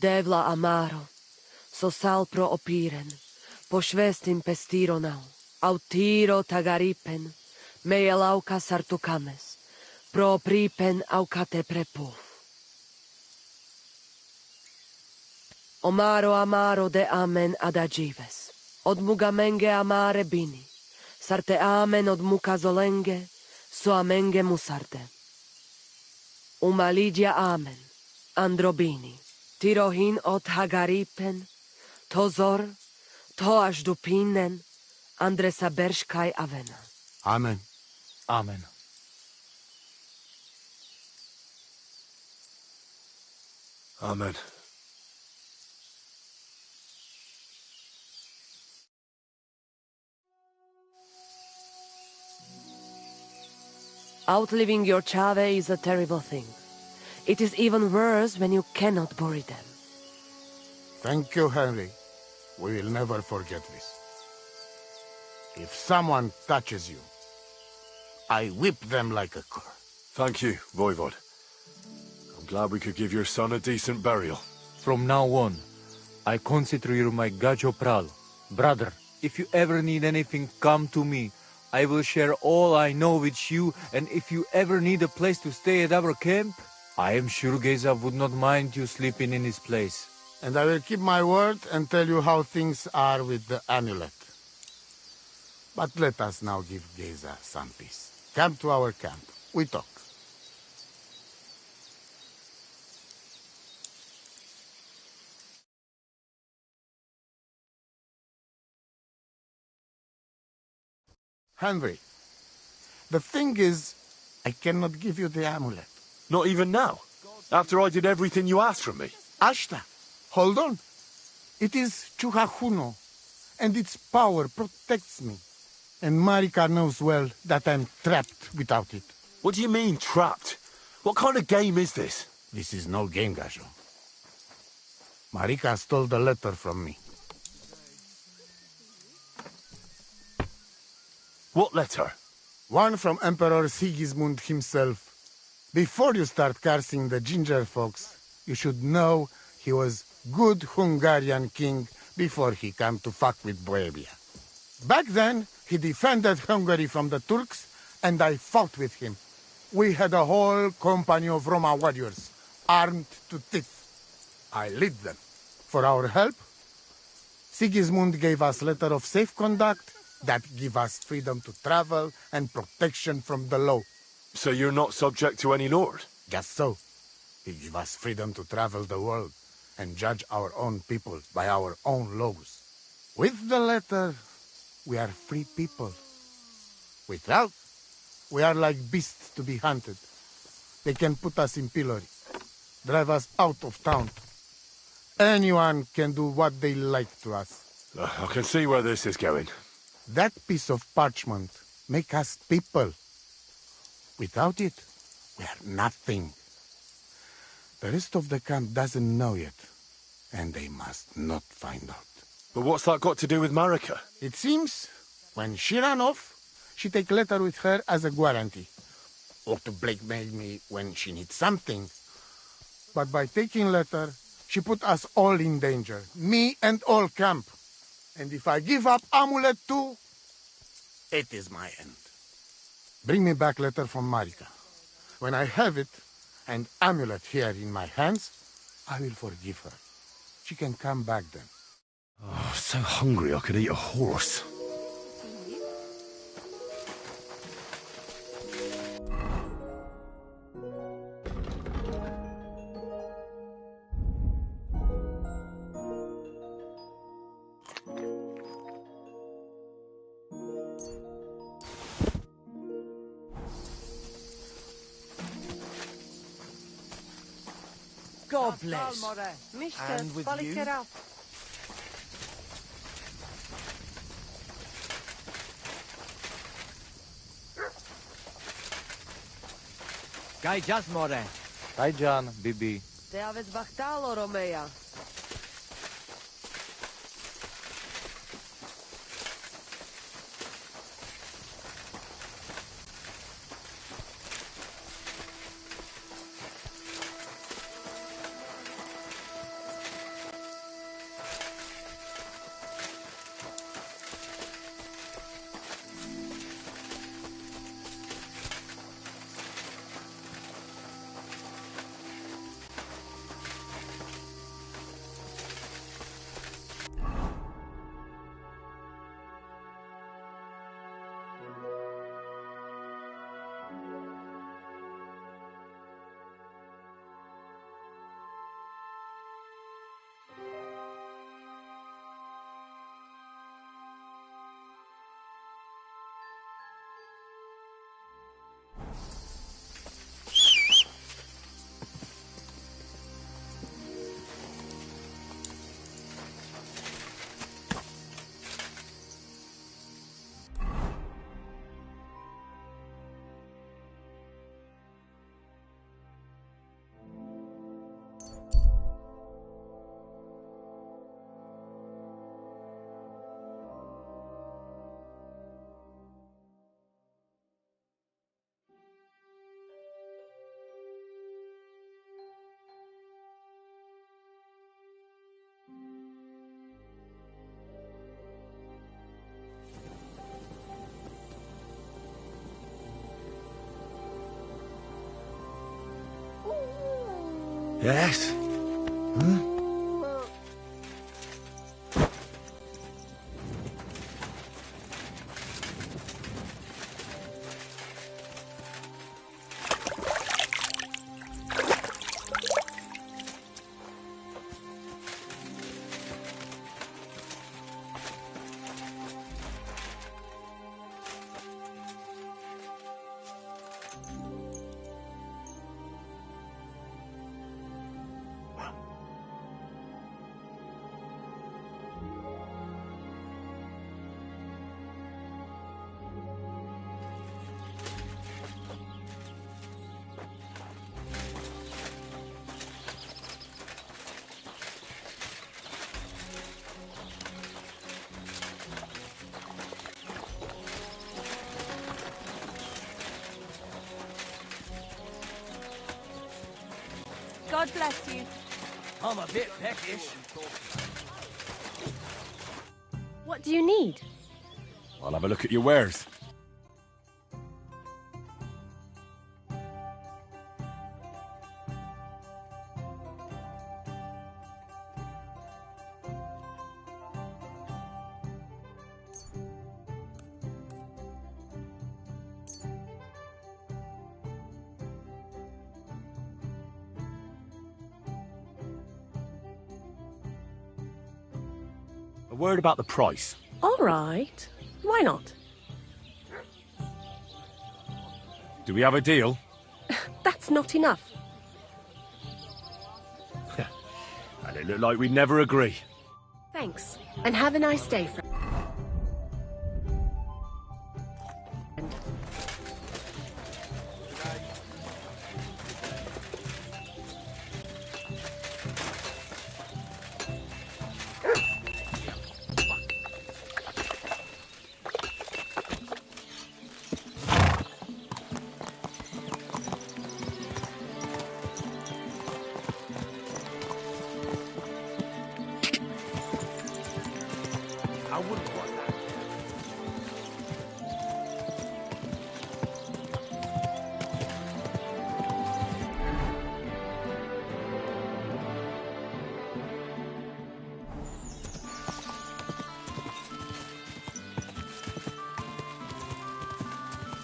Devla amaro, so sal pro opiren, pošvestin pestironau, Autiro tagaripen, meelauka sartukames, pro pripen aukate prepuf. Omaro amaro de amen adagives, od mugamenge amare bini, sarte amen od mukazolenge, so amenge musarte. Umalidia amen, androbini, tirohin od hagaripen, tozor, to až dupinen, Andresa berškaj avena. Amen. Amen. Amen. Outliving your chave is a terrible thing. It is even worse when you cannot bury them. Thank you, Henry. We will never forget this. If someone touches you, I whip them like a cur. Thank you, Voivod. I'm glad we could give your son a decent burial. From now on, I consider you my Gajo Pral. Brother, if you ever need anything, come to me. I will share all I know with you, and if you ever need a place to stay at our camp, I am sure Geza would not mind you sleeping in his place. And I will keep my word and tell you how things are with the amulet. But let us now give Geza some peace. Come to our camp. We talk. Henry, the thing is, I cannot give you the amulet. Not even now? After I did everything you asked from me? Ashta, hold on. It is Chuhajuno, and its power protects me. And Marika knows well that I'm trapped without it. What do you mean, trapped? What kind of game is this? This is no game, Gajo. Marika stole the letter from me. What letter? One from Emperor Sigismund himself. Before you start cursing the ginger folks, you should know he was good Hungarian king before he came to fuck with Bohemia. Back then, he defended Hungary from the Turks, and I fought with him. We had a whole company of Roma warriors, armed to teeth. I lead them. For our help, Sigismund gave us letter of safe conduct that give us freedom to travel and protection from the law. So you're not subject to any lord? Just so. He give us freedom to travel the world and judge our own people by our own laws. With the letter, we are free people. Without, we are like beasts to be hunted. They can put us in pillory, drive us out of town. Anyone can do what they like to us. I can see where this is going. That piece of parchment make us people. Without it, we are nothing. The rest of the camp doesn't know yet, and they must not find out. But what's that got to do with Marika? It seems, when she ran off, she take letter with her as a guarantee, or to blackmail me when she needs something. But by taking letter, she put us all in danger, me and all camp. And if I give up amulet too, it is my end. Bring me back letter from Marika. When I have it, and amulet here in my hands, I will forgive her. She can come back then. Oh, so hungry I could eat a horse. God bless. And with you? Gai jas more. Hi, John, Bibi. Te aveți bahtalo, Romea. Yes? Huh? God bless you. I'm a bit peckish. What do you need? I'll have a look at your wares. A word about the price. All right. Why not? Do we have a deal? That's not enough. And it looked like we'd never agree. Thanks. And have a nice day, friend. I wouldn't want that.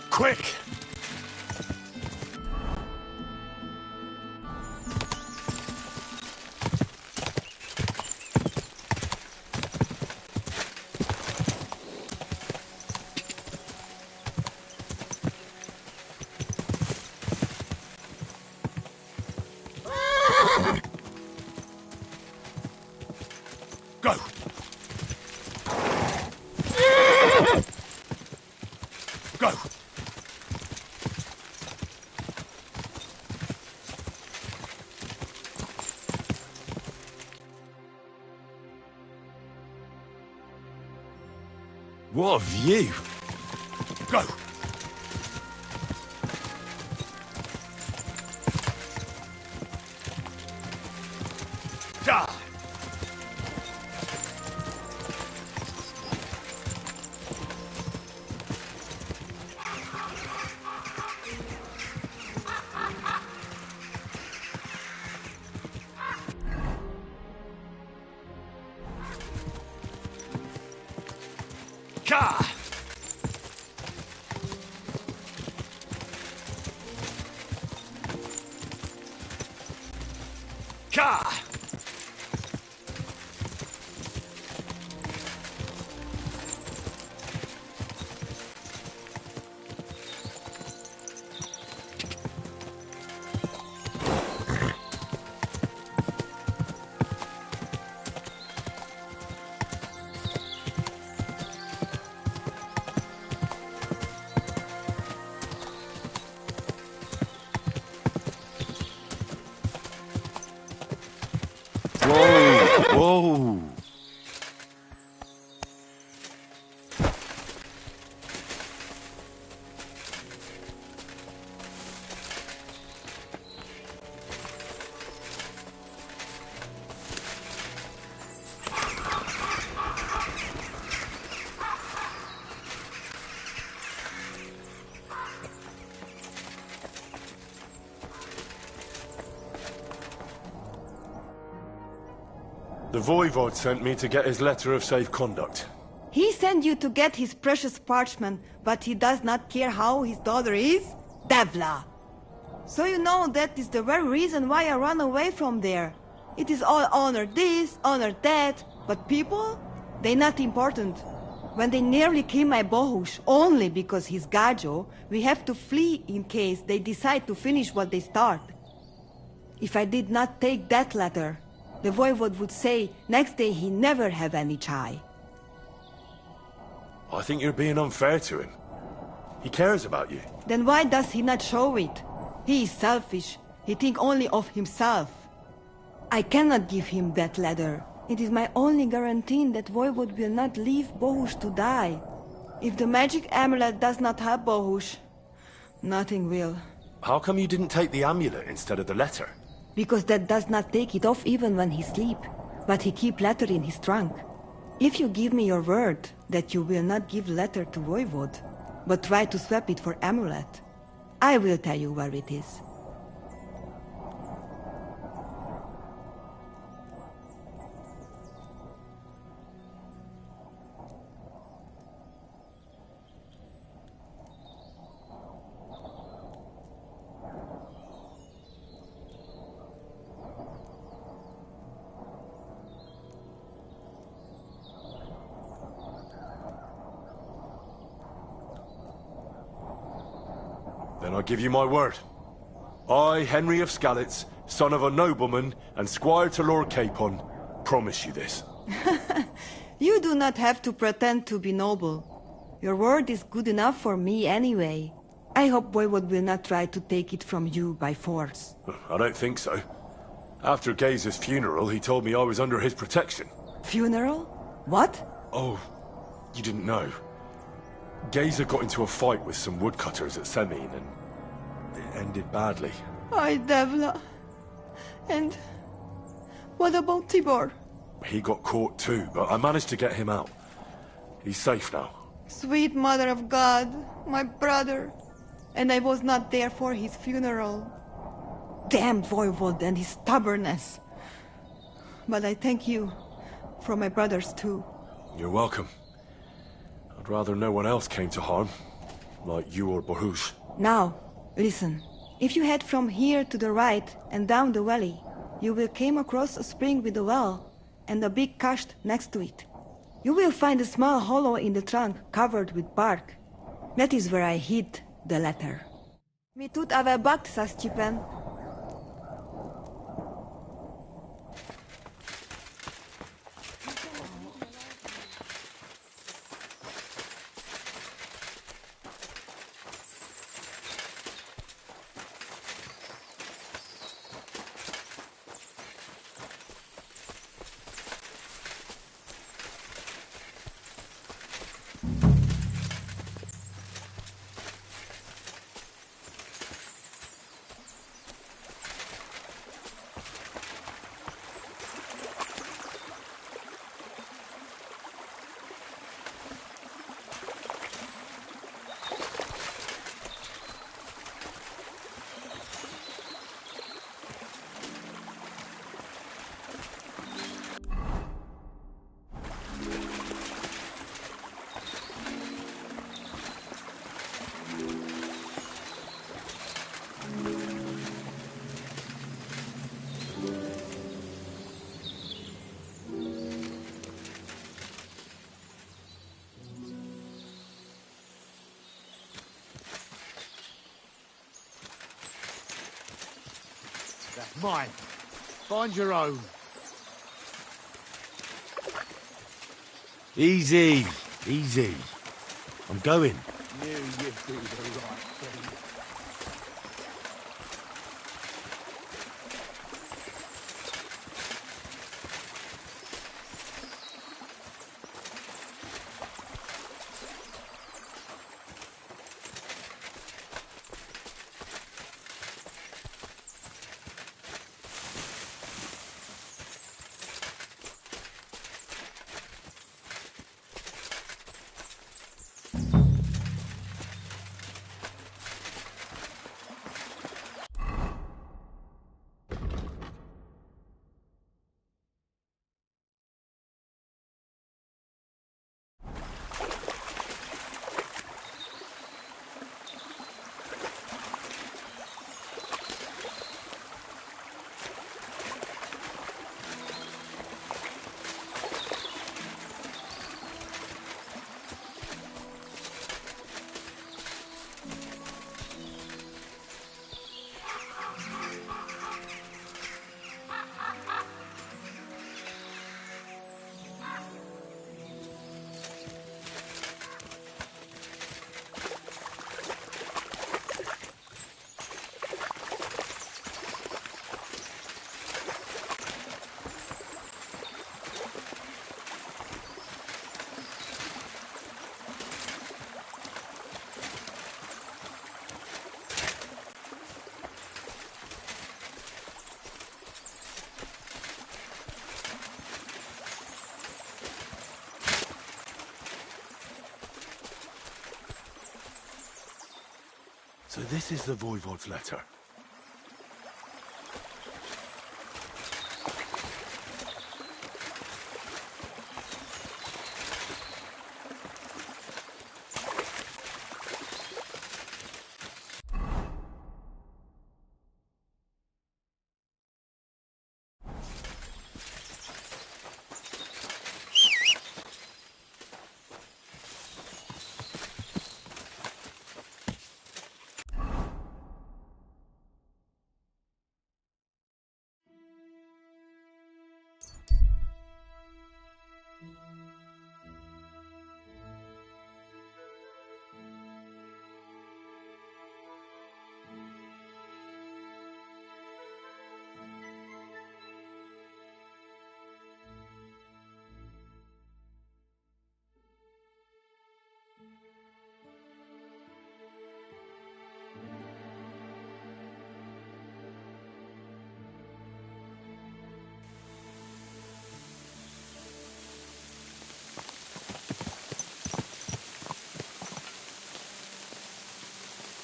Quick! Go! Go! What a view! Go! Ah! Ka! Ka! The Voivod sent me to get his letter of safe conduct. He sent you to get his precious parchment, but he does not care how his daughter is? Devla! So you know that is the very reason why I run away from there. It is all honor this, honor that, but people? They not important. When they nearly kill my Bohush, only because he's Gajo, we have to flee in case they decide to finish what they start. If I did not take that letter, the Voivod would say next day he never have any chai. I think you're being unfair to him. He cares about you. Then why does he not show it? He is selfish. He think only of himself. I cannot give him that letter. It is my only guarantee that Voivod will not leave Bohush to die. If the magic amulet does not help Bohush, nothing will. How come you didn't take the amulet instead of the letter? Because that does not take it off even when he sleep. But he keep letter in his trunk. If you give me your word that you will not give letter to Voivod, but try to swap it for amulet, I will tell you where it is. Then I give you my word. I, Henry of Skalitz, son of a nobleman and squire to Lord Capon, promise you this. You do not have to pretend to be noble. Your word is good enough for me anyway. I hope Voivod will not try to take it from you by force. I don't think so. After Gaze's funeral, he told me I was under his protection. Funeral? What? Oh, you didn't know. Gazer got into a fight with some woodcutters at Semin, and it ended badly. Ay, Devla. And what about Tibor? He got caught too, but I managed to get him out. He's safe now. Sweet Mother of God, my brother. And I was not there for his funeral. Damn Voivod and his stubbornness. But I thank you for my brothers too. You're welcome. I'd rather no one else came to harm, like you or Bohush. Now, listen. If you head from here to the right and down the valley, you will come across a spring with a well and a big kasht next to it. You will find a small hollow in the trunk covered with bark. That is where I hid the letter. Mi tut ave bakt sa Stipen. That's mine. Find your own. Easy, easy. I'm going. You do the right thing. So this is the Voivod's letter.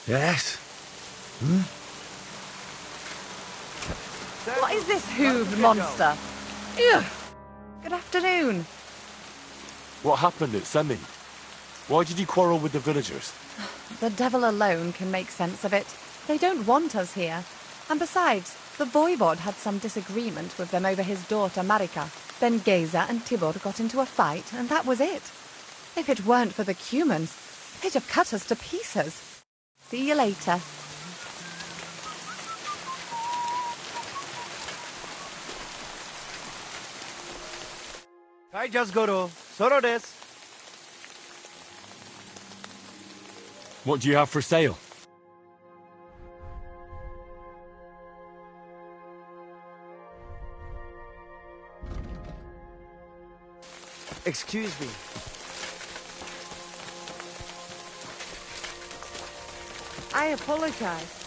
Yes? What is this hooved monster? Ew. Good afternoon. What happened at Semi? Why did you quarrel with the villagers? The devil alone can make sense of it. They don't want us here. And besides, the voivod had some disagreement with them over his daughter Marika. Then Geza and Tibor got into a fight, and that was it. If it weren't for the Cumans, they'd have cut us to pieces. See you later. I just Goro. Soro desu. What do you have for sale? Excuse me. I apologize.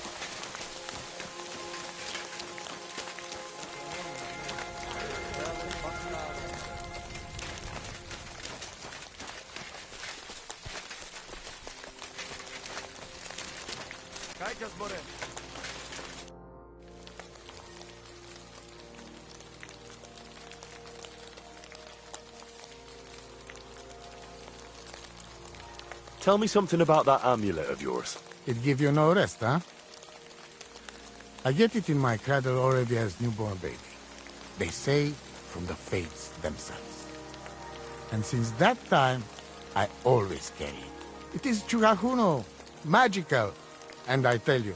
Tell me something about that amulet of yours. It give you no rest, huh? I get it in my cradle already as newborn baby. They say from the fates themselves. And since that time, I always carry it. It is Chugahuno, magical. And I tell you,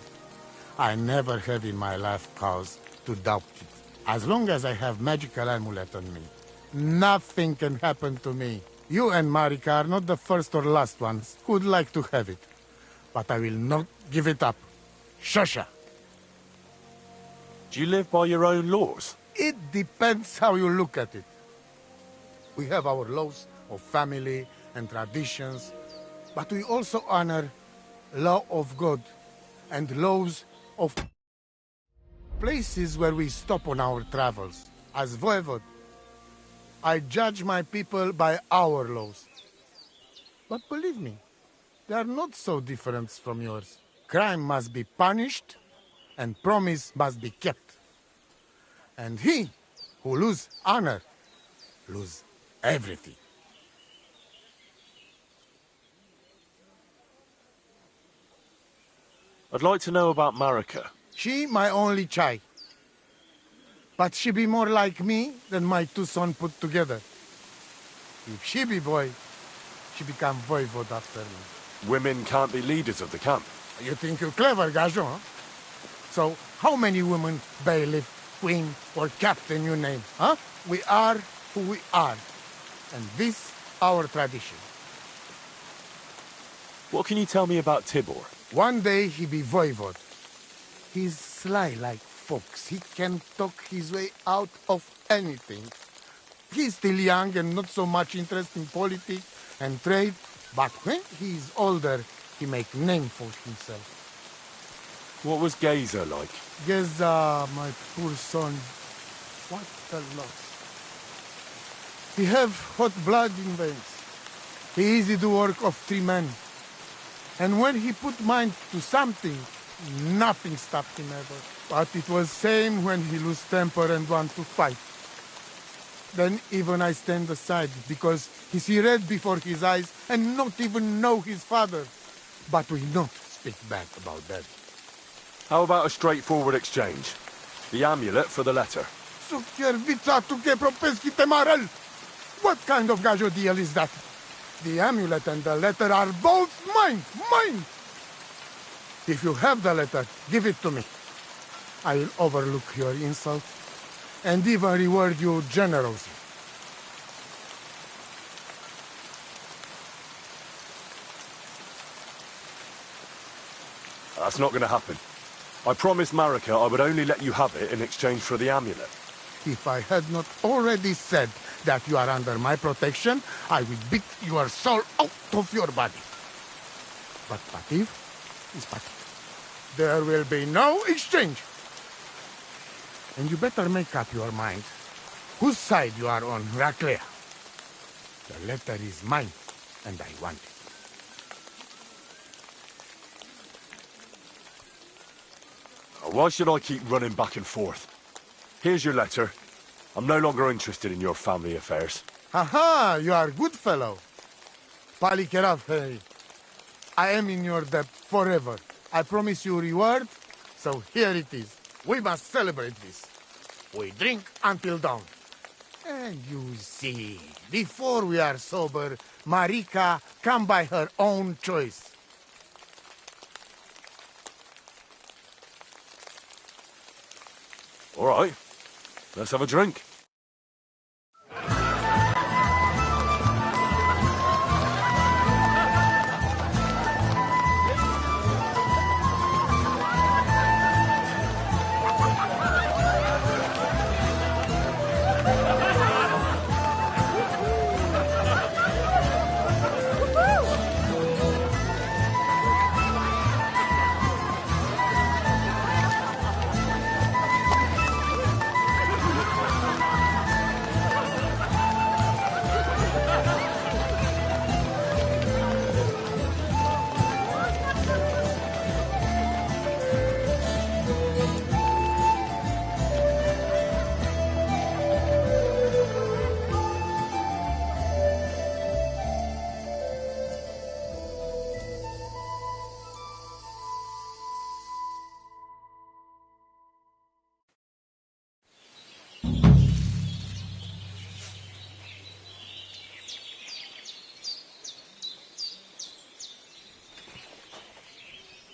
I never have in my life cause to doubt it. As long as I have magical amulet on me, nothing can happen to me. You and Marika are not the first or last ones who would like to have it. But I will not give it up. Shosha! Do you live by your own laws? It depends how you look at it. We have our laws of family and traditions, but we also honor law of God and laws of places where we stop on our travels. As voivod, I judge my people by our laws. But believe me, they are not so different from yours. Crime must be punished, and promise must be kept. And he who lose honor, lose everything. I'd like to know about Marika. She my only child. But she be more like me than my two sons put together. If she be boy, she become voivod after me. Women can't be leaders of the camp. You think you're clever, Gajon, huh? So, how many women, bailiff, queen, or captain you name, huh? We are who we are. And this, our tradition. What can you tell me about Tibor? One day he be voivod. He's sly like fox. He can talk his way out of anything. He's still young and not so much interested in politics and trade, but when he's older, he make name for himself. What was Geza like? Geza, my poor son, what a loss. He have hot blood in veins. He easy do work of 3 men. And when he put mind to something, nothing stopped him ever. But it was same when he lose temper and want to fight. Then even I stand aside, because he see red before his eyes and not even know his father. But we not speak bad about that. How about a straightforward exchange? The amulet for the letter. What kind of gajo deal is that? The amulet and the letter are both mine! Mine! If you have the letter, give it to me. I will overlook your insult and even reward you generously. That's not going to happen. I promised Marika I would only let you have it in exchange for the amulet. If I had not already said that you are under my protection, I will beat your soul out of your body. But Pativ is Pativ. There will be no exchange. And you better make up your mind whose side you are on, Raclea. The letter is mine, and I want it. Why should I keep running back and forth? Here's your letter. I'm no longer interested in your family affairs. Aha! You are a good fellow. Palikerav, hey. I am in your debt forever. I promise you reward, so here it is. We must celebrate this. We drink until dawn. And you see, before we are sober, Marika come by her own choice. All right, let's have a drink.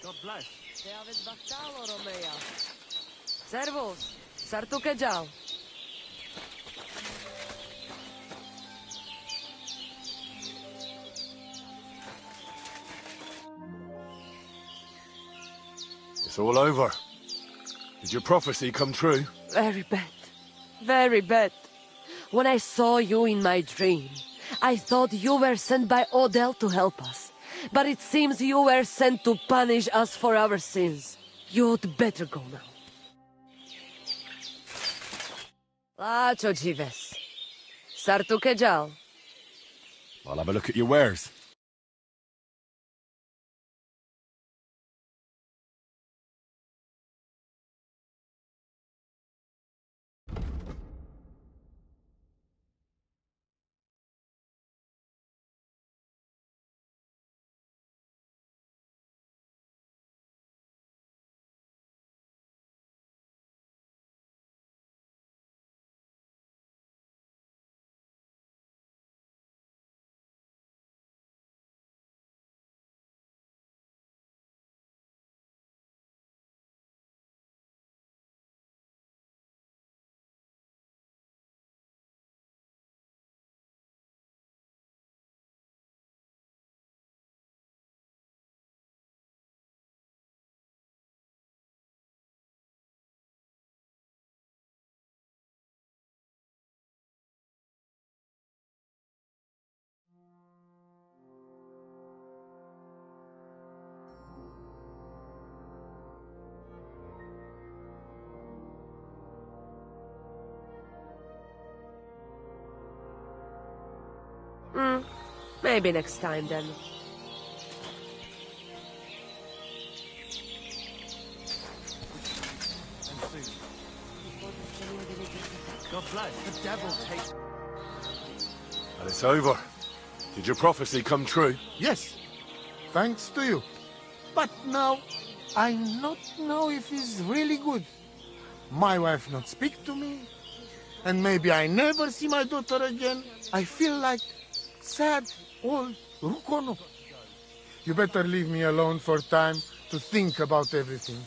God bless. Servus, sartuke džal. It's all over. Did your prophecy come true? Very bad. Very bad. When I saw you in my dream, I thought you were sent by Odell to help us. But it seems you were sent to punish us for our sins. You'd better go now. Lacho dzives. Sartuke džal. I'll have a look at your wares. Maybe next time then. your blood. The devil takes... And it's over. Did your prophecy come true? Yes, thanks to you. But now, I not know if it's really good. My wife not speak to me, and maybe I never see my daughter again. I feel like sad old Rukono. You better leave me alone for time to think about everything.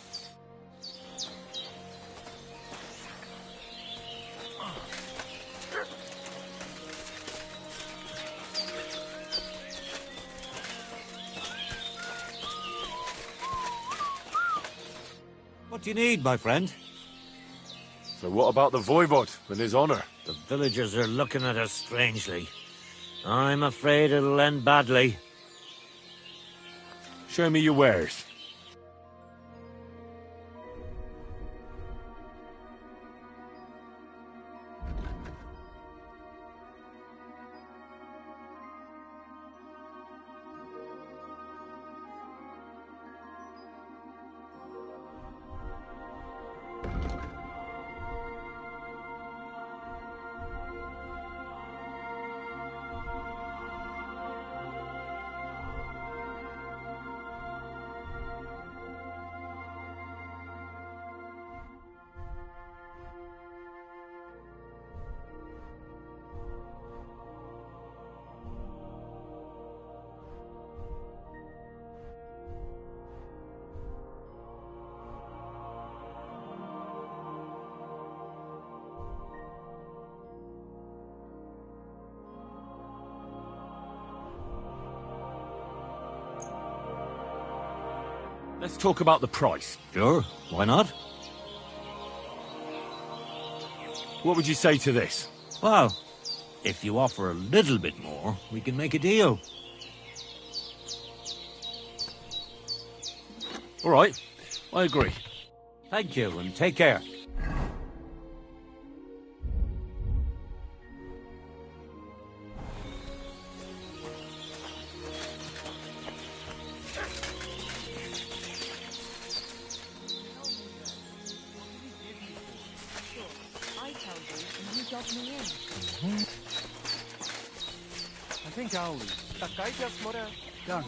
What do you need, my friend? So what about the Voivod and his honor? The villagers are looking at us strangely. I'm afraid it'll end badly. Show me your wares. Let's talk about the price. Sure, why not? What would you say to this? Well, if you offer a little bit more, we can make a deal. All right, I agree. Thank you, and take care. I think I'll leave. Done.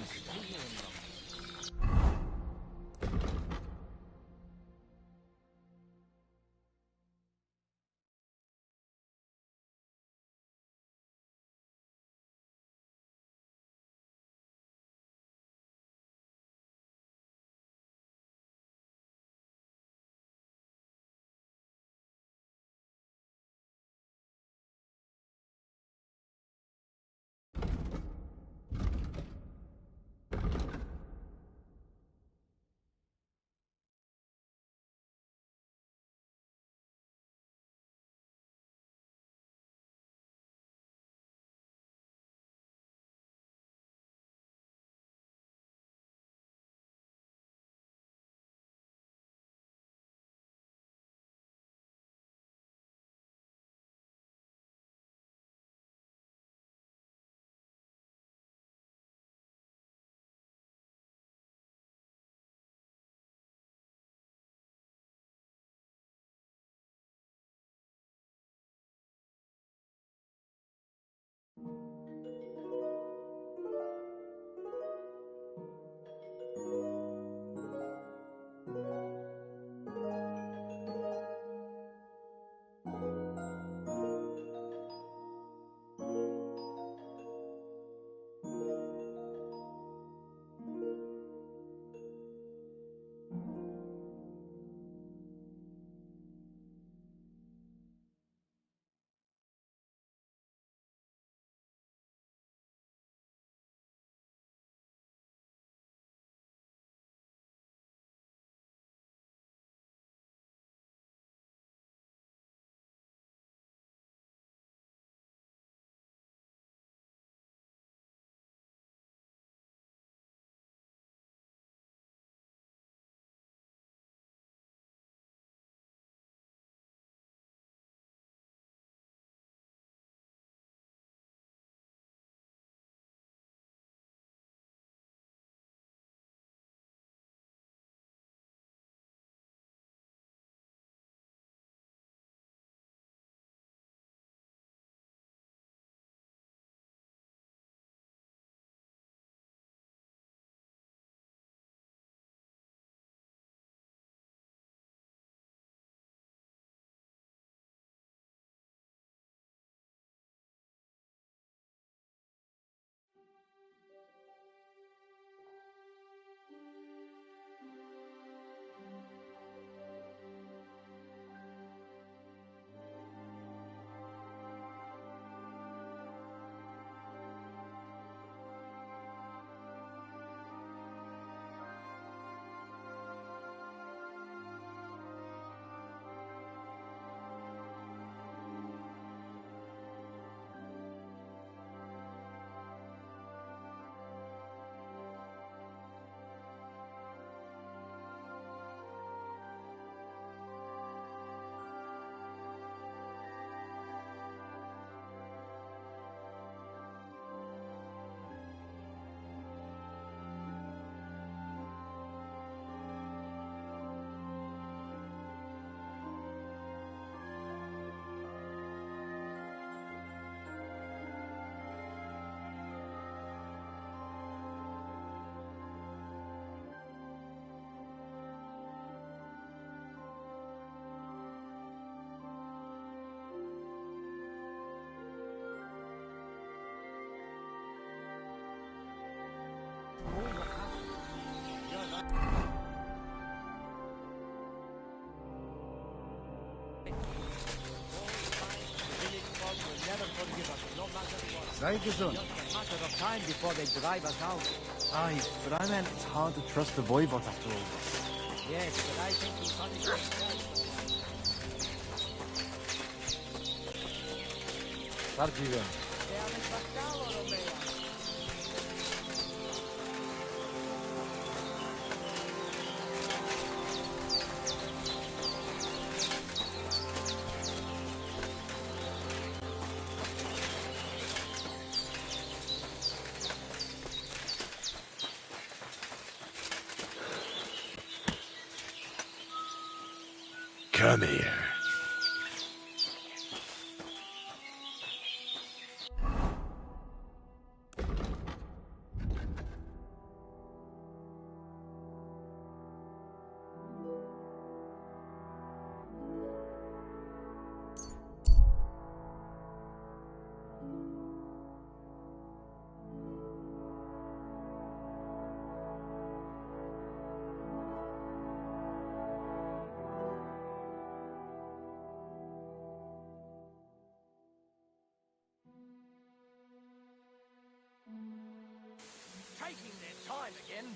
Sei gesund. Just a matter of time before they drive us out. Aye, but I meant it's hard to trust the Voivod after all this. Yes, but I think he's punished himself. Sardziven. Come here. Taking their time again.